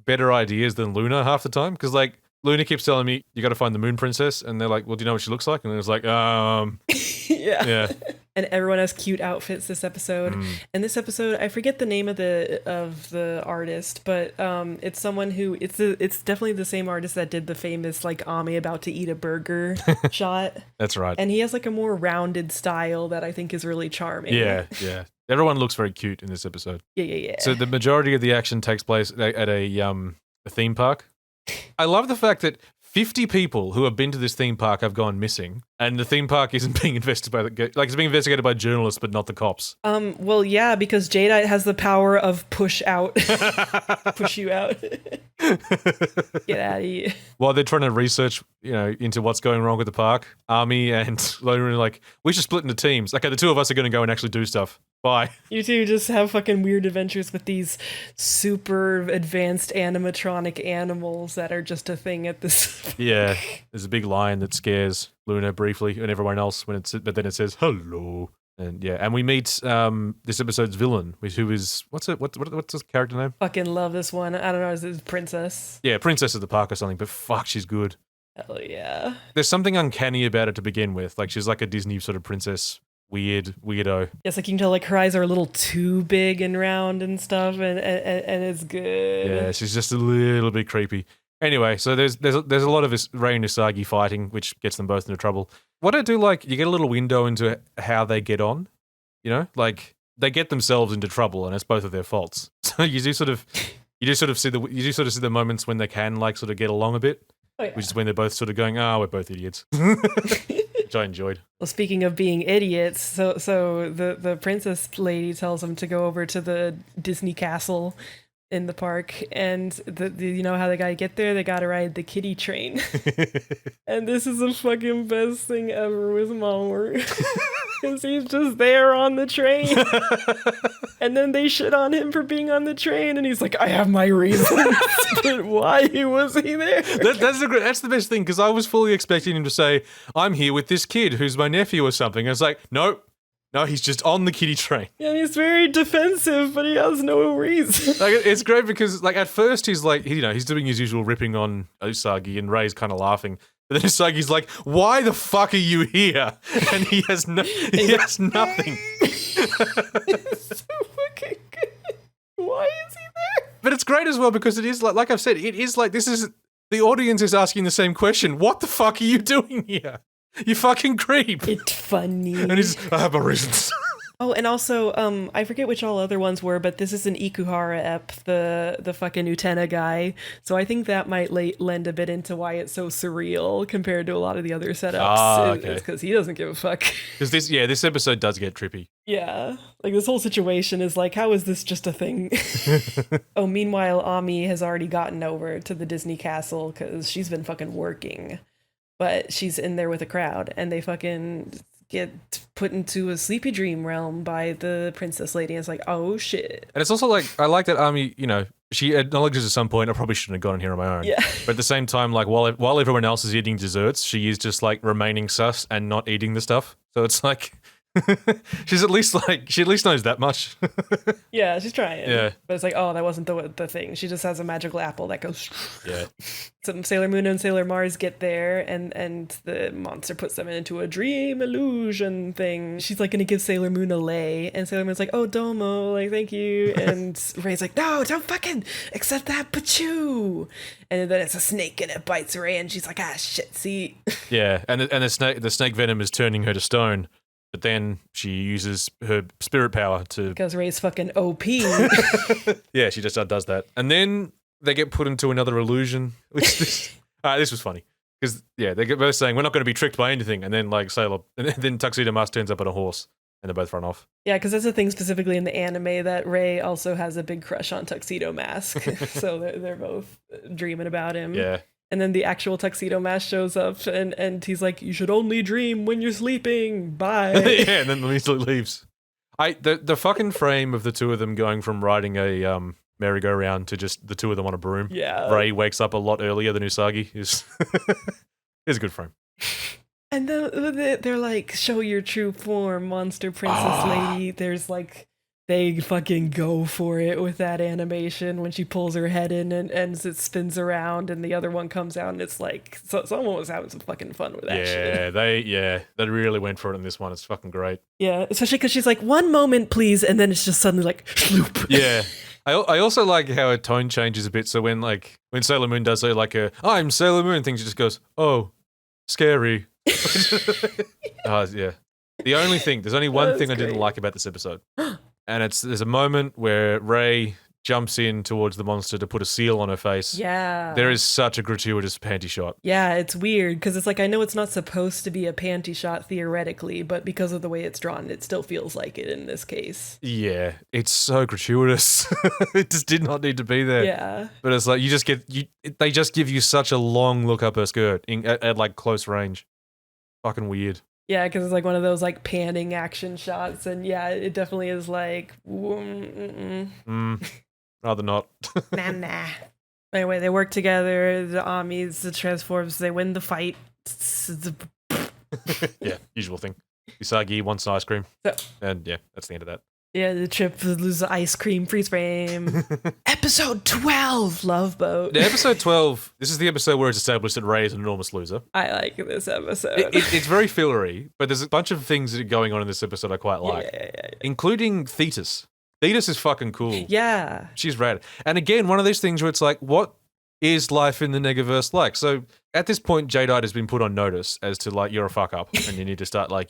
better ideas than Luna half the time. Because Luna keeps telling me, you got to find the Moon Princess. And they're like, well, do you know what she looks like? And it's like, Yeah. And everyone has cute outfits this episode. And this episode, I forget the name of the artist, but it's someone who it's definitely the same artist that did the famous Ami about to eat a burger shot. That's right. And he has a more rounded style that I think is really charming. Yeah. Everyone looks very cute in this episode. Yeah. So the majority of the action takes place at a theme park. I love the fact that 50 people who have been to this theme park have gone missing, And the theme park isn't being investigated it's being investigated by journalists, but not the cops. Well, yeah, because Jadeite has the power of push out, push you out, get out of here. While they're trying to research, into what's going wrong with the park, Army and Logan are like, we should split into teams. Okay, the two of us are going to go and actually do stuff. Bye. You two just have fucking weird adventures with these super advanced animatronic animals that are just a thing at this. Yeah, there's a big lion that scares Luna briefly and everyone else but then it says hello. And yeah, and we meet this episode's villain, who is what's his character name? Fucking love this one. I don't know, is this Princess? Yeah, Princess of the Park or something, but fuck, she's good. Hell yeah. There's something uncanny about it to begin with. Like, she's like a Disney sort of princess. Weirdo. Yes, like you can tell like her eyes are a little too big and round and stuff, and it's good. Yeah, she's just a little bit creepy. Anyway, so there's a lot of Rei and Usagi fighting, which gets them both into trouble. What I do like, you get a little window into how they get on. Like they get themselves into trouble, and it's both of their faults. So you do sort of see the moments when they can like sort of get along a bit, which is when they're both sort of going, we're both idiots. Which I enjoyed. Well, speaking of being idiots, so the princess lady tells them to go over to the Disney castle in the park, and you know how they gotta get there? They gotta ride the kiddie train. And this is the fucking best thing ever with Malmer. Because he's just there on the train. And then they shit on him for being on the train, and he's like, I have my reasons. But why was he there? That's the best thing, because I was fully expecting him to say, I'm here with this kid who's my nephew or something. I was like, nope. No, he's just on the kiddie train. Yeah, and he's very defensive, but he has no reason. Like, it's great because, like, at first he's like, he's doing his usual ripping on Usagi, and Rei's kind of laughing. But then Usagi's like, "Why the fuck are you here?" And he has nothing. It's so fucking good. Why is he there? But it's great as well because it is like I've said, it is like the audience is asking the same question. What the fuck are you doing here? You fucking creep. It's funny. And he's, I have my reasons. Oh, and also, I forget which all other ones were, but this is an Ikuhara ep, the fucking Utena guy. So I think that might lend a bit into why it's so surreal compared to a lot of the other setups. Okay. It's because he doesn't give a fuck. Because this episode does get trippy. Yeah, like this whole situation is like, how is this just a thing? Oh, meanwhile, Ami has already gotten over to the Disney castle because she's been fucking working. But she's in there with a crowd, and they fucking get put into a sleepy dream realm by the princess lady. And it's like, oh shit. And it's also like, I like that Ami, she acknowledges at some point, I probably shouldn't have gotten here on my own. Yeah. But at the same time, like, while everyone else is eating desserts, she is just like remaining sus and not eating the stuff. So it's like, she at least knows that much. Yeah, she's trying. Yeah. But it's like, oh, that wasn't the thing. She just has a magical apple that goes. Yeah. Some Sailor Moon and Sailor Mars get there, and the monster puts them into a dream illusion thing. She's like gonna give Sailor Moon a lei, and Sailor Moon's like, oh, domo, like, thank you. And Ray's like, no, don't fucking accept that, pachoo. And then it's a snake, and it bites Ray, and she's like, ah, shit, see. Yeah, and the snake venom is turning her to stone. But then she uses her spirit power to... Because Ray's fucking OP. Yeah, she just does that. And then they get put into another illusion. This was funny. Because, yeah, they're both saying, we're not going to be tricked by anything. And then, like, then Tuxedo Mask turns up on a horse. And they both run off. Yeah, because that's the thing specifically in the anime that Ray also has a big crush on Tuxedo Mask. So they're both dreaming about him. Yeah. And then the actual Tuxedo Mask shows up, and he's like, you should only dream when you're sleeping. Bye. Yeah, and then immediately leaves. The fucking frame of the two of them going from riding a merry-go-round to just the two of them on a broom. Yeah. Ray wakes up a lot earlier than Usagi is a good frame. And they're like, show your true form, monster princess lady. There's like... They fucking go for it with that animation when she pulls her head in and it spins around and the other one comes out and it's like someone was having some fucking fun with that shit. They really went for it in this one. It's fucking great. Yeah, especially because she's like, one moment please, and then it's just suddenly like sloop. Yeah. I also like how her tone changes a bit. So when Sailor Moon does like I'm Sailor Moon thing, she just goes, oh, scary. Yeah. There's only one thing I didn't like about this episode. And there's a moment where Ray jumps in towards the monster to put a seal on her face. Yeah. There is such a gratuitous panty shot. Yeah, it's weird because it's like, I know it's not supposed to be a panty shot theoretically, but because of the way it's drawn, it still feels like it in this case. Yeah, it's so gratuitous. It just did not need to be there. Yeah. But it's like they just give you such a long look up her skirt at like close range. Fucking weird. Yeah, because it's like one of those like panning action shots, and yeah, it definitely is like, Rather not. nah. Anyway, they work together. The Amis, the transforms, they win the fight. Yeah, usual thing. Usagi wants an ice cream, So- and yeah, that's the end of that. Yeah, the trip lose the ice cream freeze frame. Episode 12, Love Boat. Now, episode 12. This is the episode where it's established that Ray is an enormous loser. I like this episode. It's very fillery, but there's a bunch of things that are going on in this episode I quite like, including Thetis. Thetis is fucking cool. Yeah. She's rad. And again, one of these things where it's like, what is life in the Negaverse like? So at this point, Jadeite has been put on notice as to like, you're a fuck up and you need to start like,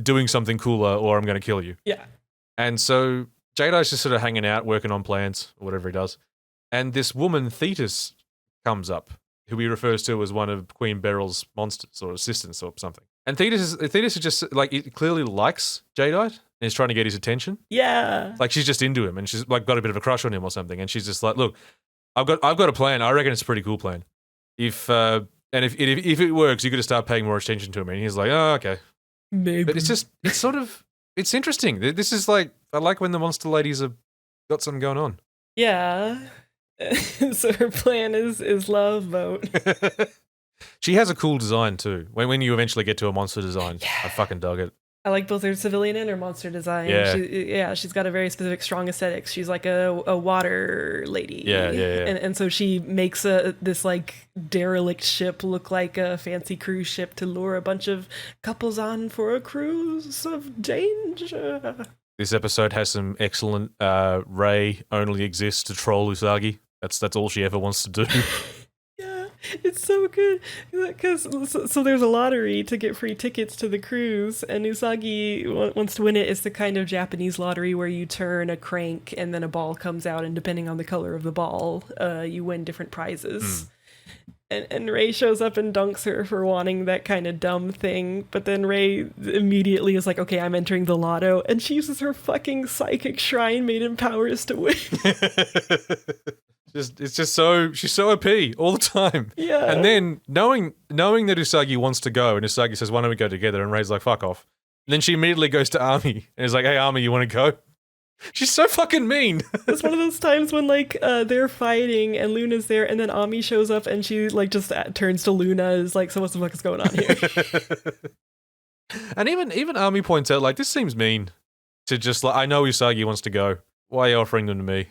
doing something cooler or I'm going to kill you. Yeah. And so Jadeite's just sort of hanging out, working on plans or whatever he does. And this woman, Thetis, comes up, who he refers to as one of Queen Beryl's monsters or assistants or something. And Thetis is just like, it clearly likes Jadeite and is trying to get his attention. Yeah. Like she's just into him and she's like got a bit of a crush on him or something. And she's just like, look, I've got a plan. I reckon it's a pretty cool plan. If it works, you got to start paying more attention to him. And he's like, oh, okay. Maybe. But it's interesting. This is like, I like when the monster ladies have got something going on. Yeah. So her plan is Love Boat. She has a cool design too. When you eventually get to a monster design, Yeah. I fucking dug it. I like both her civilian and her monster design. Yeah. She's got a very specific, strong aesthetics. She's like a water lady. Yeah. And so she makes this like derelict ship look like a fancy cruise ship to lure a bunch of couples on for a cruise of danger. This episode has some excellent Ray only exists to troll Usagi. That's all she ever wants to do. It's so good because so there's a lottery to get free tickets to the cruise, and Usagi wants to win it. It's the kind of Japanese lottery where you turn a crank and then a ball comes out, and depending on the color of the ball, you win different prizes. And Ray shows up and dunks her for wanting that kind of dumb thing, but then Ray immediately is like, okay, I'm entering the lotto, and she uses her fucking psychic shrine maiden powers to win. She's so OP all the time. Yeah. And then knowing that Usagi wants to go, and Usagi says, "Why don't we go together?" And Ray's like, "Fuck off." And then she immediately goes to Army and is like, "Hey, Army, you want to go?" She's so fucking mean. It's one of those times when like they're fighting and Luna's there, and then Ami shows up and she like just turns to Luna, is like, "So what the fuck is going on here?" And even Army points out, like, this seems mean to just like, I know Usagi wants to go. Why are you offering them to me?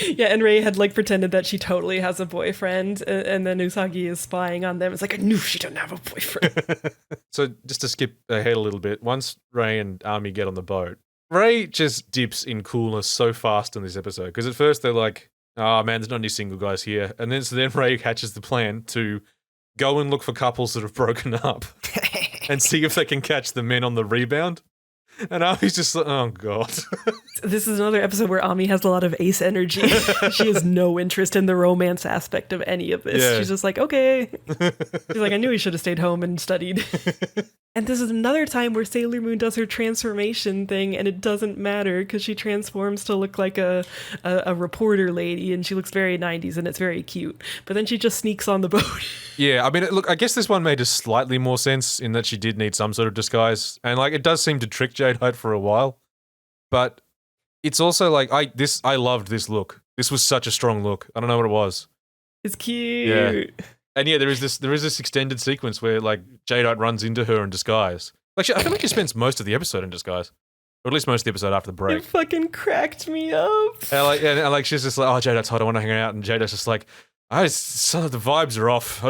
Yeah, and Ray had like pretended that she totally has a boyfriend, and then Usagi is spying on them. It's like, I knew she didn't have a boyfriend. So just to skip ahead a little bit, once Ray and Army get on the boat, Ray just dips in coolness so fast in this episode. Because at first they're like, oh man, there's not any single guys here. And then Ray hatches the plan to go and look for couples that have broken up and see if they can catch the men on the rebound. And Ami's just like, oh god. This is another episode where Ami has a lot of ace energy. She has no interest in the romance aspect of any of this. Yeah. She's just like, okay. She's like, I knew he should have stayed home and studied. And this is another time where Sailor Moon does her transformation thing, and it doesn't matter because she transforms to look like a reporter lady, and she looks very 90s, and it's very cute. But then she just sneaks on the boat. Yeah, I mean, look, I guess this one made a slightly more sense in that she did need some sort of disguise. And like, it does seem to trick Jadeite for a while. But it's also like, I loved this look. This was such a strong look. I don't know what it was. It's cute. Yeah. And yeah, there is this extended sequence where like Jadeite runs into her in disguise. Like I feel like she spends most of the episode in disguise, or at least most of the episode after the break. It fucking cracked me up. And like she's just like, oh, Jadeite's hot. I want to hang out. And Jadeite's just like, some of the vibes are off.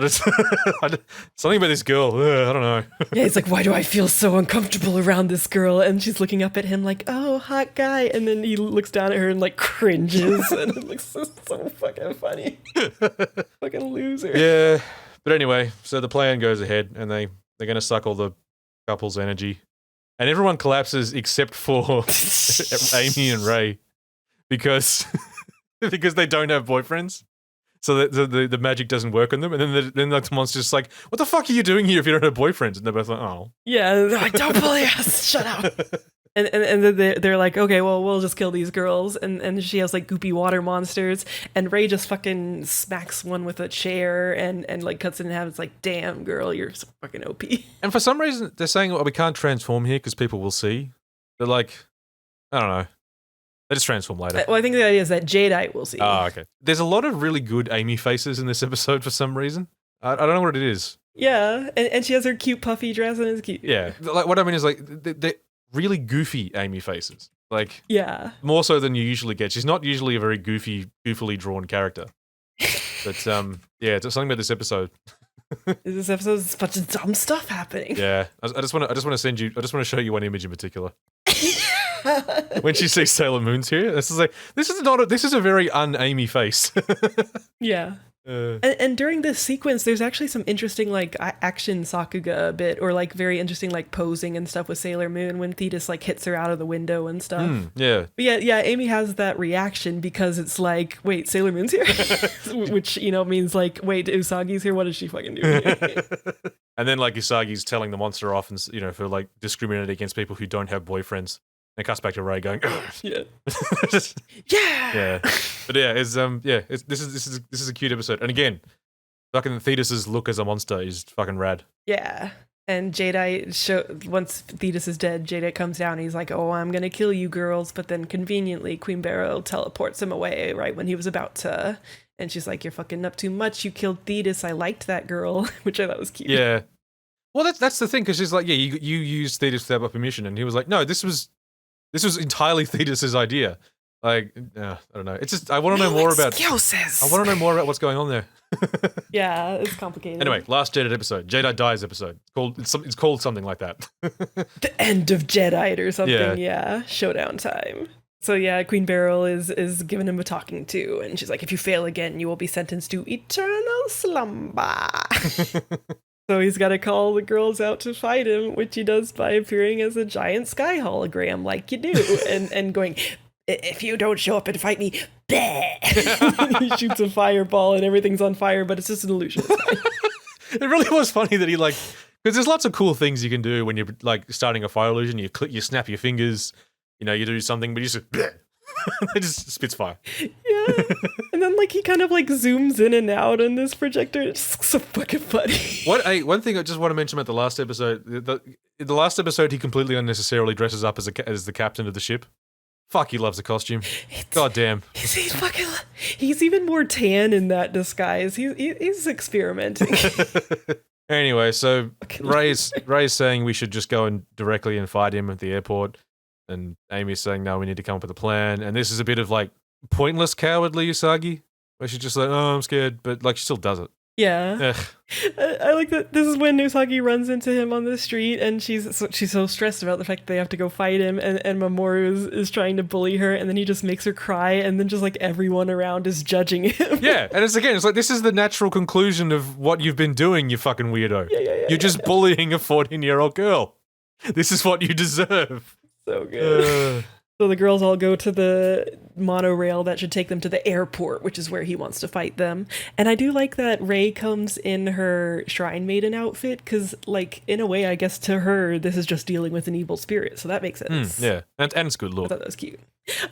Something about this girl. I don't know. Yeah, he's like, why do I feel so uncomfortable around this girl? And she's looking up at him like, oh, hot guy. And then he looks down at her and like cringes. And it looks so fucking funny. Fucking loser. Yeah. But anyway, so the plan goes ahead and they're going to suck all the couple's energy. And everyone collapses except for Amy and Ray. Because because they don't have boyfriends. So the magic doesn't work on them. And then the monster's just like, what the fuck are you doing here if you don't have boyfriends? And they're both like, oh. Yeah, they're like, don't bully us, shut up. And then they're like, okay, well, we'll just kill these girls. And she has like goopy water monsters. And Ray just fucking smacks one with a chair and like cuts it in half. It's like, damn, girl, you're so fucking OP. And for some reason, they're saying, we can't transform here because people will see. They're like, I don't know. They just transform later. Well, I think the idea is that Jadeite will see. Oh, okay. There's a lot of really good Amy faces in this episode for some reason. I don't know what it is. Yeah, and she has her cute puffy dress and it's cute. Yeah. Like, what I mean is, like, they're really goofy Amy faces. Like, yeah, more so than you usually get. She's not usually a very goofily drawn character. But, yeah, it's something about this episode. This episode is a bunch of dumb stuff happening. Yeah. I just want to show you one image in particular. When she sees Sailor Moon's here, this is a very un-Amy face. Yeah. And during this sequence, there's actually some interesting like action Sakuga bit, or like very interesting like posing and stuff with Sailor Moon when Thetis like hits her out of the window and stuff. Yeah. But yeah, Amy has that reaction because it's like, wait, Sailor Moon's here? Which, means like, wait, Usagi's here? What does she fucking do? And then like Usagi's telling the monster off and, for like discriminating against people who don't have boyfriends. And it cuts back to Ray going, yeah. Yeah. But yeah, this is a cute episode. And again, fucking Thetis's look as a monster is fucking rad. Yeah. And Jadeite, once Thetis is dead, Jadeite comes down and he's like, oh, I'm going to kill you girls. But then conveniently, Queen Beryl teleports him away right when he was about to. And she's like, you're fucking up too much. You killed Thetis. I liked that girl, which I thought was cute. Yeah. Well, that's the thing, because she's like, yeah, you used Thetis without my permission. And he was like, no, this was entirely Thetis's idea. Like, I don't know. It's just I want to know more about. Excuses. I want to know more about what's going on there. Yeah, it's complicated. Anyway, last Jadeite episode, Jadeite dies episode. It's called something like that. The end of Jadeite or something. Yeah, showdown time. So yeah, Queen Beryl is giving him a talking to, and she's like, if you fail again, you will be sentenced to eternal slumber. So he's got to call the girls out to fight him, which he does by appearing as a giant sky hologram, like you do, and going, if you don't show up and fight me, bleh. He shoots a fireball and everything's on fire, but it's just an illusion. It really was funny that he because there's lots of cool things you can do when you're like starting a fire illusion. You snap your fingers, you do something, but you just bleh. It just spits fire. Yeah. And then like he kind of like zooms in and out on this projector. It's so fucking funny. One thing I just want to mention about the last episode, the last episode he completely unnecessarily dresses up as the captain of the ship. Fuck, he loves the costume. God damn. He's even more tan in that disguise. He's experimenting. Anyway, so Ray's saying we should just go and directly and fight him at the airport. And Amy's saying, no, we need to come up with a plan. And this is a bit of like pointless cowardly Usagi, where she's just like, oh, I'm scared, but like she still does it. Yeah. I like that. This is when Usagi runs into him on the street, and she's so stressed about the fact that they have to go fight him, and Mamoru is trying to bully her, and then he just makes her cry, and then just like everyone around is judging him. Yeah, and it's like this is the natural conclusion of what you've been doing, you fucking weirdo. Yeah, You're just bullying a 14-year-old girl. This is what you deserve. So good. So the girls all go to the monorail that should take them to the airport, which is where he wants to fight them. And I do like that Ray comes in her Shrine Maiden outfit, because, like, in a way, I guess to her, this is just dealing with an evil spirit, so that makes sense. Yeah, and it's good look. I thought that was cute.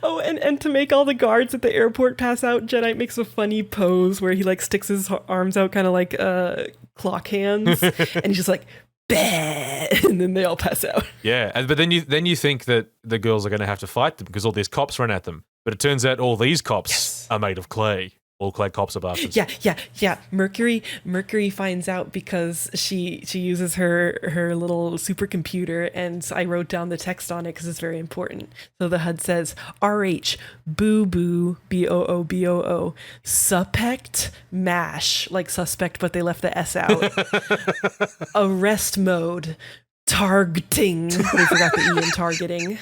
Oh, and to make all the guards at the airport pass out, Jadeite makes a funny pose where he, like, sticks his arms out kind of like clock hands, and he's just like, bah! And then they all pass out. Yeah, but then you think that the girls are going to have to fight them because all these cops run at them. But it turns out all these cops are made of clay. All clay cops are bastards. Yeah. Mercury finds out because she uses her little supercomputer, and I wrote down the text on it because it's very important. So the HUD says RH boo BOOBOO suspect mash, like suspect, but they left the S out. Arrest mode targeting. They forgot the E in targeting.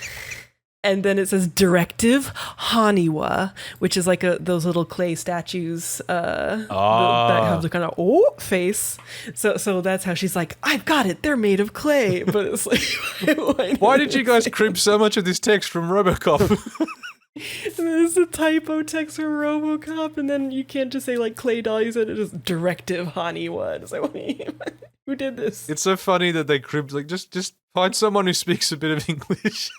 And then it says directive Haniwa, which is like those little clay statues that have the kind of face. So that's how she's like, I've got it. They're made of clay. But it's like, why did you guys crib so much of this text from RoboCop? And then there's a typo text from RoboCop, and then you can't just say like Clay Doll, you said it is Directive Haniwa. It's like, who did this? It's so funny that they cribbed, like, just find someone who speaks a bit of English.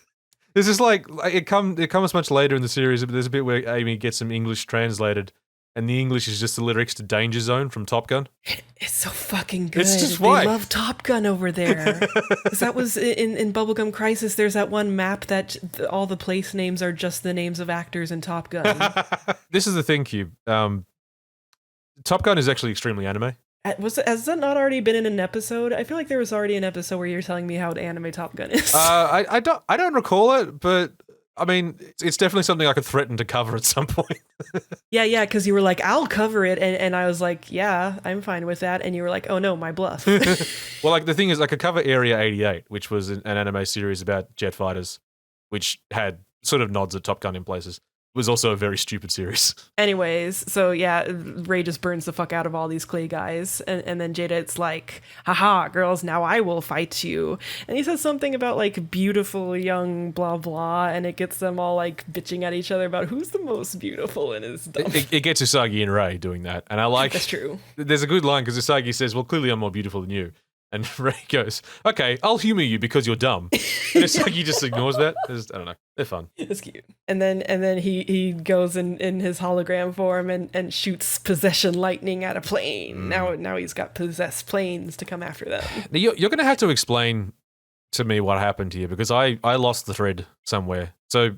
This is like it comes much later in the series, but there's a bit where Amy gets some English translated, and the English is just the lyrics to Danger Zone from Top Gun. It's so fucking good. It's just they love Top Gun over there. 'Cause that was in Bubblegum Crisis. There's that one map that all the place names are just the names of actors in Top Gun. This is the thing, Cube. Top Gun is actually extremely anime. Has that not already been in an episode? I feel like there was already an episode where you're telling me how anime Top Gun is. I don't recall it, but I mean, it's definitely something I could threaten to cover at some point. Yeah, because you were like, I'll cover it, and I was like, yeah, I'm fine with that, and you were like, oh no, my bluff. Well, like the thing is, I could cover Area 88, which was an anime series about jet fighters, which had sort of nods at Top Gun in places. It was also a very stupid series. Anyways, so yeah, Ray just burns the fuck out of all these Clay guys, and then Jadeite's like, haha, girls, now I will fight you. And he says something about like beautiful young blah blah, and it gets them all like bitching at each other about who's the most beautiful in his dumb. It gets Usagi and Ray doing that, and I like... That's true. There's a good line, because Usagi says, well, clearly I'm more beautiful than you. And Ray goes, okay, I'll humor you because you're dumb. And Usagi just ignores that. I don't know. They're fun. It's cute. And then he goes in his hologram form and shoots possession lightning at a plane. Now he's got possessed planes to come after them. Now you're going to have to explain to me what happened here, because I lost the thread somewhere. So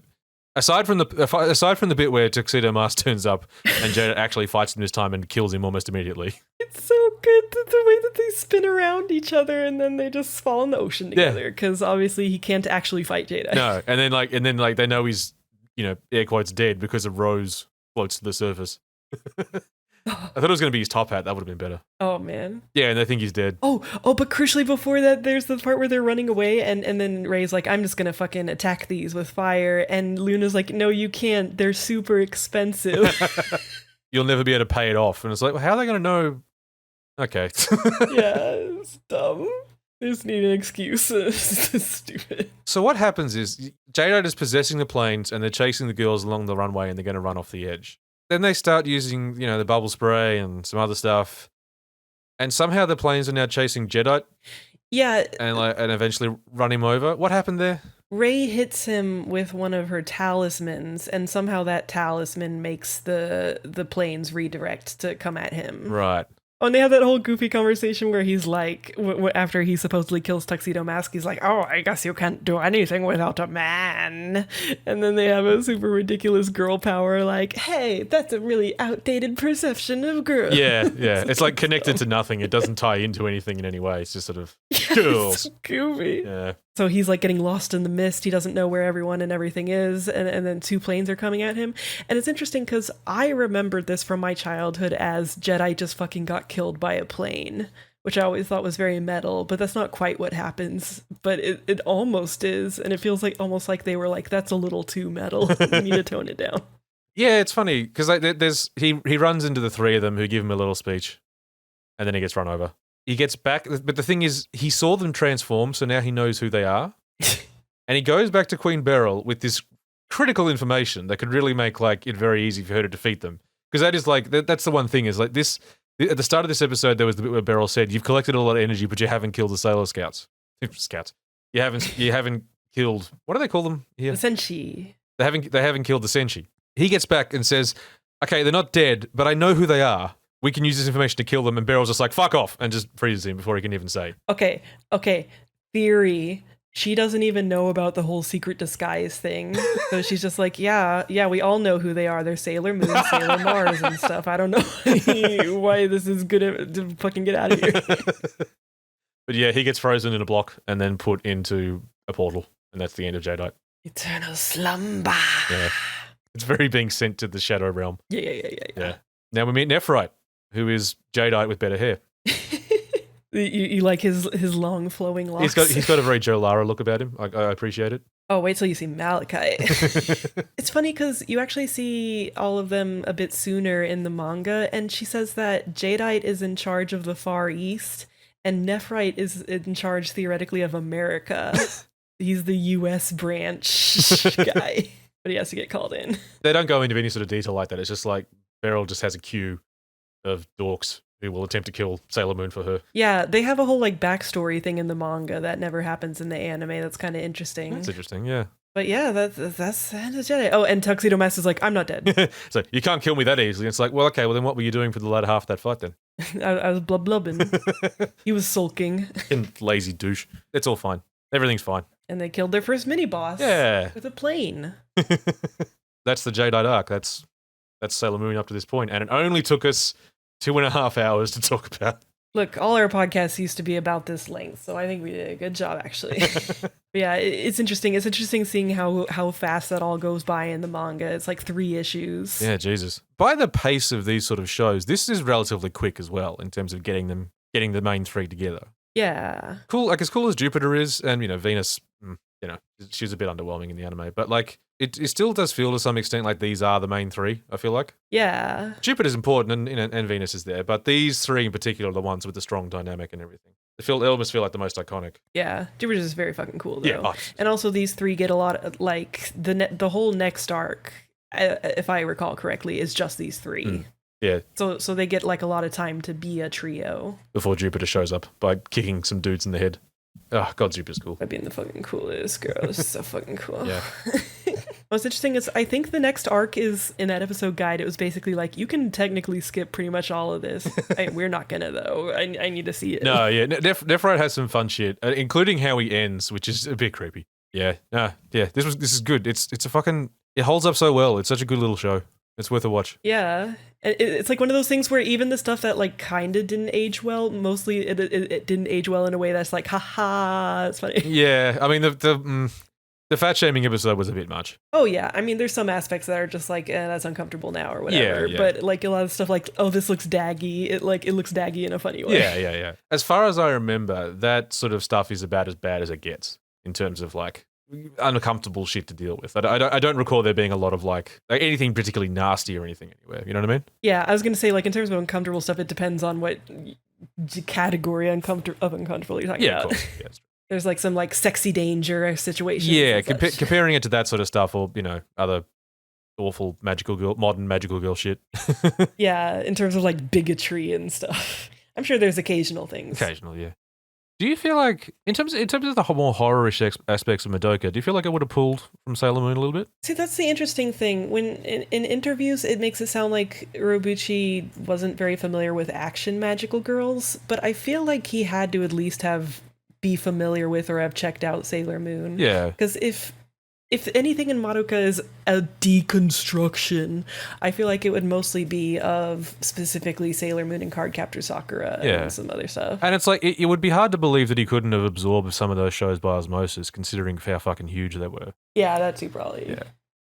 aside from the bit where Tuxedo Mask turns up and Jadeite actually fights him this time and kills him almost immediately. It's so good the way that they spin around each other and then they just fall in the ocean together, because obviously he can't actually fight Jadeite. No, and then they know he's, air quotes dead because a rose floats to the surface. I thought it was going to be his top hat. That would have been better. Oh man. Yeah, and they think he's dead. Oh, but crucially before that, there's the part where they're running away, and then Ray's like, I'm just gonna fucking attack these with fire, and Luna's like, no, you can't. They're super expensive. You'll never be able to pay it off. And it's like, well, how are they going to know? Okay. Yeah, it's dumb. They just need an excuse. It's stupid. So what happens is Jadeite is possessing the planes, and they're chasing the girls along the runway, and they're going to run off the edge. Then they start using, the bubble spray and some other stuff. And somehow the planes are now chasing Jadeite. Yeah. And eventually run him over. What happened there? Ray hits him with one of her talismans, and somehow that talisman makes the planes redirect to come at him. Right. Oh, and they have that whole goofy conversation where he's like, after he supposedly kills Tuxedo Mask, he's like, oh, I guess you can't do anything without a man. And then they have a super ridiculous girl power like, hey, that's a really outdated perception of girls. Yeah. It's like connected to nothing. It doesn't tie into anything in any way. It's just sort of girls. It's goofy. Yeah. So he's like getting lost in the mist. He doesn't know where everyone and everything is. And then two planes are coming at him. And it's interesting because I remembered this from my childhood as Jadeite just fucking got killed by a plane, which I always thought was very metal, but that's not quite what happens. But it almost is. And it feels like almost like they were like, that's a little too metal. We need to tone it down. Yeah, it's funny because he runs into the three of them who give him a little speech, and then he gets run over. He gets back, but the thing is, he saw them transform, so now he knows who they are. And he goes back to Queen Beryl with this critical information that could really make it very easy for her to defeat them. Because that is that's the one thing is this. At the start of this episode, there was the bit where Beryl said, "You've collected a lot of energy, but you haven't killed the Sailor Scouts." Scouts. You haven't killed. What do they call them here? The Senshi. They haven't killed the Senshi. He gets back and says, "Okay, they're not dead, but I know who they are. We can use this information to kill them." And Beryl's just like, "Fuck off," and just freezes him before he can even say. Okay. Theory. She doesn't even know about the whole secret disguise thing. So she's just like, yeah, we all know who they are. They're Sailor Moon, Sailor Mars and stuff. I don't know why this is good to fucking get out of here. But yeah, he gets frozen in a block and then put into a portal. And that's the end of Jadeite. Eternal slumber. Yeah. It's very being sent to the Shadow Realm. Yeah. Now we meet Nephrite, who is Jadeite with better hair. You like his long flowing locks? He's got a very Joe Lara look about him. I appreciate it. Oh, wait till you see Malachite. It's funny because you actually see all of them a bit sooner in the manga, and she says that Jadeite is in charge of the Far East, and Nephrite is in charge, theoretically, of America. He's the U.S. branch guy. but he has to get called in. They don't go into any sort of detail like that. It's just like Beryl just has a queue of dorks who will attempt to kill Sailor Moon for her. Yeah, they have a whole like backstory thing in the manga that never happens in the anime. That's kind of interesting. That's interesting, yeah. But yeah, that's the end of Jedi. Oh, and Tuxedo Master's like, I'm not dead. So you can't kill me that easily. It's like, well, okay, well then what were you doing for the latter half of that fight then? I was blubbing. He was sulking. And lazy douche. It's all fine. Everything's fine. And they killed their first mini boss. Yeah. With a plane. That's the Jadeite arc. That's Sailor Moon up to this point, and it only took us 2.5 hours to talk about. Look, all our podcasts used to be about this length, so I think we did a good job, actually. But yeah, it's interesting. It's interesting seeing how fast that all goes by in the manga. It's like 3 issues. Yeah, Jesus. By the pace of these sort of shows, this is relatively quick as well in terms of getting the main 3 together. Yeah. Cool, like as cool as Jupiter is, and Venus, she's a bit underwhelming in the anime, but like it still does feel to some extent like these are the main 3, I feel like. Yeah. Jupiter's important and Venus is there, but these 3 in particular are the ones with the strong dynamic and everything. They almost feel like the most iconic. Yeah. Jupiter's is very fucking cool, though. Yeah. And also these 3 get a lot of, like, the whole next arc, if I recall correctly, is just these 3. Yeah. So they get like a lot of time to be a trio. Before Jupiter shows up by kicking some dudes in the head. Oh, God, Jupiter's cool. By being the fucking coolest girl. So fucking cool. Yeah. What's interesting is I think the next arc is in that episode guide. It was basically like, you can technically skip pretty much all of this. We're not gonna though. I need to see it. No, yeah. Nephrite has some fun shit, including how he ends, which is a bit creepy. Yeah. Yeah. This is good. It's a fucking. It holds up so well. It's such a good little show. It's worth a watch. Yeah. It's like one of those things where even the stuff that like kind of didn't age well, mostly it didn't age well in a way that's like, haha, it's funny. Yeah, I mean the fat shaming episode was a bit much. Oh yeah, I mean there's some aspects that are just like, that's uncomfortable now or whatever. Yeah. But like a lot of stuff like, oh, this looks daggy. It looks daggy in a funny way. Yeah. As far as I remember, that sort of stuff is about as bad as it gets in terms of like uncomfortable shit to deal with. I don't recall there being a lot of like anything particularly nasty or anything anywhere. You know what I mean? Yeah, I was gonna say like in terms of uncomfortable stuff, it depends on what category of uncomfortable you're talking about. Of course. Yeah, there's like some like sexy danger situations. Yeah, comparing it to that sort of stuff or other awful modern magical girl shit. Yeah, in terms of like bigotry and stuff. I'm sure there's occasional things. Occasional, yeah. Do you feel like, in terms of the more horror-ish aspects of Madoka, do you feel like it would have pulled from Sailor Moon a little bit? See, that's the interesting thing. When in interviews, it makes it sound like Urobuchi wasn't very familiar with action magical girls, but I feel like he had to at least be familiar with or have checked out Sailor Moon. Yeah. Because if anything in Madoka is a deconstruction, I feel like it would mostly be of specifically Sailor Moon and Cardcaptor Sakura and some other stuff. And it's like, it would be hard to believe that he couldn't have absorbed some of those shows by osmosis, considering how fucking huge they were. Yeah, that too, probably.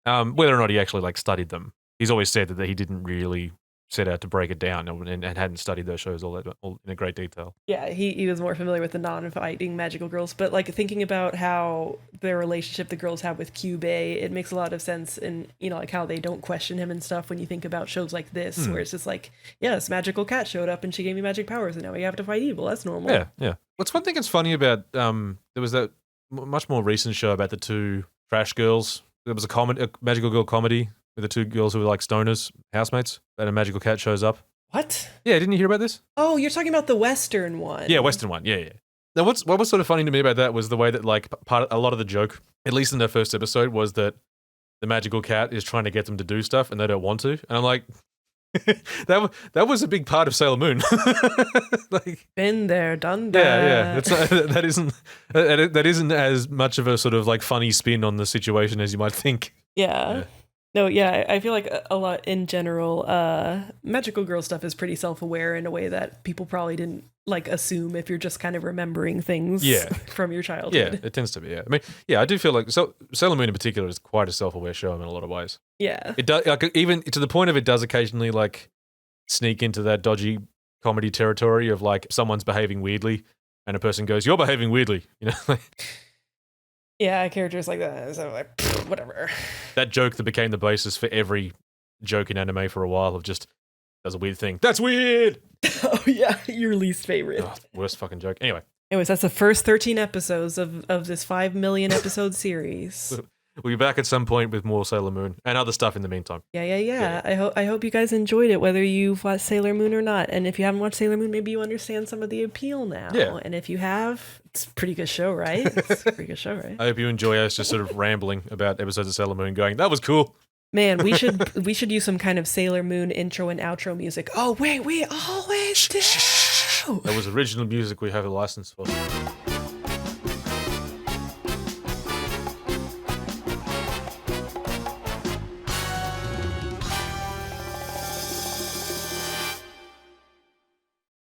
Yeah. Whether or not he actually like studied them. He's always said that he didn't really set out to break it down and hadn't studied those shows all in a great detail. Yeah, he was more familiar with the non-fighting magical girls, but like thinking about how their relationship the girls have with Cupid, it makes a lot of sense in, like how they don't question him and stuff when you think about shows like this, where it's just like, yes, magical cat showed up and she gave me magic powers and now we have to fight evil. That's normal. Yeah. What's one thing that's funny about, there was that much more recent show about the 2 trash girls. There was a magical girl comedy with the 2 girls who were like stoners, housemates, and a magical cat shows up. What? Yeah, didn't you hear about this? Oh, you're talking about the Western one. Yeah, Western one. Yeah. Now, what was sort of funny to me about that was the way that like a lot of the joke, at least in their first episode, was that the magical cat is trying to get them to do stuff and they don't want to. And I'm like, that was a big part of Sailor Moon. Like, been there, done that. Yeah. That isn't as much of a sort of like funny spin on the situation as you might think. Yeah. No, yeah, I feel like a lot in general, magical girl stuff is pretty self-aware in a way that people probably didn't like assume if you're just kind of remembering things from your childhood. Yeah, it tends to be, yeah. I mean, yeah, I do feel like Sailor Moon in particular is quite a self-aware show in a lot of ways. Yeah. It does, like, even to the point of it does occasionally like sneak into that dodgy comedy territory of like someone's behaving weirdly and a person goes, "You're behaving weirdly," Yeah, characters like that. So like, whatever. That joke that became the basis for every joke in anime for a while of just does a weird thing. That's weird. Oh yeah, your least favorite. Worst fucking joke. Anyways, that's the first 13 episodes of this 5 million episode series. We'll be back at some point with more Sailor Moon and other stuff in the meantime. Yeah. I hope you guys enjoyed it, whether you've watched Sailor Moon or not. And if you haven't watched Sailor Moon, maybe you understand some of the appeal now. Yeah. And if you have, it's a pretty good show, right? It's a pretty good show, right? I hope you enjoy us just sort of rambling about episodes of Sailor Moon, going, "That was cool." Man, we should use some kind of Sailor Moon intro and outro music. Oh wait, we always do. That was original music we have a license for.